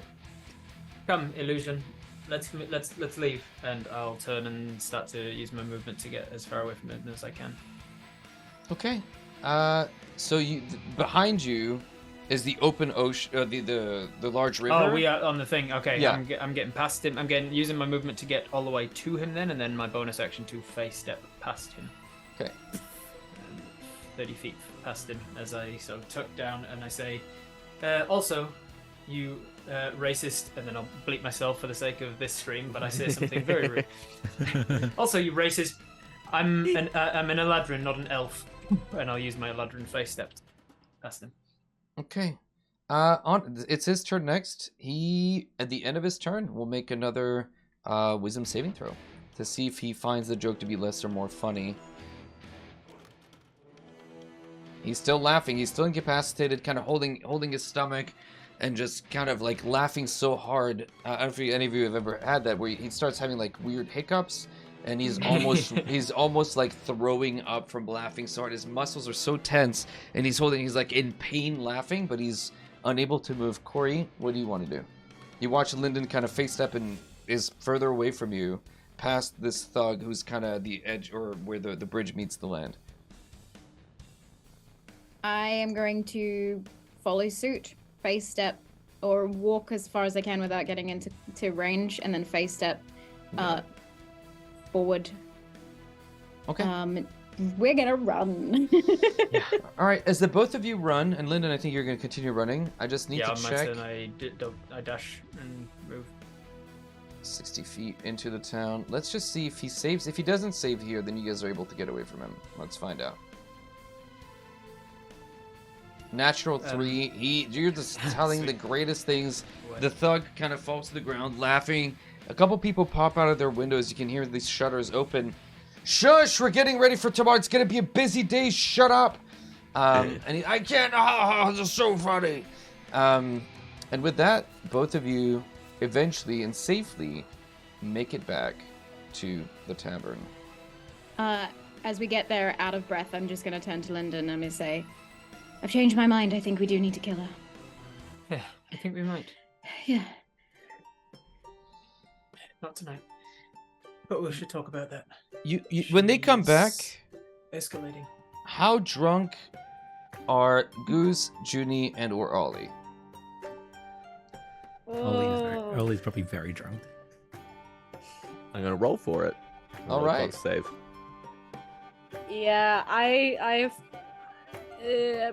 illusion. Let's leave, and I'll turn and start to use my movement to get as far away from him as I can. Okay. So behind you is the open ocean, the large river. Oh, we are on the thing. Okay, Yeah. I'm getting past him. I'm using my movement to get all the way to him then, and then my bonus action to face step past him. Okay. 30 feet past him as I sort of tuck down and I say, also, you racist, and then I'll bleep myself for the sake of this stream, but I say something very rude. Also, you racist, I'm an Eladrin, not an elf, and I'll use my Eladrin face step past him. Okay. It's his turn next. He, at the end of his turn, will make another wisdom saving throw to see if he finds the joke to be less or more funny. He's still laughing. He's still incapacitated, kind of holding his stomach, and just kind of like laughing so hard. I don't know if any of you have ever had that, where he starts having like weird hiccups, and he's almost like throwing up from laughing so hard. His muscles are so tense, and he's like in pain laughing, but he's unable to move. Cory, what do you want to do? You watch Lyndon kind of face step and is further away from you, past this thug who's kind of the edge or where the bridge meets the land. I am going to follow suit, face step, or walk as far as I can without getting into range, and then face step forward. Okay. We're gonna run. All right. As the both of you run, and Lyndon, I think you're going to continue running. I just need to on my check. turn, I dash and move. 60 feet into the town. Let's just see if he saves. If he doesn't save here, then you guys are able to get away from him. Let's find out. Natural 3. You're just telling the greatest things. The thug kind of falls to the ground, laughing. A couple people pop out of their windows. You can hear these shutters open. Shush! We're getting ready for tomorrow. It's gonna be a busy day. Shut up. I can't. This is so funny. And with that, both of you eventually and safely make it back to the tavern. As we get there, out of breath, I'm just gonna turn to Lyndon and I'm gonna say, I've changed my mind. I think we do need to kill her. Yeah, I think we might. Yeah. Not tonight. But we should talk about that. You when they come back, Escalating. how drunk are Goose, Junie, and or Ollie? Ollie's probably very drunk. I'm gonna roll for it. All right. Save. Yeah, I've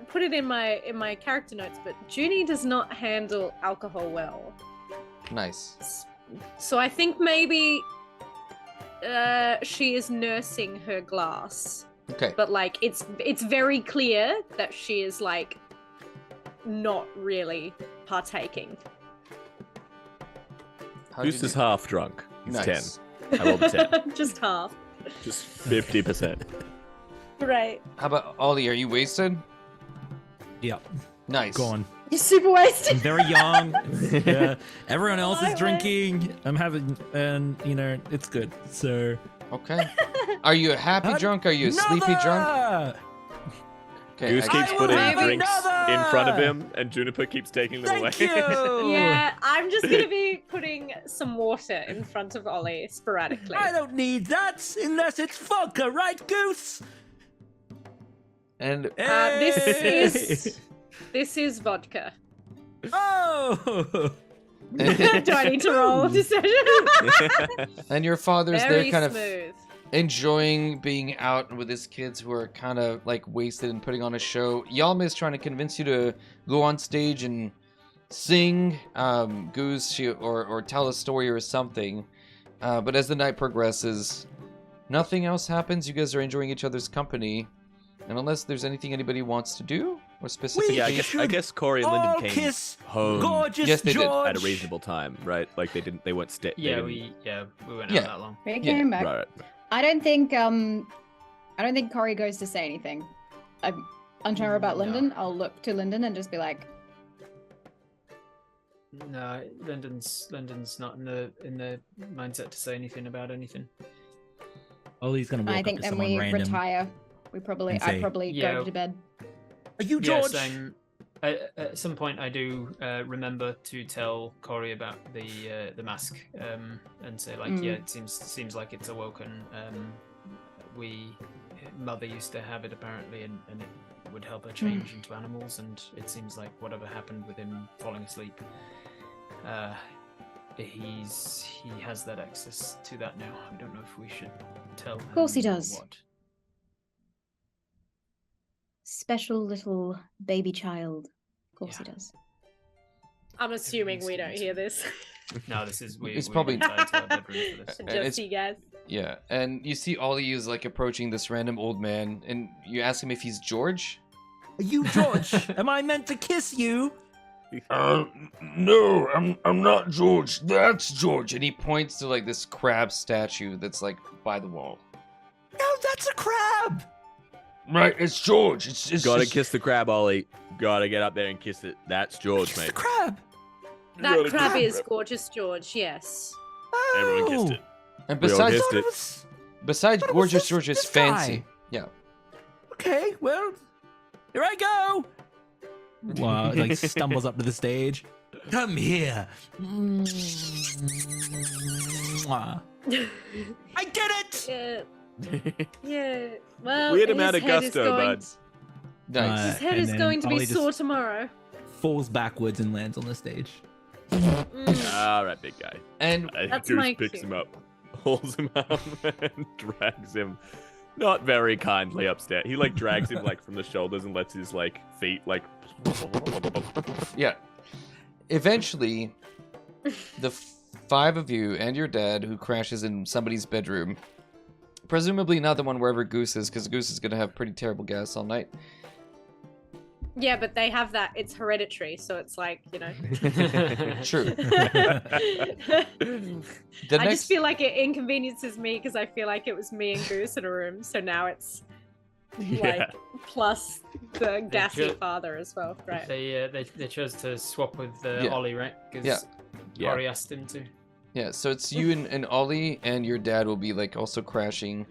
put it in my character notes, but Junie does not handle alcohol well. Nice. So I think maybe she is nursing her glass. Okay. But like it's very clear that she is like not really partaking. How'd you Goose is do? half drunk. He's Nice. 10. I rolled a 10. Just half. Just 50%. Right. How about Ollie? Are you wasted? Yeah, Nice. go on. You're super wasted. I'm very young. Yeah, everyone else is Highway. drinking. I'm having, and it's good. So. Okay. Are you a happy drunk? Are you a sleepy drunk? Another! Okay. Goose I- keeps I will putting have drinks another! in front of him, and Juniper keeps taking them Thank away. you. Yeah, I'm just gonna be putting some water in front of Ollie sporadically. I don't need that unless it's vodka, right, Goose? And This is vodka. Oh. Do I need to roll decision? and your father's Very there kind smooth. of enjoying being out with his kids who are kind of like wasted and putting on a show. Yalma is trying to convince you to go on stage and sing, Goose, or tell a story or something. But as the night progresses, nothing else happens. You guys are enjoying each other's company. And unless there's anything anybody wants to do, or specifically... Yeah, I guess Corey and Lyndon came Kiss home gorgeous Yes, they did. George. at a reasonable time, right? Like they weren't Yeah, they didn't- we went Yeah. out that long. We Yeah, came back. Right. I don't think Corey goes to say anything. I'm unsure about No. Lyndon. I'll look to Lyndon and just be like, No, Lyndon's not in the mindset to say anything about anything. Ollie's gonna walk I up think to then someone we random. retire. And I say, probably Yeah. go to bed. Are you George? Yes, at some point I do remember to tell Corey about the mask and say like, yeah, it seems like it's awoken. Mother used to have it apparently, and it would help her change into animals. And it seems like whatever happened with him falling asleep, he has that access to that now. I don't know if we should tell him. Of course he does. What. Special little baby child. Of course he does. I'm assuming we don't hear this. No, this is It's we probably- went inside to our bedroom for this. it's- Just you guys. Yeah, and you see Ollie is like approaching this random old man, and you ask him if he's George. Are you George? Am I meant to kiss you? No, I'm not George. That's George. And he points to like this crab statue that's like by the wall. No, that's a crab. Right, it's George. It's Gotta just- kiss the crab, Ollie. Gotta get up there and kiss it. That's George, Kiss mate. the crab. That Gotta crab kiss is gorgeous, George. Yes. Oh. Everyone kissed it. And We all besides, kissed Thought it. it was... besides thought it was gorgeous this- George is this guy. fancy. Yeah. Okay, well, here I go. Wow, like stumbles up to the stage. Come here. Mwah. I did it. Yeah. Yeah. Well, Weird his amount of head is gusto, going- bud. Nice. His head And is then going to be Ollie just sore tomorrow. Falls backwards and lands on the stage. Mm. All right, big guy. And That's Goose my picks cue. him up, holds him up, and drags him, not very kindly upstairs. He like drags him like from the shoulders and lets his like feet like. yeah. Eventually, the five of you and your dad, who crashes in somebody's bedroom, presumably not the one wherever Goose is, because Goose is going to have pretty terrible gas all night, Yeah, but they have that. It's hereditary, so it's like, True. I just feel like it inconveniences me because I feel like it was me and Goose in a room, so now it's like plus the gassy father as well, right? They chose to swap with Yeah. Ollie, right? Because Corey asked him to. Yeah, so it's you and Ollie, and your dad will be like also crashing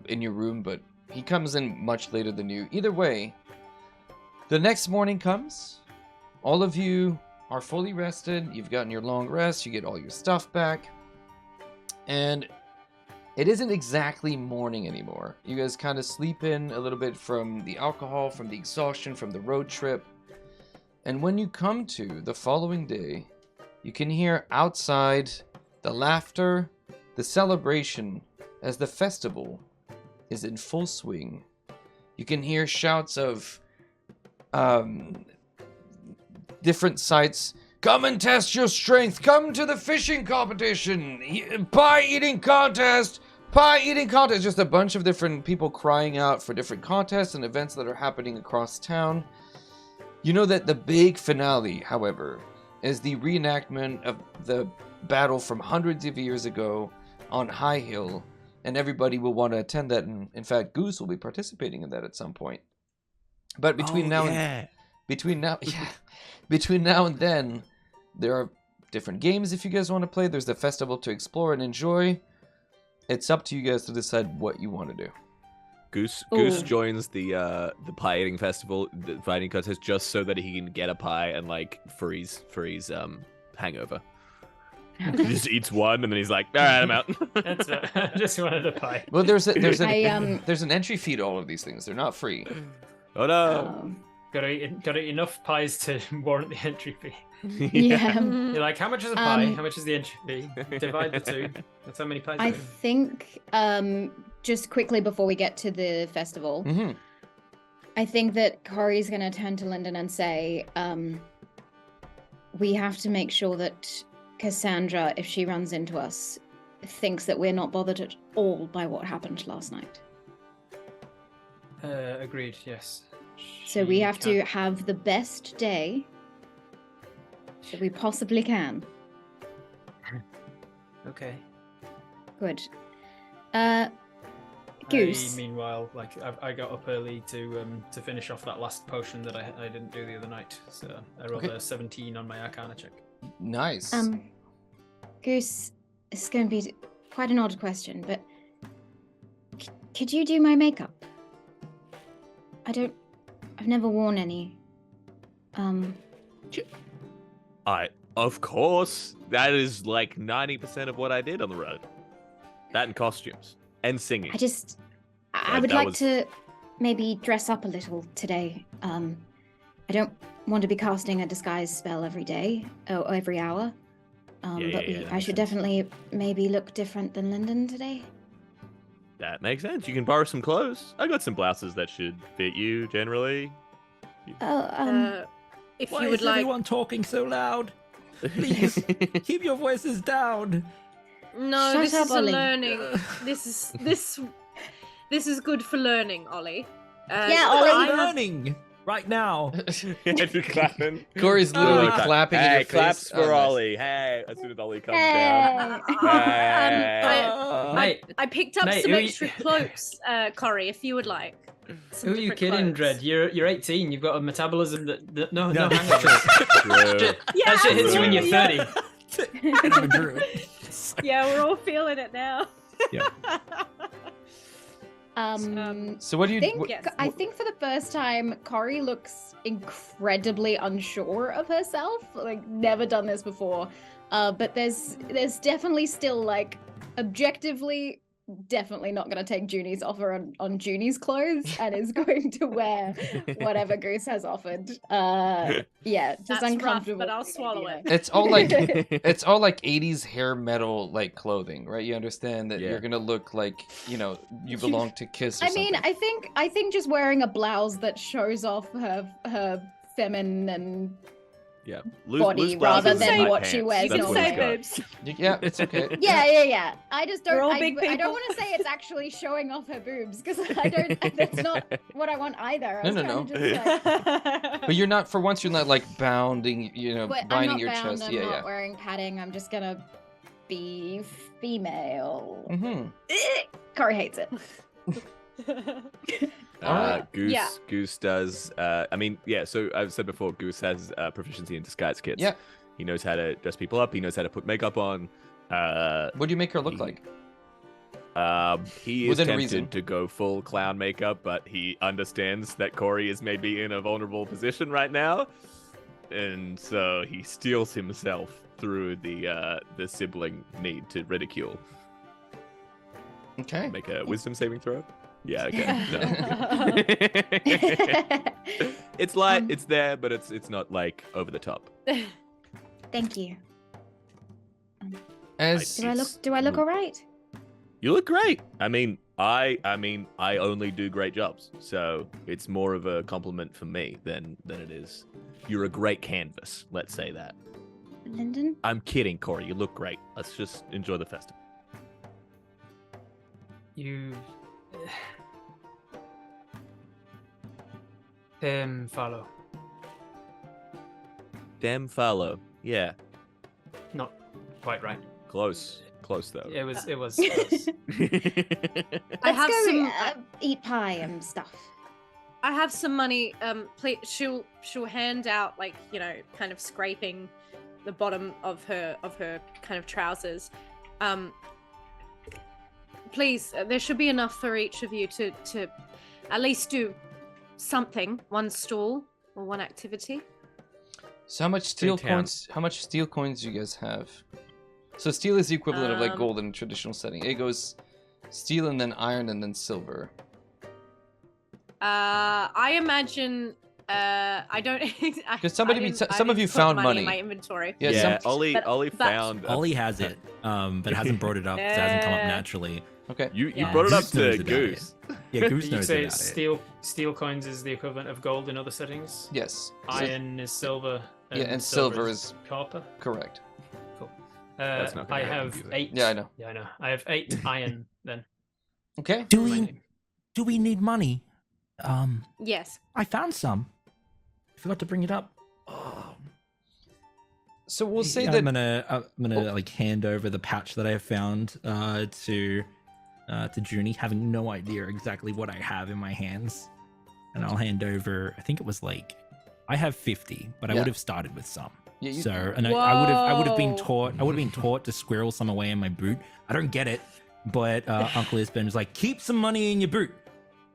in your room, but he comes in much later than you. Either way, the next morning comes. All of you are fully rested. You've gotten your long rest. You get all your stuff back. And it isn't exactly morning anymore. You guys kind of sleep in a little bit from the alcohol, from the exhaustion, from the road trip. And when you come to the following day, you can hear outside the laughter, the celebration as the festival is in full swing. You can hear shouts of different sites. Come and test your strength. Come to the fishing competition. Pie eating contest. Pie eating contest. Just a bunch of different people crying out for different contests and events that are happening across town. You know that the big finale, however, is the reenactment of the battle from hundreds of years ago on High Hill, and everybody will want to attend that, and in fact Goose will be participating in that at some point. But between now and then, there are different games if you guys want to play. There's the festival to explore and enjoy. It's up to you guys to decide what you want to do. Goose joins the pie eating festival, the fighting contest, just so that he can get a pie and like freeze hangover. He just eats one and then he's like, all right, I'm out. That's it. I just wanted a pie. Well, there's an entry fee to all of these things. They're not free. Oh no. Got to eat enough pies to warrant the entry fee. Yeah. You're like, how much is a pie? How much is the entry fee? Divide the two. That's how many pies. I think just quickly before we get to the festival, I think that Corey's going to turn to Lyndon and say, we have to make sure that Cassandra, if she runs into us, thinks that we're not bothered at all by what happened last night. Agreed, yes. So we have to have the best day that we possibly can. Okay. Good. Goose. Meanwhile, like I got up early to finish off that last potion that I didn't do the other night. So I rolled a 17 on my Arcana check. Nice. Goose, it's going to be quite an odd question, but could you do my makeup? I've never worn any. Of course. That is like 90% of what I did on the road. That and costumes. And singing. I would like to maybe dress up a little today. I don't want to be casting a disguise spell every day, or every hour. I should definitely maybe look different than Lyndon today. That makes sense. You can borrow some clothes. I got some blouses that should fit you generally. If Why you would is like, everyone talking so loud? Please keep your voices down. no, Shut this up, is Ollie. a learning. This is good for learning, Ollie. Yeah, I'm Ollie. learning right now. Clapping. Corey's literally Ah. clapping in Hey, your claps face. for Oh, nice. Ollie. Hey, as soon as Ollie comes down. Mate, I picked up Mate, some who extra cloaks, Corey, if you would like. Some who are you different kidding, clothes. Dredd? You're 18. You've got a metabolism that no No. hangovers. True. Shit, Yeah, that shit hits you when you're absolutely, 30. And I'm a druid. Yeah, we're all feeling it now. Yeah. So what do you? Yes. I think for the first time, Corey looks incredibly unsure of herself. Like, never done this before. But there's definitely still, like, objectively, definitely not going to take Junie's offer on Junie's clothes and is going to wear whatever Goose has offered. Yeah, just That's rough, uncomfortable. but I'll swallow it. It's all like 80s hair metal like clothing, right? You understand that Yeah. you're gonna look like you belong to Kiss. Or I mean, something. I think just wearing a blouse that shows off her feminine Yeah. body blouses rather and than tight what she pants. wears You can That's what say he's got. boobs. Yeah, it's okay. Yeah. I just We're don't. all big I don't people. want to say it's actually showing off her boobs because I don't. That's not what I want either. I was No. trying to just like. But you're not, for once, you're not like bounding, But I'm binding not your bound. chest. I'm Yeah, not yeah. wearing padding. I'm just gonna be female. Mm-hmm. Corey hates it. Alright. Goose. Yeah. Goose does. I mean, yeah. So I've said before, Goose has proficiency in disguise kits. Yeah. He knows how to dress people up. He knows how to put makeup on. What do you make her look like? He is Within tempted reason. to go full clown makeup, but he understands that Corey is maybe in a vulnerable position right now, and so he steels himself through the sibling need to ridicule. Okay. Make a wisdom saving throw. Yeah. Okay. No. It's light. It's there, but it's not like over the top. Thank you. As Do I look all right? You look great. I mean, I only do great jobs, so it's more of a compliment for me than it is. You're a great canvas. Let's say that. Lyndon? I'm kidding, Corey. You look great. Let's just enjoy the festival. You follow. Damn follow. Yeah, Not quite right. close though. It was close. I Let's have go some. eat pie and stuff. I have some money. Please, she'll hand out like kind of scraping the bottom of her kind of trousers. Please, there should be enough for each of you to at least do something, one stall or one activity. So how much steel town. coins? How much steel coins do you guys have? So steel is the equivalent of like gold in a traditional setting. It goes steel and then iron and then silver. I imagine. I don't. Because some of you found money in my inventory. Yeah, Yeah, some- Ollie but- found. Ollie has it, but hasn't brought it up. 'Cause it hasn't come up naturally. Okay. You Yeah. brought it up Goose knows to about it. Goose. Yeah, Goose You knows say about steel coins is the equivalent of gold in other settings. Yes. So- Iron is silver. Yeah, and silver is copper. correct. That's not gonna I help have you either. 8. Yeah, I know. Yeah, I know. I have 8 iron then. Okay. Do for my we name. do we need money? Yes. I found some. I forgot to bring it up. Oh. So we'll say Yeah, that I'm gonna like hand over the patch that I have found to Junie, having no idea exactly what I have in my hands, and I'll hand over. I think it was like I have 50, but I Yeah. would have started with some. Yeah, you- So, and I would have been Whoa. taught to squirrel some away in my boot. I don't get it, but Uncle Ispin was like, keep some money in your boot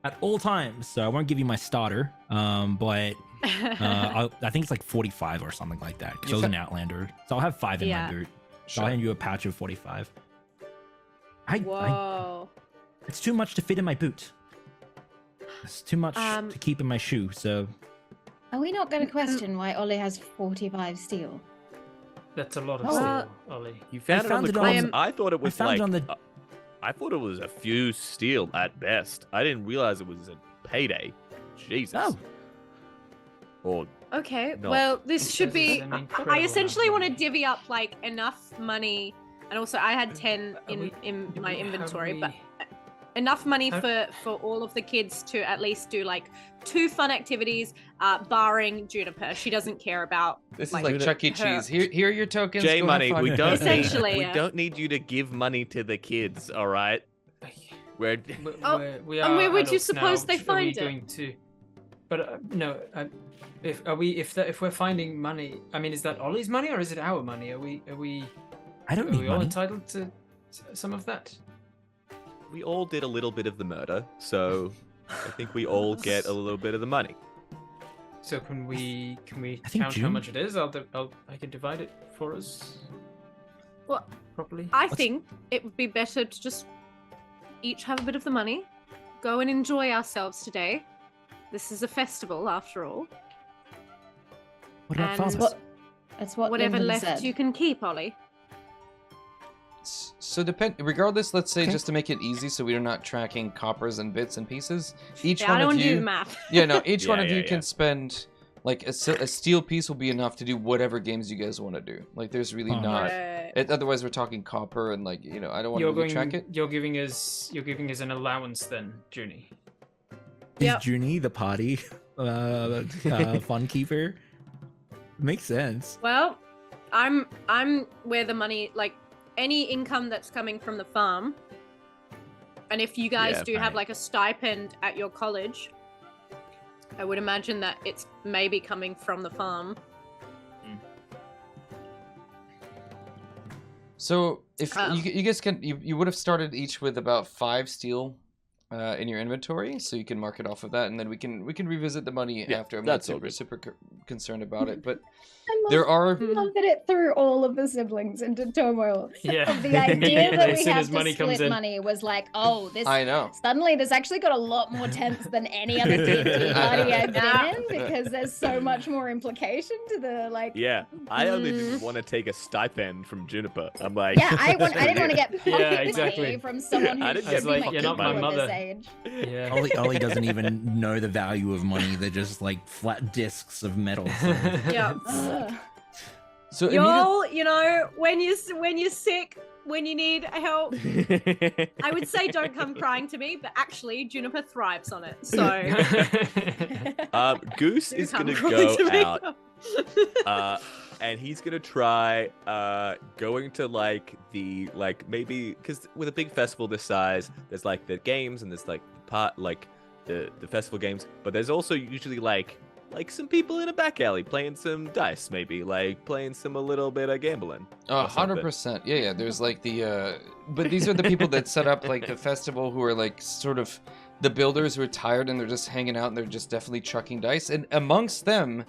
at all times. So I won't give you my starter, but I think it's like 45 or something like that because I was an Outlander. So I'll have 5 in Yeah. my boot. So Sure. I'll hand you a patch of 45. Whoa. It's too much to fit in my boot. It's too much to keep in my shoe. So Are we not going to question why Ollie has 45 steel? That's a lot of Oh. steel, Ollie. You found it on found the it on- corpse. I thought it was found like. it on the- I thought it was a few steel at best. I didn't realize it was a payday. Jesus. Oh. Or Okay, No. well, this should be. An I incredible essentially amount want of to divvy up like enough money, and also I had 10 Are in we- my have inventory, we- but enough money have- for all of the kids to at least do like 2 fun activities, barring Juniper. She doesn't care about. this is like, like Chuck E. her- Cheese. Here are your tokens. J go have money. fun. We don't Essentially, need. We yeah. don't need you to give money to the kids. All right. We're. Oh, we and are where would you adults suppose now. they Are we find it? going to? But no. If we're finding money, I mean, is that Ollie's money or is it our money? Are we I don't are need we all money. entitled to some of that? We all did a little bit of the murder, so I think we all get a little bit of the money. So can we I think count how June- much it is? I can divide it for us. Well, Properly. I think it would be better to just each have a bit of the money, go and enjoy ourselves today. This is a festival, after all. What about and fathers? What? That's what Whatever Lyndon left said. you can keep, Ollie. So regardless, let's say Okay. just to make it easy, so we're not tracking coppers and bits and pieces. Each Yeah, I one don't of want to do you. the math. Yeah, no. Each one Yeah, of you yeah, can yeah. spend like a steel piece will be enough to do whatever games you guys want to do. Like there's really not. Otherwise, we're talking copper and like I don't want to really track it. You're giving us an allowance then, Junie. Is Junie the party fun keeper? Makes sense. Well, I'm where the money, like any income that's coming from the farm, and if you guys do have like a stipend at your college, I would imagine that it's maybe coming from the farm. So if you guys can, you would have started each with about 5 steel in your inventory, so you can mark it off of that, and then we can revisit the money after. I'm not super concerned about it, but there are. I love that it threw all of the siblings into turmoil. Yeah. The idea that we have to money split money was like, oh, this. I know. Suddenly, this actually got a lot more tense than any other D&D party I've been in, because there's so much more implication to the like. Yeah, I only didn't want to take a stipend from Juniper. I'm like, yeah, I didn't want to get pocket exactly. money from someone I who's didn't get like you're not my equal at mother. this age. Yeah. Ollie doesn't even know the value of money. They're just like flat discs of metal. Yeah. So Y'all, when you're sick, when you need help, I would say don't come crying to me, but actually Juniper thrives on it. So Goose is gonna go out, and he's gonna try going to maybe because with a big festival this size, there's like the games and there's like the festival games, but there's also usually like some people in a back alley playing some dice, maybe like playing a little bit of gambling. 100%. Yeah. There's like but these are the people that set up like the festival who are like sort of the builders who are tired and they're just hanging out and they're just definitely chucking dice. And amongst them,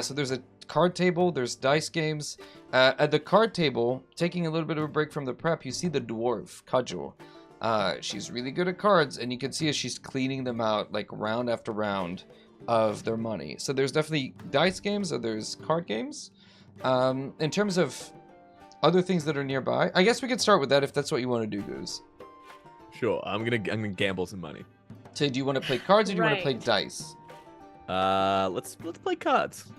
so there's a card table, there's dice games. At the card table, taking a little bit of a break from the prep, you see the dwarf, Cudgel. She's really good at cards, and you can see as she's cleaning them out like round after round of their money. So there's definitely dice games, or there's card games. In terms of other things that are nearby, I guess we could start with that if that's what you want to do, Goose. Sure, I'm gonna gamble some money. So do you want to play cards or do you want to play dice? Let's play cards.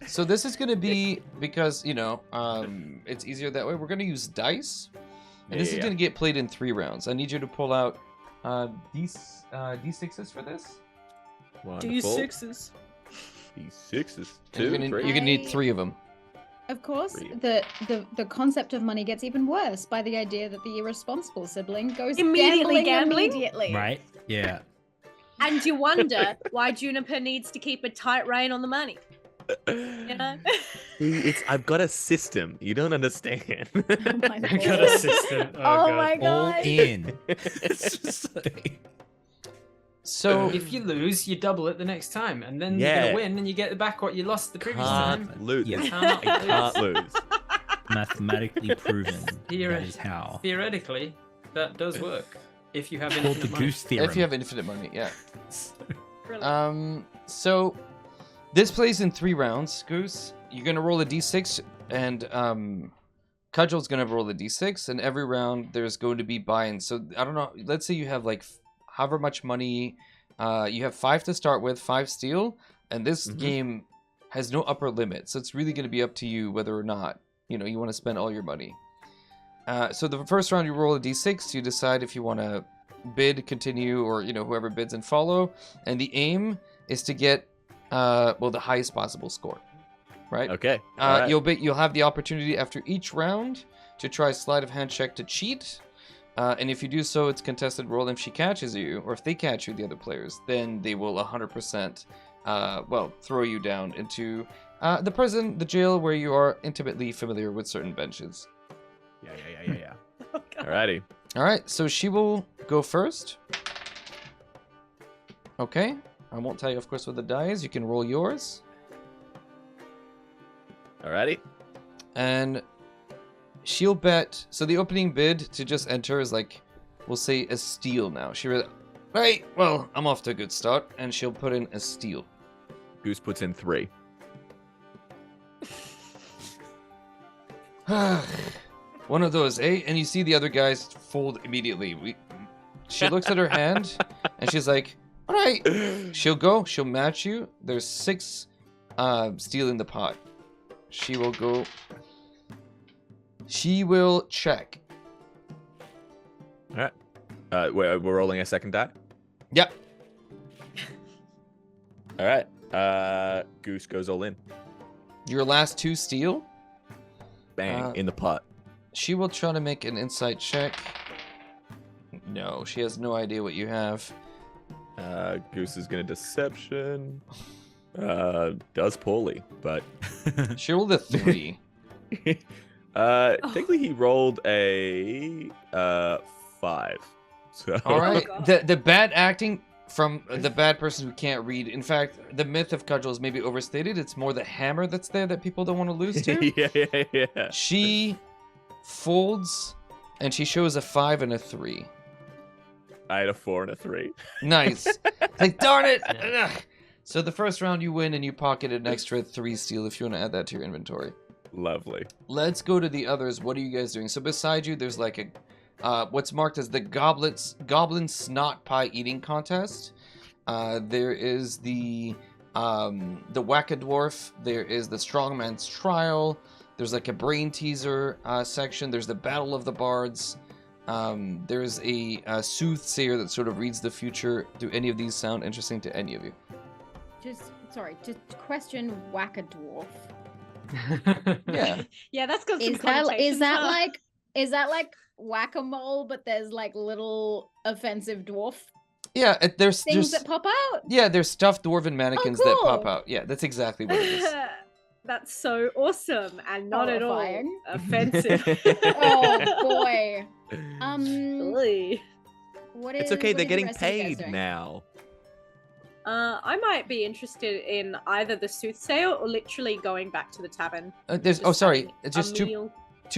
So this is going to be because it's easier that way. We're going to use dice, and this is going to get played in 3 rounds. I need you to pull out D6s for this. Wonderful. D6s. D6s. You're gonna need 3 of them. Of course, the concept of money gets even worse by the idea that the irresponsible sibling goes Immediately gambling gambling? immediately. Right? Yeah. And you wonder why Juniper needs to keep a tight rein on the money. I've got a system. You don't understand. Oh my I got a system. Oh God. my All god. in. It's just like... So If you lose, you double it the next time, and then you're Yeah. gonna win, and you get back what you lost the previous time. Can't lose. Yeah. Can't lose. Mathematically proven. Here That it- is how. Theoretically, that does work if you have Called the infinite money. Goose Theorem. if you have infinite money, yeah. Brilliant. So this plays in 3 rounds, Goose. You're gonna roll a d6, and Cudgel's gonna roll a d6, and every round there's going to be buy-ins. So I don't know. Let's say you have like however much money. You have 5 to start with, 5 steel, and this game has no upper limit. So it's really going to be up to you whether or not you want to spend all your money. So the first round you roll a d6. You decide if you want to bid, continue, or whoever bids and follow. And the aim is to get the highest possible score. Right? Okay. all right. You'll have the opportunity after each round to try a sleight of hand check to cheat. And if you do so, it's contested roll. If she catches you, or if they catch you, the other players, then they will 100% throw you down into the prison, the jail, where you are intimately familiar with certain benches. Yeah. Alrighty. All right, so she will go first. Okay. I won't tell you, of course, what the die is. You can roll yours. Alrighty. And she'll bet. So the opening bid to just enter is like, we'll say a steal now. Right, well, I'm off to a good start. And she'll put in a steal. Goose puts in 3. One of those, eh? And you see the other guys fold immediately. She looks at her hand, and she's like, All right. She'll go. She'll match you. There's 6 steel in the pot. She will go. She will check. All right. We're rolling a second die. Yep. All right. Goose goes all in. Your last 2 steel. Bang in the pot. She will try to make an insight check. No, she has no idea what you have. Goose is gonna deception. Does poorly, but She rolled a 3. technically he rolled a 5. So All right. God. The bad acting from the bad person who can't read. In fact, the myth of cudgel is maybe overstated. It's more the hammer that's there that people don't want to lose to. yeah. She folds, and she shows a 5 and a 3. I had a 4 and a 3. Nice. Like, darn it. Ugh. So the first round you win, and you pocket an extra 3 steel if you want to add that to your inventory. Lovely. Let's go to the others. What are you guys doing? So beside you, there's like a what's marked as the Goblin Snot Pie Eating Contest. There is the Whack-A-Dwarf. There is the Strongman's Trial. There's like a brain teaser section. There's the Battle of the Bards. There's a soothsayer that sort of reads the future. Do any of these sound interesting to any of you? Just question Whack-A-Dwarf. Yeah. Yeah, that's got some Is that connotations, huh? like whack-a-mole, but there's like little offensive dwarf Yeah, there's things just that pop out? yeah, there's stuffed dwarven mannequins that pop cool. out. Yeah, that's exactly what it is. That's so awesome and not at all Horrifying. offensive. Oh boy. Ugh. What is? It's okay, what they're are the getting rest of you guys paid doing? now. I might be interested in either the soothsayer or literally going back to the tavern. There's Just having just a two meal.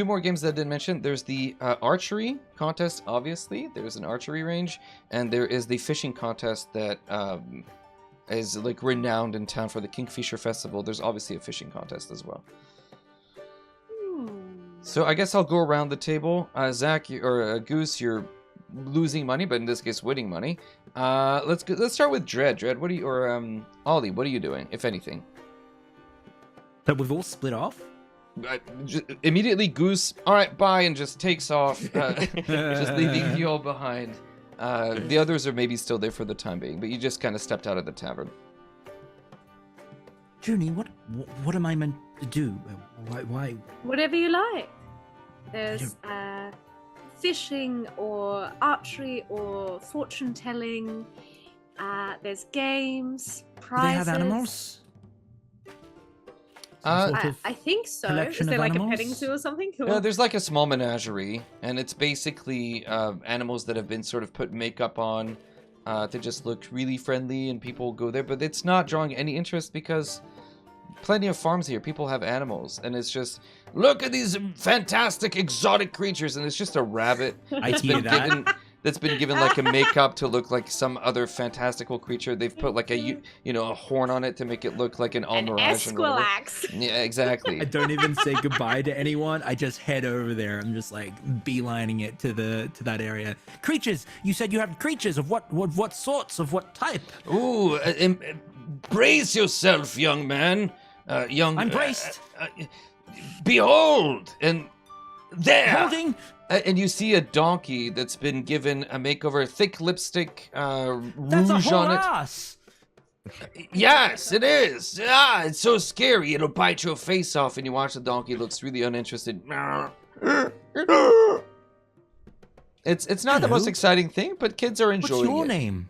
more games that I didn't mention. There's the archery contest, obviously. There's an archery range, and there is the fishing contest that is like renowned in town for the Kingfisher Festival. There's obviously a fishing contest as well. So I guess I'll go around the table. Zach or Goose, you're losing money, but in this case, winning money. Let's start with Dread. Dread, what are you, or Ollie, what are you doing, if anything? So we've all split off? Immediately, Goose, all right, bye, and just takes off, just leaving you all behind. The others are maybe still there for the time being, but you just kind of stepped out of the tavern. Junie, what am I meant to do? Why? Whatever you like. There's fishing or archery or fortune telling. There's games, Do they prizes. have animals? Some sort of I think so. Is collection there of like animals? a petting zoo or something? Yeah, there's like a small menagerie, and it's basically animals that have been sort of put makeup on to just look really friendly, and people go there, but it's not drawing any interest because plenty of farms here, people have animals, and it's just, look at these fantastic exotic creatures, and it's just a rabbit I hear that. that's been given like a makeup to look like some other fantastical creature. They've put like a horn on it to make it look like an An almirage. and whatever. Esquilax. Yeah, exactly. I don't even say goodbye to anyone. I just head over there. I'm just like beelining it to that area. Creatures. You said you have creatures of what sorts, of what type? Ooh, brace yourself, young man. I'm braced. Behold, and there. Holding. And you see a donkey that's been given a makeover, thick lipstick, That's a rouge whole on it. ass. Yes, it is. It's so scary. It'll bite your face off, and you watch the donkey. It looks really uninterested. It's not the most Hello? exciting thing, but kids are What's enjoying your it. name?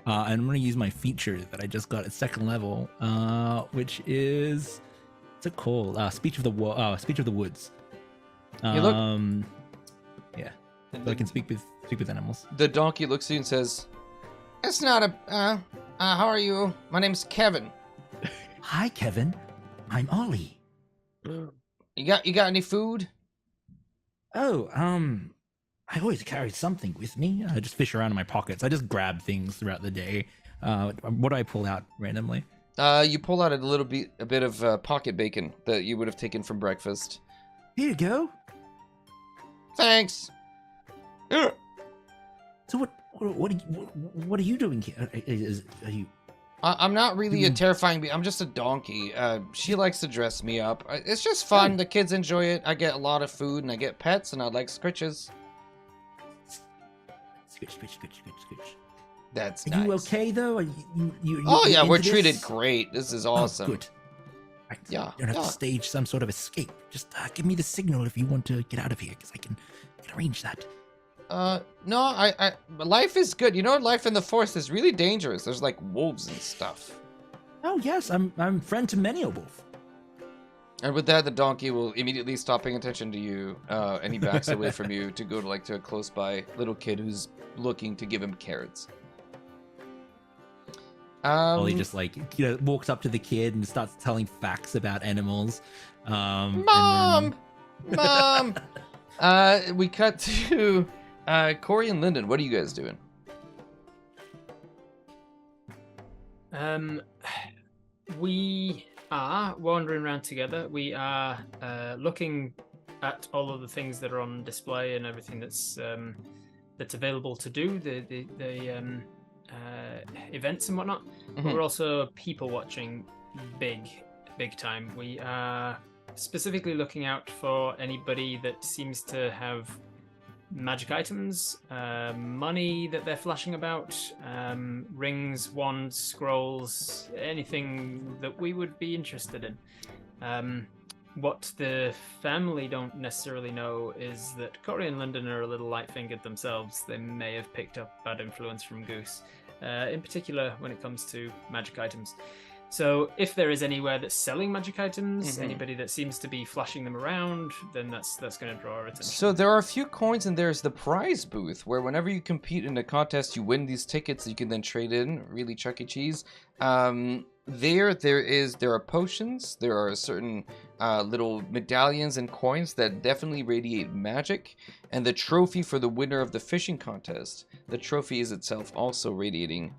And I'm gonna use my feature that I just got at second level, which is what's it called? Speech of the Woods. You look- Yeah, so I can speak with animals. The donkey looks at you and says, "It's not a. How are you? My name's Kevin. Hi, Kevin. I'm Ollie. You got any food?" Oh, I always carry something with me. I just fish around in my pockets. I just grab things throughout the day. What do I pull out randomly? You pull out a bit of pocket bacon that you would have taken from breakfast. Here you go. Thanks. So What are you doing here? Are you? I'm not really a terrifying beast. I'm just a donkey. She likes to dress me up. It's just fun. The kids enjoy it. I get a lot of food, and I get pets, and I like scritches. Scritch. That's Are nice. you okay though? Are you Oh yeah, we're into treated this? great. This is awesome. Oh, good. Yeah, You don't have to stage some sort of escape. Just give me the signal if you want to get out of here, because I can arrange that. No, I life is good. You know, life in the forest is really dangerous. There's like wolves and stuff. Oh yes, I'm friend to many a wolf. And with that, the donkey will immediately stop paying attention to you, and he backs away from you to go to a close by little kid who's looking to give him carrots. Ollie just walks up to the kid and starts telling facts about animals. Mom! We cut to Corey and Lyndon. What are you guys doing? We are wandering around together. We are looking at all of the things that are on display and everything that's available to do, the events and whatnot. But we're also people watching big time. We are specifically looking out for anybody that seems to have magic items, money that they're flashing about, rings, wands, scrolls, anything that we would be interested in. What the family don't necessarily know is that Corey and Lyndon are a little light-fingered themselves. They may have picked up bad influence from Goose, in particular when it comes to magic items. So if there is anywhere that's selling magic items, anybody that seems to be flashing them around, then that's going to draw our attention. So there are a few coins, and there's the prize booth, where whenever you compete in a contest, you win these tickets that you can then trade in. Really Chuck E. Cheese. There are potions. There are certain little medallions and coins that definitely radiate magic. And the trophy for the winner of the fishing contest, the trophy is itself also radiating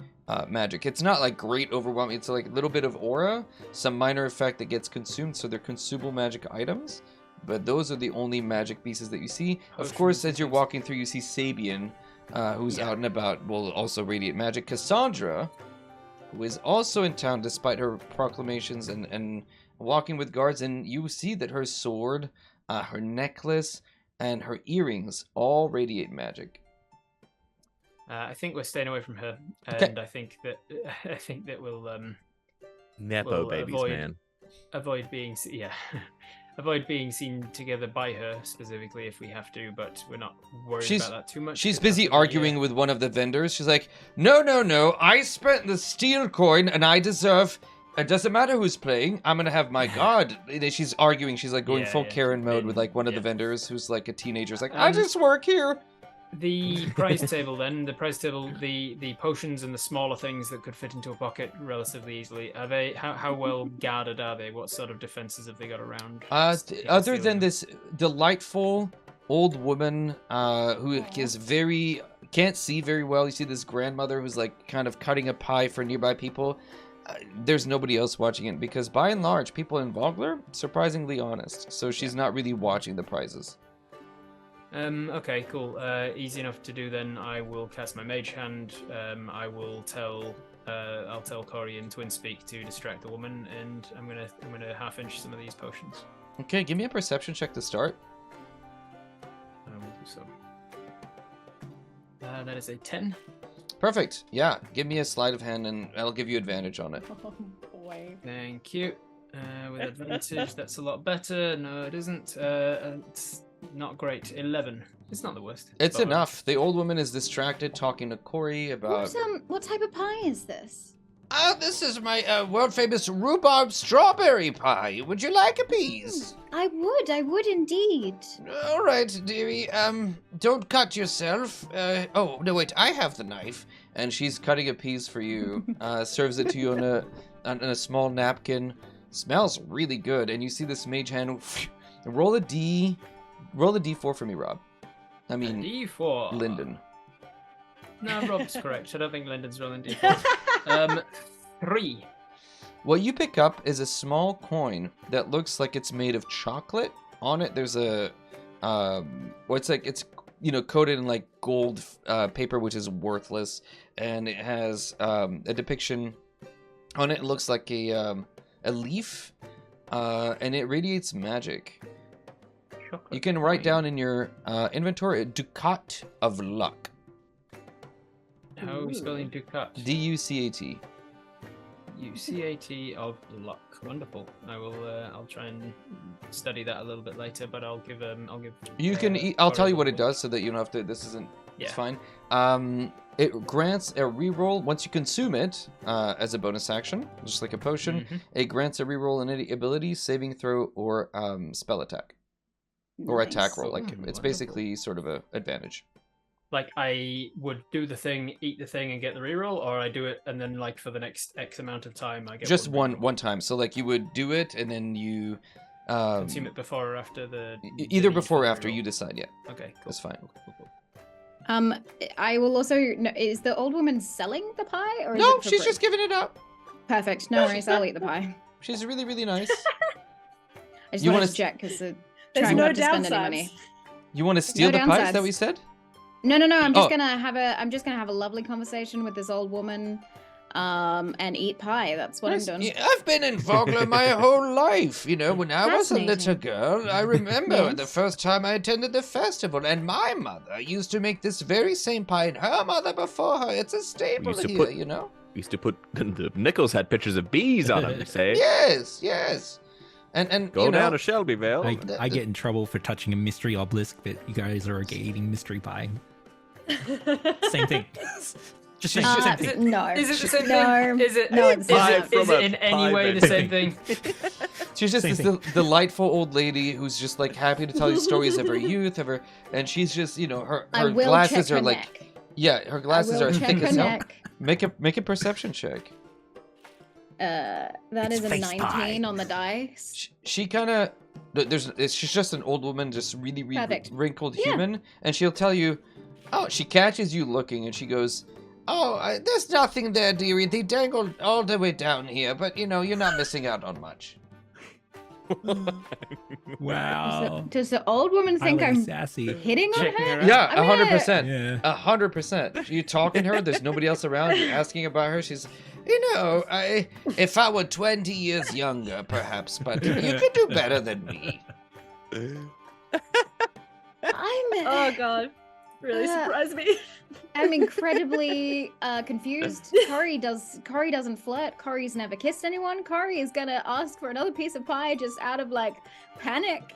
magic. It's not like great overwhelming. It's like a little bit of aura, some minor effect that gets consumed. So they're consumable magic items. But those are the only magic pieces that you see. Of course, as you're walking through, you see Sabian, who's out and about, will also radiate magic. Cassandra, who is also in town despite her proclamations and walking with guards, and you see that her sword, her necklace, and her earrings all radiate magic. I think we're staying away from her, and Okay. I think that we'll Nepo we'll babies, man. avoid being avoid being seen together by her specifically if we have to, but we're not worried about that too much. She's busy arguing with one of the vendors. She's like, no, I spent the steel coin and I deserve... It doesn't matter who's playing. I'm going to have my god. She's arguing. She's like going full Karen mode with like one of the vendors who's like a teenager. It's like, I just work here. The prize table then, the potions and the smaller things that could fit into a pocket relatively easily, are they, how well guarded are they? What sort of defenses have they got around? Other than this delightful old woman who is can't see very well. You see this grandmother who's like kind of cutting a pie for nearby people. There's nobody else watching it because by and large, people in Vogler, surprisingly honest. So she's not really watching the prizes. Okay, cool. Easy enough to do then. I will cast my mage hand. I will I'll tell Corey in Twin Speak to distract the woman, and I'm gonna half-inch some of these potions. Okay, give me a perception check to start. I will do so. That is a 10. Perfect. Yeah, give me a sleight of hand, and I'll give you advantage on it. Oh boy. Thank you. With advantage, that's a lot better. No, it isn't. It's not great. 11. It's not the worst. It's But, enough. The old woman is distracted talking to Corey about... What type of pie is this? This is my world-famous rhubarb strawberry pie. Would you like a piece? I would indeed. All right, dearie. Don't cut yourself. Oh, no, wait. I have the knife. And she's cutting a piece for you. Serves it to you on a small napkin. Smells really good. And you see this mage hand. Roll a D4 for me, Rob. I mean, D4. Lyndon. No, Rob's correct. I don't think Lyndon's rolling D4. 3. What you pick up is a small coin that looks like it's made of chocolate. On it, there's a, it's coated in like gold paper, which is worthless, and it has a depiction on it. It looks like a leaf, and it radiates magic. You can write down in your inventory a ducat of luck. How are we spelling ducat? D-U-C-A-T. U-C-A-T of luck. Wonderful. I will. I'll try and study that a little bit later, but I'll give. You can. I'll tell you what it does, so that you don't have to. This isn't. Yeah. It's fine. It grants a reroll once you consume it as a bonus action, just like a potion. Mm-hmm. It grants a reroll in any ability, saving throw, or spell attack, or attack roll. Like it's Wonderful. basically sort of a advantage. Like I would do the thing, eat the thing, and get the reroll, or I do it and then like for the next X amount of time I get Just reroll. one time. So like you would do it, and then you Consume it before or after the. either the before or reroll. after. You decide. Yeah, Okay, cool. that's fine. Cool. I will also. No, is the old woman selling the pie, or is No, it for she's free? just giving it up. Perfect. No worries. I'll eat the pie. She's really, really nice. I just You wanted wanna to check because There's trying no not to spend any downsides. money. You want to steal the pies that downsides. we said? No. I'm just Oh. gonna have a lovely conversation with this old woman, and eat pie. That's what I'm doing. Yeah, I've been in Vogler my whole life. You know, when I was a little Fascinating. girl, I remember Yes. the first time I attended the festival, and my mother used to make this very same pie, and her mother before her. It's a staple Used to here, put- you know? We used to put the nickels had pictures of bees on them. You say, Yes. And go you know, down to Shelbyville. I get in trouble for touching a mystery obelisk, but you guys are okay eating mystery pie. Same thing. Just same thing. No. Is it the same No. thing? Is it? No, it's is Pie not. it, from is a it in any pie way the vendor. same thing? she's just Same this delightful old lady who's just like happy to tell you stories of her youth, and she's just, you know, her I will glasses check are her like, neck. yeah, her glasses I are will check thick her as hell. neck. Make a perception check. That It's is a face 19 pie. on the dice. She kind of she's just an old woman, just really Perfect. wrinkled Yeah. human, and she'll tell you, oh, she catches you looking, and she goes, oh, there's nothing there, dearie. They dangled all the way down here, but you know, you're not missing out on much. Wow. Does the old woman think Highly I'm sassy. hitting on Checking her? her out. Yeah, I'm gonna- 100%. Yeah. 100%. You talking to her, there's nobody else around, you're asking about her, she's, you know, if I were 20 years younger, perhaps, but you could do better than me. Oh god, really surprised me. I'm incredibly confused. Corey doesn't flirt. Corey's never kissed anyone. Corey is gonna ask for another piece of pie just out of like panic,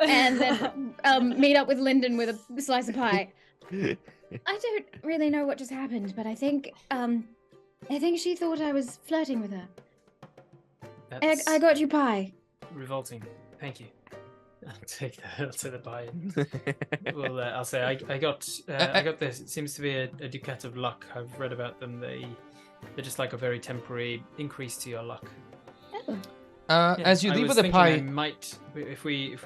and then meet up with Lyndon with a slice of pie. I don't really know what just happened, but I think she thought I was flirting with her. That's I got you pie. revolting. Thank you. I'll take the pie. Well, I'll say I got this. It seems to be a ducat of luck. I've read about them. They're just like a very temporary increase to your luck. Oh. Yeah, As you I leave was with the thinking I pie, might, if we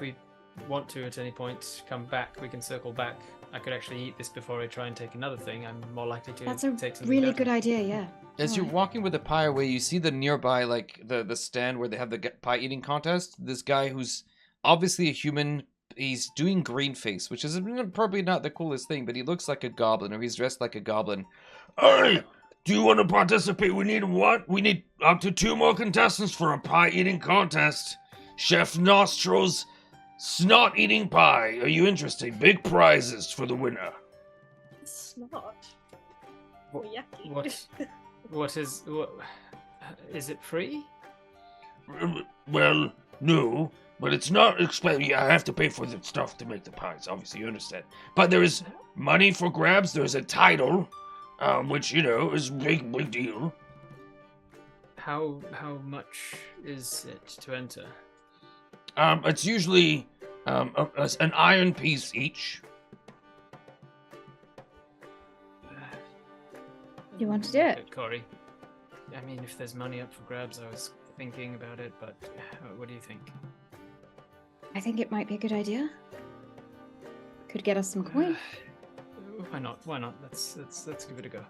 want to at any point come back, we can circle back. I could actually eat this before I try and take another thing. I'm more likely to That's a take something really better. good idea. Yeah. as you're Alright. walking with the pie away, you see the nearby, like, the stand where they have the pie eating contest. This guy who's obviously a human, he's doing green face, which is probably not the coolest thing, but he looks like a goblin, or he's dressed like a goblin. Hey, do you want to participate? We need what? We need up to 2 more contestants for a pie eating contest. Chef Nostrils snot eating pie. Are you interested? Big prizes for the winner. Snot. What- Yucky. What is it free? Well, no, but it's not expensive. I have to pay for the stuff to make the pies, obviously, you understand. But there is money for grabs. There's a title, which, you know, is big deal. How much is it to enter? It's usually an iron piece each. You want to do it? Corey? I mean, if there's money up for grabs, I was thinking about it, but what do you think? I think it might be a good idea. Could get us some coin. Why not? Let's give it a go.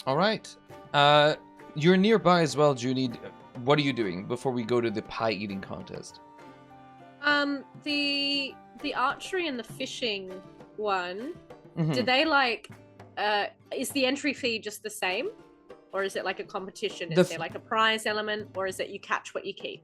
All right. You're nearby as well, Junie. What are you doing before we go to the pie eating contest? The archery and the fishing one, Mhm. do they like? Is the entry fee just the same, or is it like a competition? The Is there like a prize element, or is it you catch what you keep?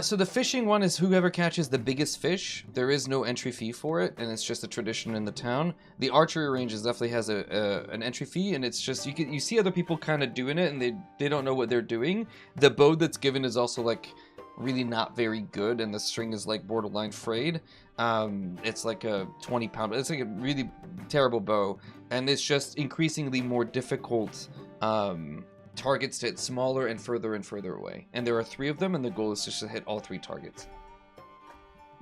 So the fishing one is whoever catches the biggest fish. There is no entry fee for it, and it's just a tradition in the town. The archery range definitely has an entry fee, and it's just you see other people kind of doing it, and they don't know what they're doing. The bow that's given is also like really not very good, and the string is like borderline frayed. It's like a 20-pound. It's like a really terrible bow, and it's just increasingly more difficult. Targets to hit smaller and further away. And there are 3 of them, and the goal is just to hit all 3 targets.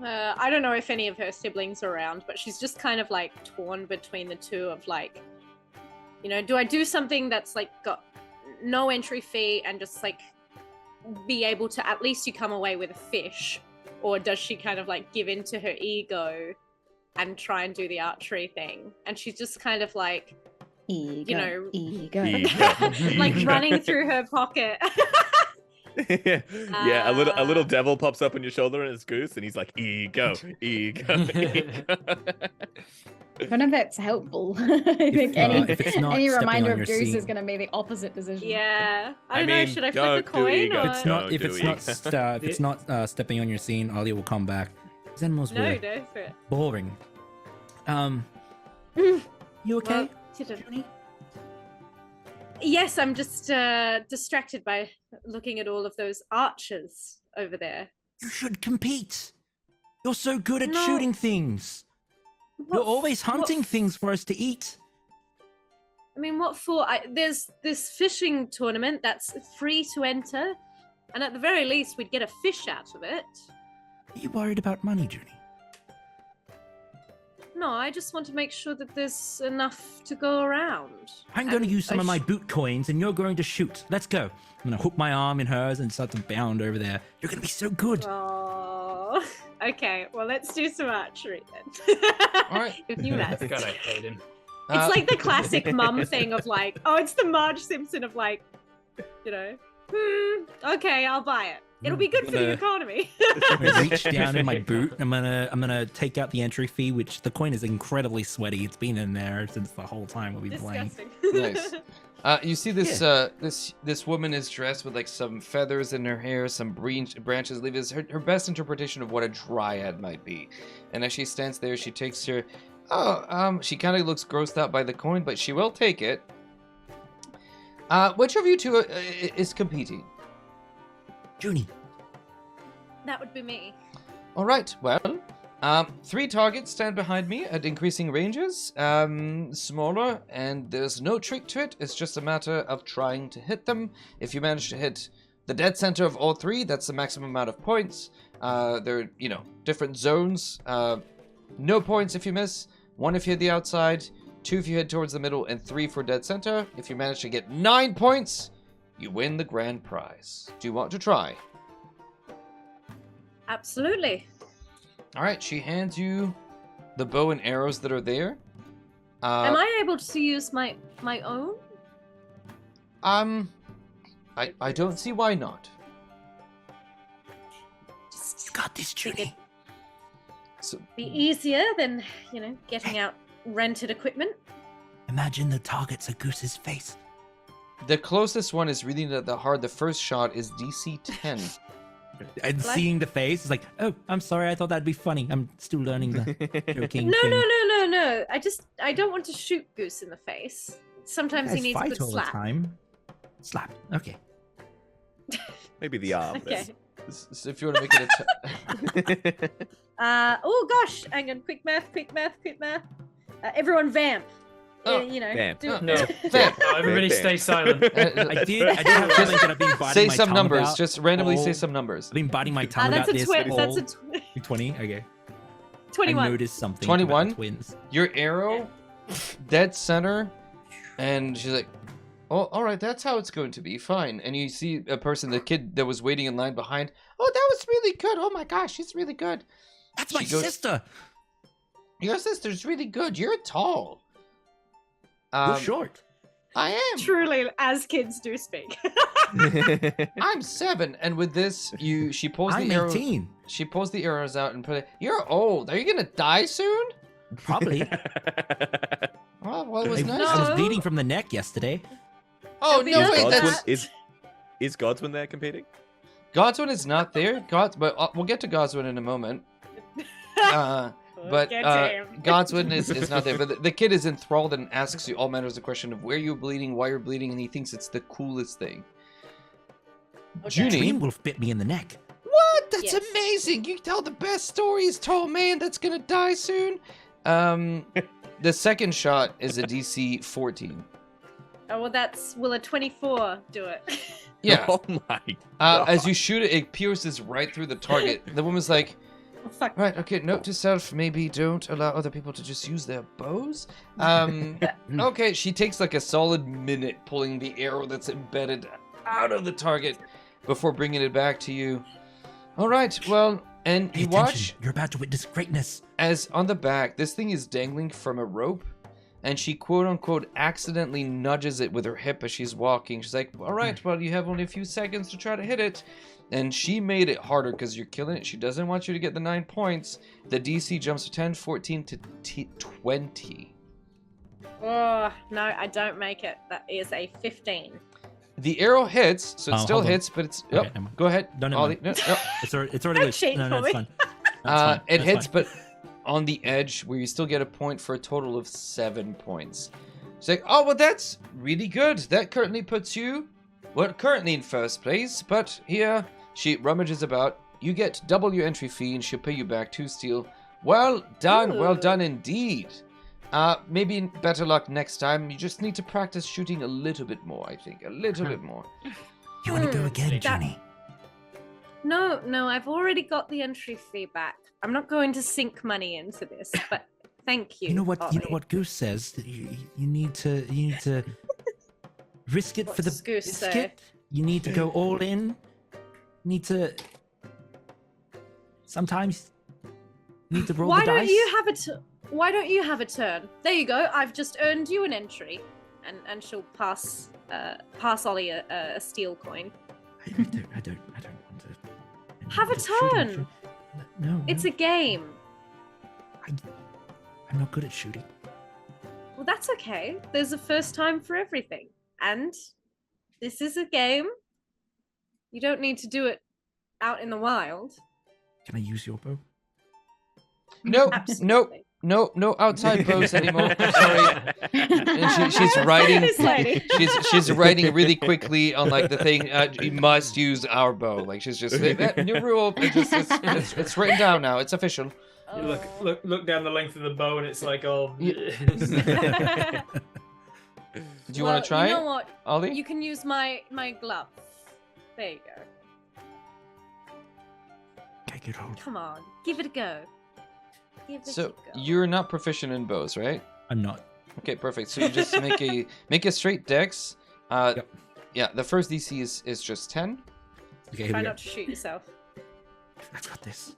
I don't know if any of her siblings are around, but she's just kind of like torn between the two of like, you know, do I do something that's like got no entry fee and just like be able to at least you come away with a fish, or does she kind of like give in to her ego and try and do the archery thing? And she's just kind of like, Ego, you know, ego. like running through her pocket. Yeah, a little devil pops up on your shoulder and it's Goose, and he's like, ego, ego, ego. I don't know if that's helpful. I think if it's not any stepping reminder on of your Goose scene. is going to be the opposite decision. Yeah, I I don't know. mean, Should I flip a don't do coin ego. or If it's not, if do it's we? not, if it's not stepping on your scene, Alia will come back. These animals no? were Go for it. boring. You okay? Well, Junie? yes, I'm just distracted by looking at all of those archers over there. You should compete. You're so good at No. shooting things. You're always hunting things for us to eat. I mean, what for? There's this fishing tournament that's free to enter, and at the very least, we'd get a fish out of it. Are you worried about money, Junie? No, I just want to make sure that there's enough to go around. I'm going to And use some I of my sh- boot coins, and you're going to shoot. Let's go. I'm going to hook my arm in hers and start to bound over there. You're going to be so good. Oh, okay. Well, let's do some archery then. All right. If you must. God, I hate him. It's like the classic mum thing of like, oh, it's the Marge Simpson of like, you know, okay, I'll buy it. It'll be good for the economy. I'm gonna reach down in my boot. I'm gonna take out the entry fee, which the coin is incredibly sweaty. It's been in there since the whole time we'll be playing. Disgusting. Nice. You see this this woman is dressed with like some feathers in her hair, some branches. Leaves her best interpretation of what a dryad might be. And as she stands there, she takes her. She kind of looks grossed out by the coin, but she will take it. Which of you two is competing? Junie. That would be me. All right. Well, 3 targets stand behind me at increasing ranges, smaller, and there's no trick to it. It's just a matter of trying to hit them. If you manage to hit the dead center of all 3, that's the maximum amount of points. They're, different zones. No points if you miss. 1 if you hit the outside. 2 if you head towards the middle, and 3 for dead center. If you manage to get 9 points, you win the grand prize. Do you want to try? Absolutely. All right, she hands you the bow and arrows that are there. Am I able to use my own? I don't see why not. You got this, Junie. So, Be easier than, getting out rented equipment. Imagine the target's a goose's face. the closest one is really the hard. The first shot is DC 10. And Like- seeing the face, it's like, oh, I'm sorry, I thought that'd be funny. I'm still learning the joking No, thing. no. I don't want to shoot Goose in the face. Sometimes he You guys needs a fight good all slap. the time. Slap. Okay. Maybe the arm. Okay. So if you want to make it a Oh gosh, hang on. Quick math. Everyone vamp. Oh, vamp. Do it. No. Vamp. No, everybody Vamp. stay silent. I did have something that I've been biting Say my some tongue numbers. about Just randomly say all- some numbers. I've been biting my tongue That's about a this. twin. That's a all- 20? Okay. I 21. noticed something 21? about twins. Your arrow, dead center, and she's like, "Oh, all right, that's how it's going to be. Fine." And you see a person, the kid that was waiting in line behind. "Oh, that was really good. Oh my gosh, she's really good. That's my She goes- sister. Your sister's really good. You're tall." You're short. I am. Truly, as kids do speak. I'm 7, and with this, she pulls I'm the arrow. 18. She pulls the arrows out and put it. You're old. Are you gonna die soon? Probably. Well, it was nice. I was No. bleeding from the neck yesterday. Oh, But no, not wait, that- that's... Is Godswin there competing? Godswin is not there. But we'll get to Godswin in a moment. But Get to him. Godswin is not there. But the kid is enthralled and asks you all manners of question of where you're bleeding, why you're bleeding, and he thinks it's the coolest thing. Junie, Dream wolf bit me in the neck. what? That's Yes. amazing. You tell the best stories, tall man. That's gonna die soon. The second shot is a DC 14. Oh, well, will a 24 do it? Yeah. Oh my god. As you shoot it, it pierces right through the target. The woman's like, Oh, fuck. right, okay, note to self, maybe don't allow other people to just use their bows. Okay, she takes like a solid minute pulling the arrow that's embedded out of the target before bringing it back to you. All right, well, and Pay you attention. watch You're about to witness greatness. as on the back, this thing is dangling from a rope, and she quote-unquote accidentally nudges it with her hip as she's walking. She's like, all right, well, you have only a few seconds to try to hit it. And she made it harder because you're killing it. She doesn't want you to get the 9 points. The DC jumps from 10, 14 to 20. Oh, no, I don't make it. That is a 15. The arrow hits, so it Oh, still hold on. hits, but it's... Okay, Yep, never mind. go ahead. No, never Ollie. mind. No. It's already Don't loose. cheat No, for it's me. fine. That's fine. It That's hits, fine. but on the edge where you still get a point for a total of 7 points. She's like, oh, well, that's really good. That currently puts you, well, currently in first place, but here she rummages about. You get double your entry fee, and she'll pay you back 2 steel. Well Ooh. done indeed. Maybe better luck next time. You just need to practice shooting a little bit more, I think. A little bit more. You want to go again, That- Johnny? No, I've already got the entry fee back. I'm not going to sink money into this, but thank you. You know what? You know Ollie. what Goose says. That you need to risk it What for the does Goose say? biscuit. You need to go all in. You need to. Sometimes you need to roll Why the don't dice. you have a Why don't you have a turn? There you go. I've just earned you an entry, and she'll pass Ollie a steel coin. I don't want to. Have a just shooting, turn. No, It's a game. I'm not good at shooting. Well, that's okay. There's a first time for everything, and this is a game. You don't need to do it out in the wild. Can I use your bow? No, Absolutely. no outside bows anymore. I'm sorry. And she's writing. This lady. She's writing really quickly on like the thing. You must use our bow. Like she's just new rule. It's written down now. It's official. You look down the length of the bow, and it's like all. Do you want to try You know it, what? Ollie? You can use my glove. There you go. Okay, good hold. Come on, give it a go. Give it a So go. you're not proficient in bows, right? I'm not. Okay, perfect. So you just make a straight dex. Yep. Yeah, the first DC is just 10. Okay, here Try we go. not to shoot yourself. I've got this.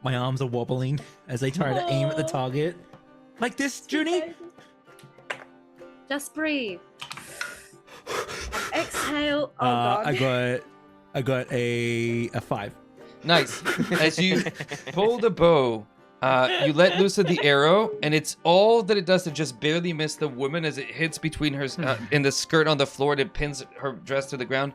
My arms are wobbling as I try to aim at the target. Like this, Junie. Just breathe. Exhale. Oh god. I got a 5. Nice. As you pull the bow, you let loose of the arrow, and it's all that it does to just barely miss the woman as it hits between her in the skirt on the floor and it pins her dress to the ground.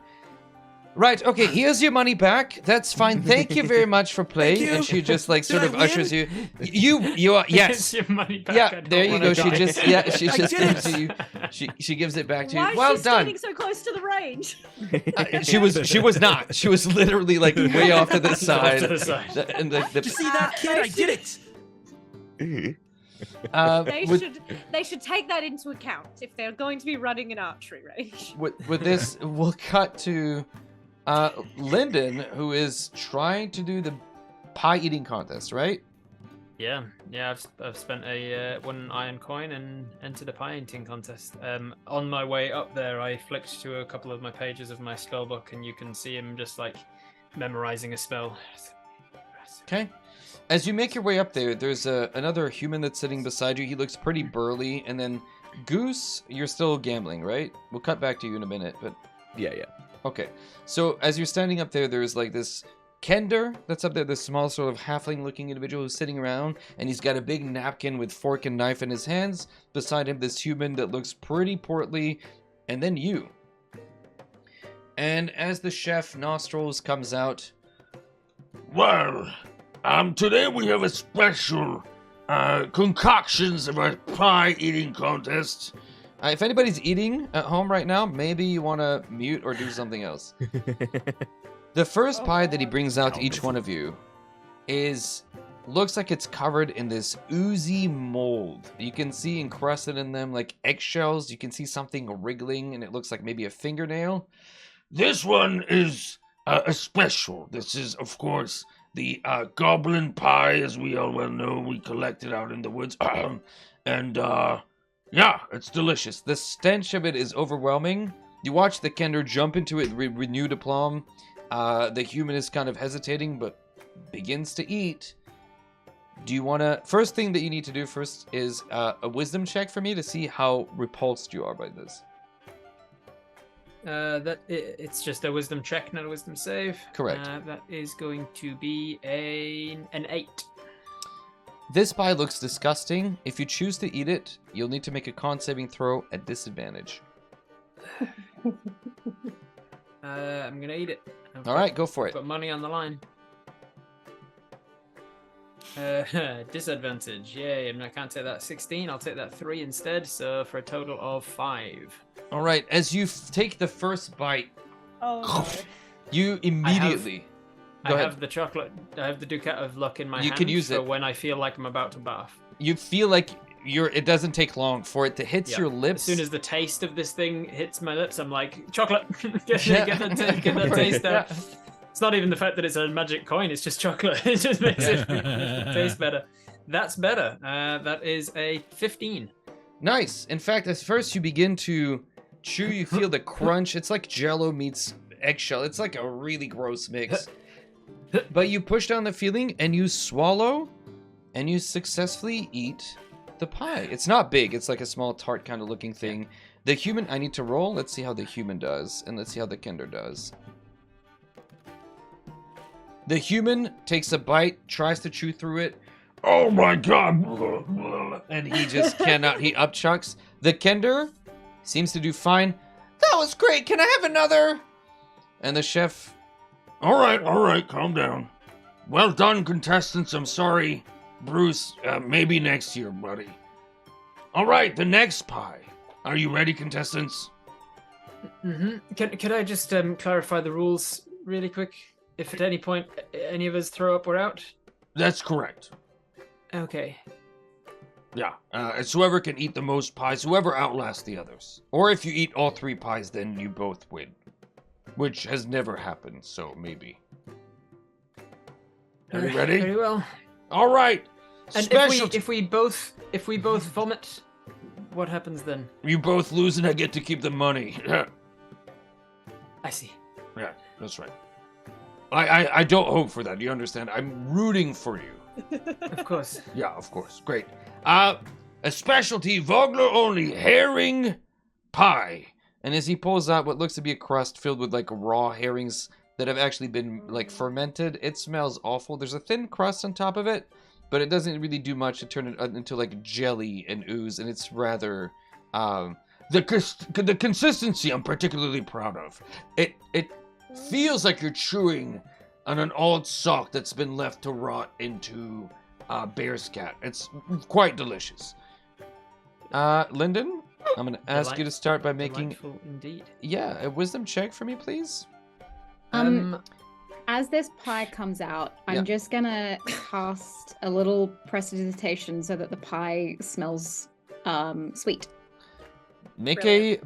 Right, okay, here's your money back. That's fine. Thank you very much for playing. Thank you. And she just like sort Did of I win? ushers you. You are yes. It's your money back. I Yeah, don't there you wanna go. She die. just she I just did gives it. it to you. She gives it back to you. Why is Well she done. standing so close to the range? She was not. She was literally like way off to the Off side. to the side. And the Did you see that kid? I did it. They should take that into account if they're going to be running an archery range. with this, we'll cut to Lyndon, who is trying to do the pie eating contest, right? Yeah. I've spent a 1 iron coin and entered a pie eating contest. On my way up there, I flicked to a couple of my pages of my spell book, and you can see him just like memorizing a spell. Okay. As you make your way up there, there's another human that's sitting beside you. He looks pretty burly, and then Goose, you're still gambling, right? We'll cut back to you in a minute, but Yeah. okay. So as you're standing up there, there's like this Kender, that's up there, the small sort of halfling-looking individual who's sitting around, and he's got a big napkin with fork and knife in his hands. Beside him, this human that looks pretty portly, and then you. And as the chef Nostrils comes out, Well, today we have a special concoctions of a pie eating contest. if anybody's eating at home right now, maybe you want to mute or do something else. The first pie that he brings out to each one of you looks like it's covered in this oozy mold. You can see encrusted in them like eggshells. You can see something wriggling, and it looks like maybe a fingernail. This one is a special. This is, of course, the goblin pie, as we all well know. We collected out in the woods. And, yeah, it's delicious. The stench of it is overwhelming. You watch the Kender jump into it with renewed aplomb. The human is kind of hesitating, but begins to eat. Do you want to... First thing that you need to do first is a wisdom check for me to see how repulsed you are by this. It's just a wisdom check, not a wisdom save. Correct. That is going to be an 8. This pie looks disgusting. If you choose to eat it, you'll need to make a con saving throw at disadvantage. I'm gonna eat it. All right, go for it. Got money on the line. Disadvantage. Yay, and I can't take that 16. I'll take that 3 instead. So for a total of 5. All right, as you take the first bite, you immediately... I have the chocolate. I have the Ducat of Luck in my hand. You can use for it when I feel like I'm about to barf. You feel like it doesn't take long for it to hit your lips. As soon as the taste of this thing hits my lips, I'm like, chocolate. get that taste out. It's not even the fact that it's a magic coin. It's just chocolate. It just makes it taste better. That's better. That is a 15. Nice. In fact, as first you begin to chew, you feel the crunch. It's like Jell-O meets eggshell. It's like a really gross mix. But you push down the feeling and you swallow and you successfully eat the pie. It's not big. It's like a small tart kind of looking thing. The human, I need to roll. Let's see how the human does. And let's see how the Kender does. The human takes a bite, tries to chew through it. Oh my god! And he just cannot. He upchucks. The Kender seems to do fine. That was great. Can I have another? And the chef... All right, calm down. Well done, contestants. I'm sorry, Bruce. Maybe next year, buddy. All right, the next pie. Are you ready, contestants? Mm-hmm. Could I just clarify the rules really quick? If at any point any of us throw up, we're out? That's correct. Okay. Yeah, it's whoever can eat the most pies, whoever outlasts the others. Or if you eat all 3 pies, then you both win. Which has never happened, so maybe. Are you ready? Very well. All right. And Special if we both vomit, what happens then? You both lose and I get to keep the money. I see. Yeah, that's right. I don't hope for that. You understand? I'm rooting for you. Of course. Yeah, of course. Great. A specialty Vogler only herring pie. And as he pulls out what looks to be a crust filled with like raw herrings that have actually been like fermented, it smells awful. There's a thin crust on top of it, but it doesn't really do much to turn it into like jelly and ooze, and it's rather the consistency I'm particularly proud of. It feels like you're chewing on an old sock that's been left to rot into bear scat. It's quite delicious. Lyndon, I'm going to ask you to start by making indeed. Yeah, a wisdom check for me, please. As this pie comes out, I'm just gonna cast a little prestidigitation so that the pie smells sweet. Make a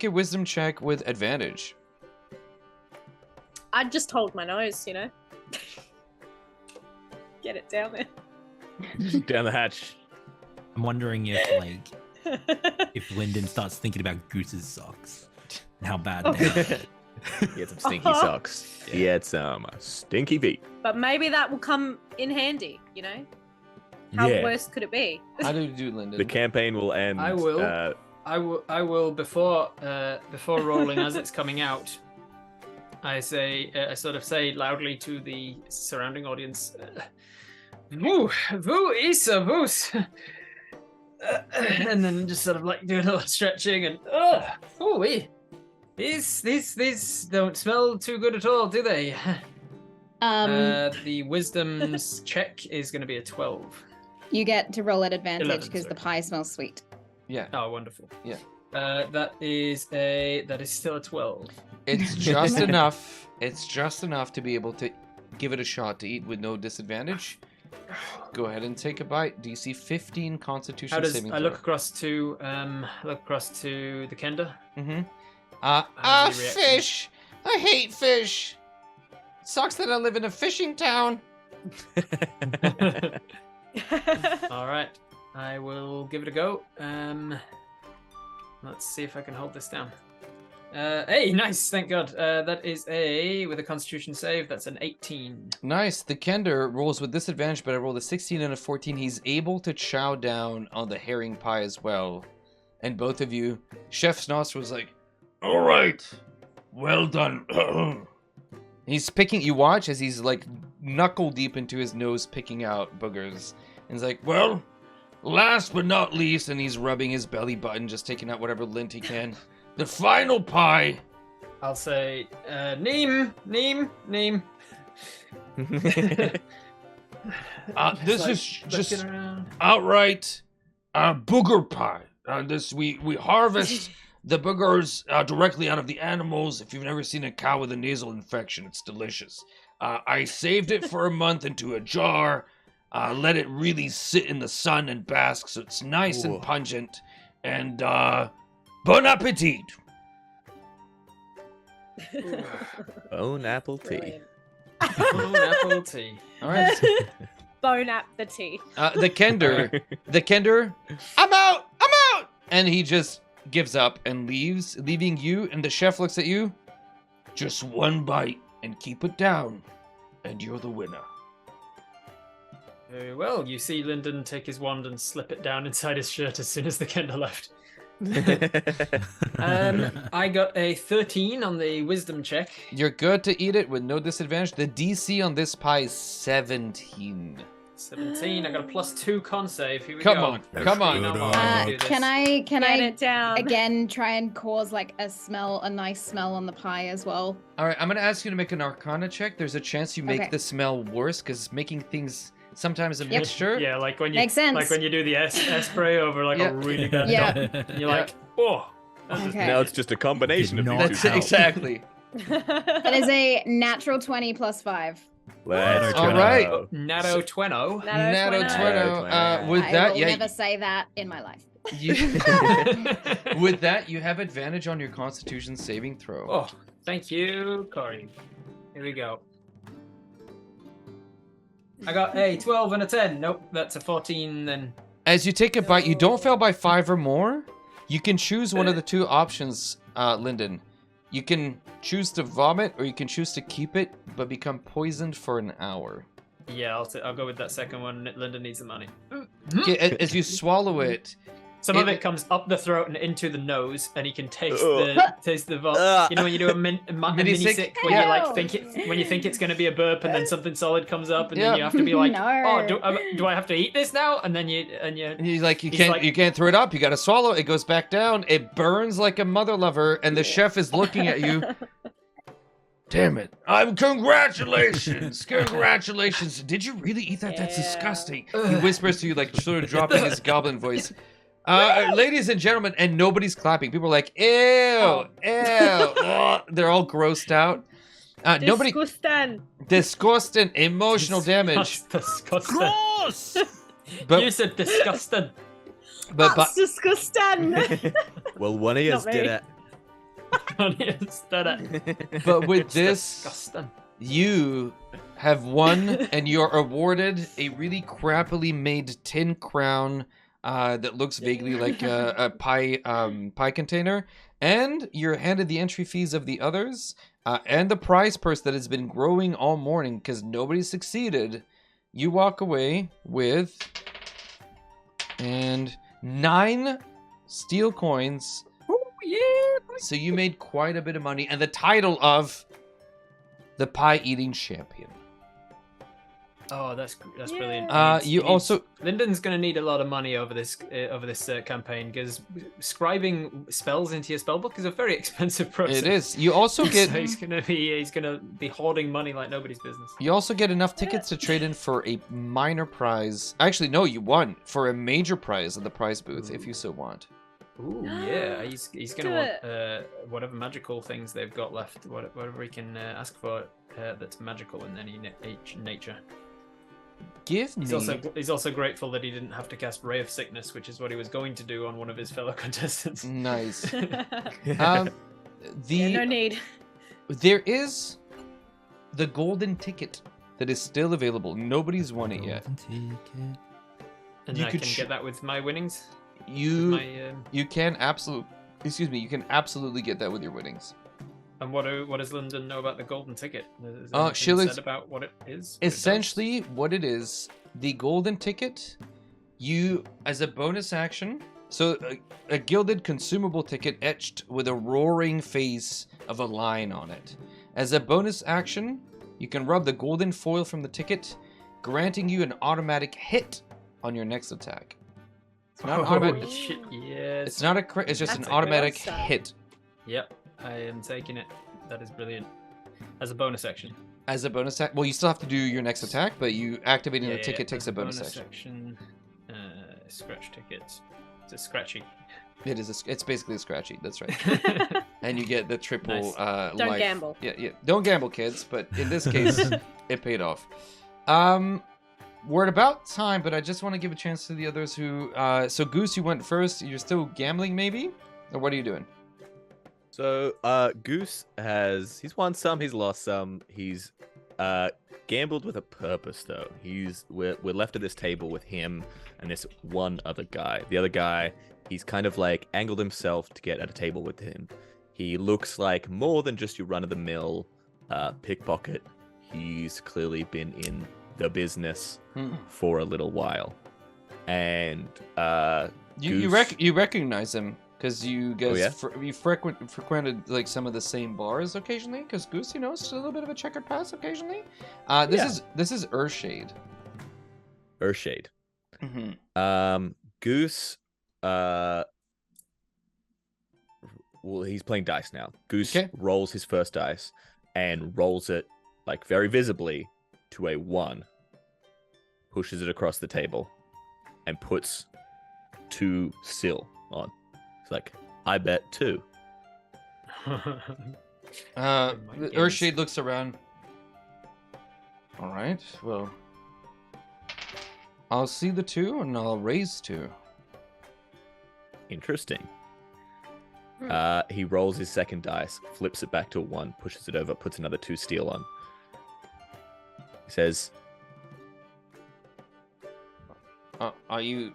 wisdom check with advantage. I'd just hold my nose, you know. Get it down there. Down the hatch. I'm wondering if Lyndon starts thinking about Goose's socks and how bad they are. He had some stinky socks. He had some stinky feet. But maybe that will come in handy, you know? How worse could it be? How do you do, Lyndon? The campaign will end. I will. I will before rolling as it's coming out. I say, I sort of say loudly to the surrounding audience, "Woo, woo, Isa, woos," and then just sort of like doing a little stretching and, "Oh, these don't smell too good at all, do they?" The wisdom's check is going to be a 12. You get to roll at advantage 11, because the sorry. pie smells sweet. Yeah. Oh, wonderful. Yeah. That is still a 12. It's just enough. It's just enough to be able to give it a shot to eat with no disadvantage. Go ahead and take a bite. DC 15 Constitution How does saving I throw. look across to the Kenda? Mm-hmm. How's he reacting? Fish. I hate fish. Sucks that I live in a fishing town. All right, I will give it a go. Let's see if I can hold this down. Hey, nice, thank God. That is with a Constitution save. That's an 18. Nice. The Kender rolls with disadvantage, but I rolled a 16 and a 14. He's able to chow down on the herring pie as well. And both of you, Chef Snoss was like, All right. Well done. he's picking, you watch as he's like knuckle deep into his nose picking out boogers. And he's like, Well, last but not least, and he's rubbing his belly button, just taking out whatever lint he can. the final pie. I'll say, Neem. This Like, is just looking around. outright booger pie. We harvest the boogers directly out of the animals. If you've never seen a cow with a nasal infection, it's delicious. I saved it for a month into a jar. Let it really sit in the sun and bask, so it's nice Ooh. and pungent. And bon appetit. Own apple tea. Brilliant. Oh, apple tea. all right. Bone up the tea. The Kender, I'm out, and he just gives up and leaves, leaving you. And the chef looks at you. Just one bite and keep it down, and you're the winner. Very well. You see Lyndon take his wand and slip it down inside his shirt as soon as the Kenda left. I got a 13 on the wisdom check. You're good to eat it with no disadvantage. The DC on this pie is 17. 17. I got a +2 con save. Here we Come go. on, come on. You know how I do this. Can I Get it down. again try and cause like a nice smell on the pie as well? All right, I'm gonna ask you to make an Arcana check. There's a chance you make Okay. the smell worse because making things sometimes a mixture. Yeah, like when you Makes sense. like when you do the S spray over like Yeah. a really bad Yeah. dog. And you're like, oh. That's just- Okay. Now it's just a combination of Did these not two That's help. exactly. That is a natural 20 plus 5. Let's All go. right. Natto Tweno. Natto Tweno. Tweno. With I that, will yeah. never say that in my life. You, with that, you have advantage on your Constitution saving throw. Oh, thank you, Corey. Here we go. I got a 12 and a 10. Nope, that's a 14 then. As you take a bite, you don't fail by 5 or more. You can choose one of the two options, Lyndon. You can choose to vomit, or you can choose to keep it, but become poisoned for an hour. Yeah, I'll go with that second one. Linda needs the money. Okay, as you swallow it, Some of it comes up the throat and into the nose, and you can taste the vomit. Ugh. You know when you do a mini sick? sick when Yeah. you like when you think it's going to be a burp, and then something solid comes up, and Yeah. then you have to be like, No. oh, do I have to eat this now? And then you you like you He's can't like- you can't throw it up. You got to swallow it. It goes back down. It burns like a mother lover, and the chef is looking at you. Damn it. Congratulations. Congratulations. Did you really eat that? That's Yeah. disgusting. He whispers to you, like sort of dropping his goblin voice. Ladies and gentlemen, and nobody's clapping. People are like, ew, ew. Ugh. They're all grossed out. Nobody. Disgusting. Emotional damage. That's disgusting. Gross! You But said disgusting. but disgusting. Well, one of you Not did me. it. but with It's this, disgusting. you have won, and you're awarded a really crappily made tin crown that looks vaguely like a pie container, and you're handed the entry fees of the others and the prize purse that has been growing all morning because nobody succeeded. You walk away with 9 steel coins. Oh yeah. So you made quite a bit of money, and the title of the pie eating champion. Oh, that's Yeah. brilliant. Lyndon's going to need a lot of money over this campaign because scribing spells into your spellbook is a very expensive process. It is. You also get. So he's gonna be hoarding money like nobody's business. You also get enough tickets to trade in for a minor prize. Actually, no, you won for a major prize at the prize booth if you so want. Ooh, yeah. He's gonna Do want whatever magical things they've got left, whatever he can ask for that's magical in any nature. He's also grateful that he didn't have to cast Ray of Sickness, which is what he was going to do on one of his fellow contestants. Nice. Yeah, no need. There is the golden ticket that is still available. Nobody's won it yet. And You I could can get that with my winnings. You can absolutely get that with your winnings. And what does London know about the golden ticket? Is said about what it is? Essentially, what it is, the golden ticket, you, as a bonus action, so a gilded consumable ticket etched with a roaring face of a lion on it. As a bonus action, you can rub the golden foil from the ticket, granting you an automatic hit on your next attack. It's not automatic. Shit, yes. It's not a crit. It's just That's an a automatic good start. hit. Yep, I am taking it. That is brilliant. As a bonus action. As a bonus attack, well, you still have to do your next attack, but you activating the ticket takes as a bonus action. action. Scratch ticket. It's a scratchy. It is. It's basically a scratchy. That's right. And you get the triple Nice. Don't life. gamble. Yeah. Don't gamble, kids. But in this case, it paid off. We're at about time, but I just want to give a chance to the others who. So Goose, you went first. You're still gambling, maybe, or what are you doing? So, Goose he's won some, he's lost some. He's gambled with a purpose, though. We're left at this table with him and this one other guy. The other guy, he's kind of like angled himself to get at a table with him. He looks like more than just your run-of-the-mill pickpocket. He's clearly been in the business for a little while, and you recognize him. Because you guys, you frequented like some of the same bars occasionally. Because Goose, you know, it's a little bit of a checkered past occasionally. This is Earthshade. Earthshade. Mm-hmm. Goose. Well, he's playing dice now. Goose rolls his first dice and rolls it like very visibly to a 1. Pushes it across the table, and puts 2 still on. Like, I bet 2. Earthshade looks around. All right, well, I'll see the 2 and I'll raise 2. Interesting. He rolls his second dice, flips it back to a 1, pushes it over, puts another 2 steel on. He says, "Are you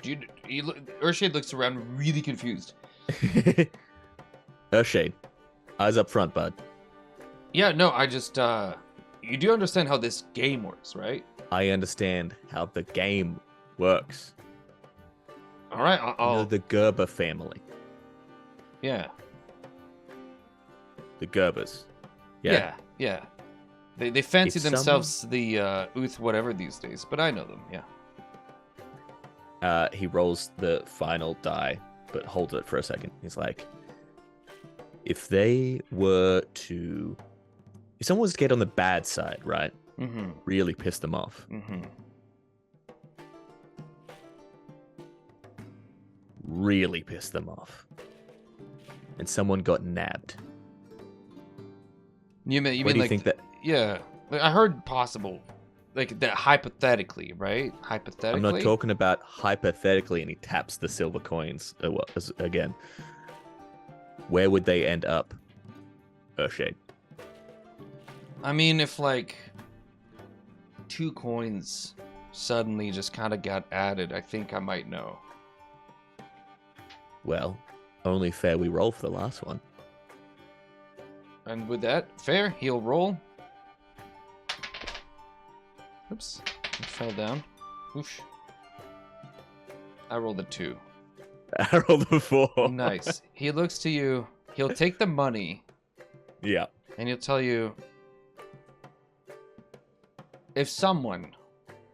Earthshade looks around really confused. Earthshade, eyes up front, bud. Yeah, no, I just, you do understand how this game works, right? I understand how the game works. All right, I'll... You know, the Gerber family. Yeah. The Gerbers. Yeah. They fancy themselves the Uth whatever these days, but I know them, yeah. He rolls the final die, but holds it for a second. He's like, if someone was to get on the bad side, right? Mm-hmm. Really piss them off. Mm-hmm. Really piss them off. And someone got nabbed. You mean Where do you like think that? Yeah. Like, I heard possible. Like that hypothetically, right? Hypothetically. I'm not talking about hypothetically, and he taps the silver coins again. Where would they end up? Earthshade. I mean, if like 2 coins suddenly just kind of got added, I think I might know. Well, only fair we roll for the last one. And with that, fair, he'll roll. Oops, it fell down. Oof. I rolled a 2. I rolled a 4. Nice. He looks to you. He'll take the money, Yeah. And he'll tell you if someone,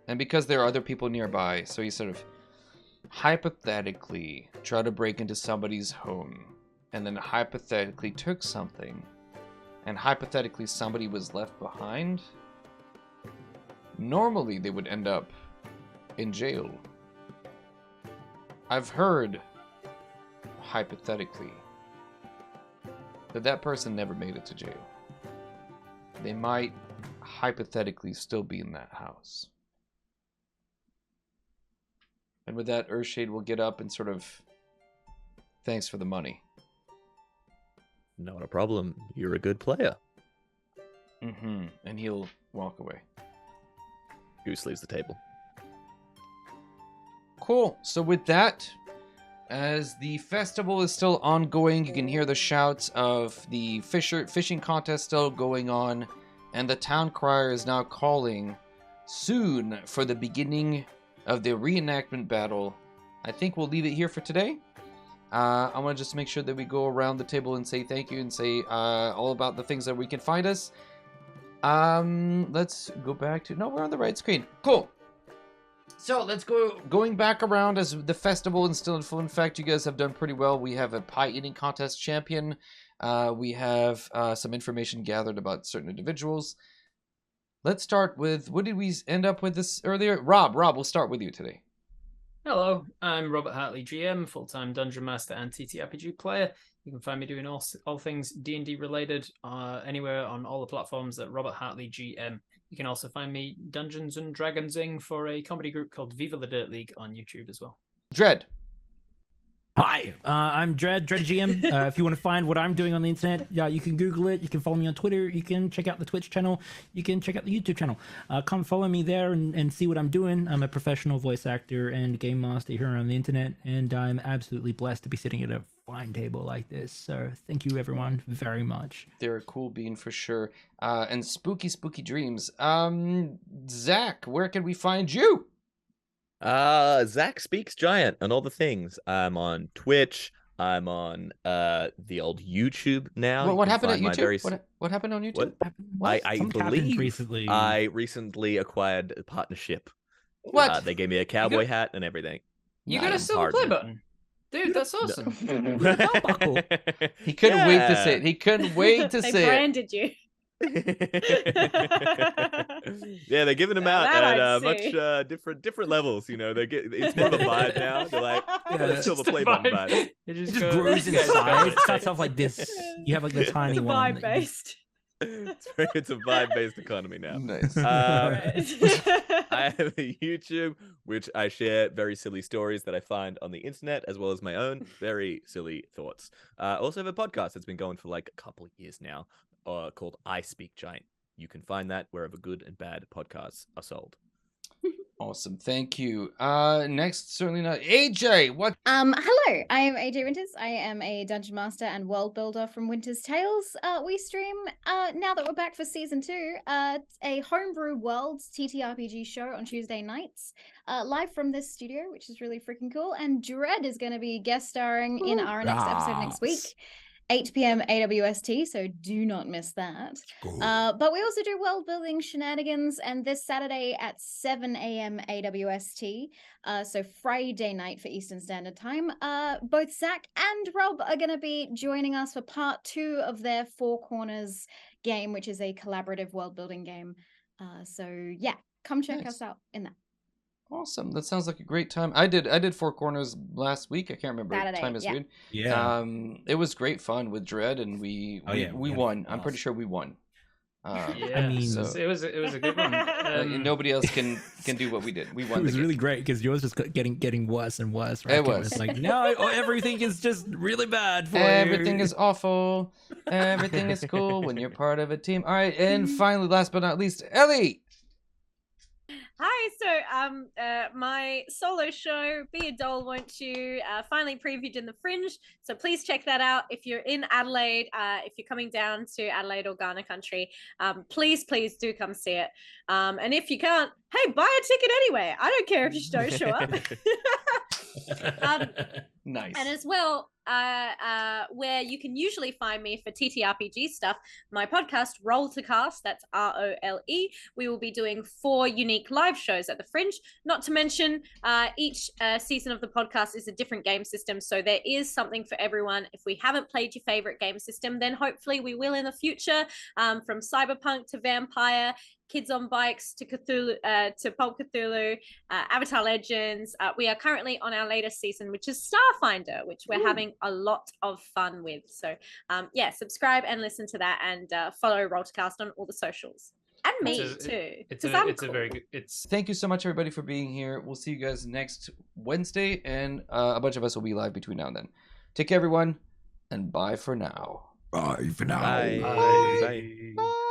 and because there are other people nearby, so he sort of hypothetically try to break into somebody's home and then hypothetically took something and hypothetically somebody was left behind, normally they would end up in jail. I've heard, hypothetically, that person never made it to jail. They might hypothetically still be in that house. And with that, Earthshade will get up and sort of, thanks for the money. Not a problem. You're a good player. Mm-hmm. And he'll walk away. Goose leaves the table. Cool. So with that, as the festival is still ongoing, you can hear the shouts of the fishing contest still going on, and the town crier is now calling soon for the beginning of the reenactment battle. I think we'll leave it here for today. I want to just make sure that we go around the table and say thank you and say all about the things that we can find us. Let's go back to... No, we're on the right screen. Cool. So let's going back around as the festival is still in full effect. You guys have done pretty well. We have a pie eating contest champion. We have some information gathered about certain individuals. Let's start with, what did we end up with this earlier? Rob, we'll start with you today. Hello, I'm Robert Hartley, GM, full-time Dungeon Master and TTRPG player. You can find me doing all things D&D related anywhere on all the platforms at Robert Hartley GM. You can also find me Dungeons and Dragonsing for a comedy group called Viva the Dirt League on YouTube as well. Dread. Hi, I'm Dread GM. If you want to find what I'm doing on the internet, you can Google it. You can follow me on Twitter. You can check out the Twitch channel. You can check out the YouTube channel. Come follow me there and see what I'm doing. I'm a professional voice actor and game master here on the internet, and I'm absolutely blessed to be sitting at a fine table like this. So thank you, everyone, very much. They're a cool bean for sure. And spooky dreams. Zach, where can we find you? Zach Speaks Giant and all the things. I'm on Twitch. I'm on the old YouTube now. What happened at YouTube? What happened on YouTube? I believe recently. I recently acquired a partnership. What? They gave me a cowboy hat and everything. You got a silver play button? Dude, that's awesome. He couldn't wait to say it. He couldn't wait to They say it. branded you. Yeah, they're giving them out that at I'd much different levels. You know, it's more of a vibe now. They're like, Yeah, silver play button vibe. It It just goes- grows inside. It starts off like this. You have like the tiny It's one. vibe based. It's a vibe-based economy now. Nice. I have a YouTube, which I share very silly stories that I find on the internet, as well as my own very silly thoughts. I also have a podcast that's been going for like a couple of years now, called I Speak Giant. You can find that wherever good and bad podcasts are sold. Awesome. Thank you. Next, certainly not AJ. What? Hello, I am AJ Winters. I am a dungeon master and world builder from Winter's Tales. We stream, now that we're back for season 2, a Homebrew Worlds TTRPG show on Tuesday nights, live from this studio, which is really freaking cool. And Dread is going to be guest starring in our next episode next week. 8 p.m. AWST, so do not miss that. But we also do world building shenanigans, and this Saturday at 7 a.m. AWST, so Friday night for Eastern Standard Time, both Zach and Rob are going to be joining us for part 2 of their Four Corners game, which is a collaborative world building game. So yeah, come check us out in that. Awesome. That sounds like a great time. I did Four Corners last week. I can't remember. Saturday, Time is yeah. weird. Yeah. It was great fun with Dread, and we won. I'm pretty sure we won. Yeah, I mean- so it was a good one. Nobody else can do what we did. We won. It was the game. really great because yours was getting worse and worse. Right? It was. It's like, no, everything is just really bad for Everything you. is awful. Everything is cool when you're part of a team. All right, and finally, last but not least, Ellie. Hi, so my solo show, Be a Doll, Won't You, finally previewed in the Fringe, so please check that out. If you're in Adelaide, if you're coming down to Adelaide or Ghana country, please do come see it. And if you can't, hey, buy a ticket anyway. I don't care if you don't show up. Nice. And as well, where you can usually find me for TTRPG stuff, my podcast, Roll to Cast, that's ROLE, we will be doing 4 unique live shows at the Fringe. Not to mention, each season of the podcast is a different game system, so there is something for everyone. If we haven't played your favorite game system, then hopefully we will in the future, from Cyberpunk to Vampire, Kids on Bikes to Cthulhu, to Pulp Cthulhu, Avatar Legends. We are currently on our latest season, which is Starfinder, which we're having a lot of fun with. So yeah, subscribe and listen to that, and follow Roltercast on all the socials. And me too. It's cool. a very good. Thank you so much, everybody, for being here. We'll see you guys next Wednesday, and a bunch of us will be live between now and then. Take care, everyone, and bye for now. Bye for now. Bye. Bye. Bye.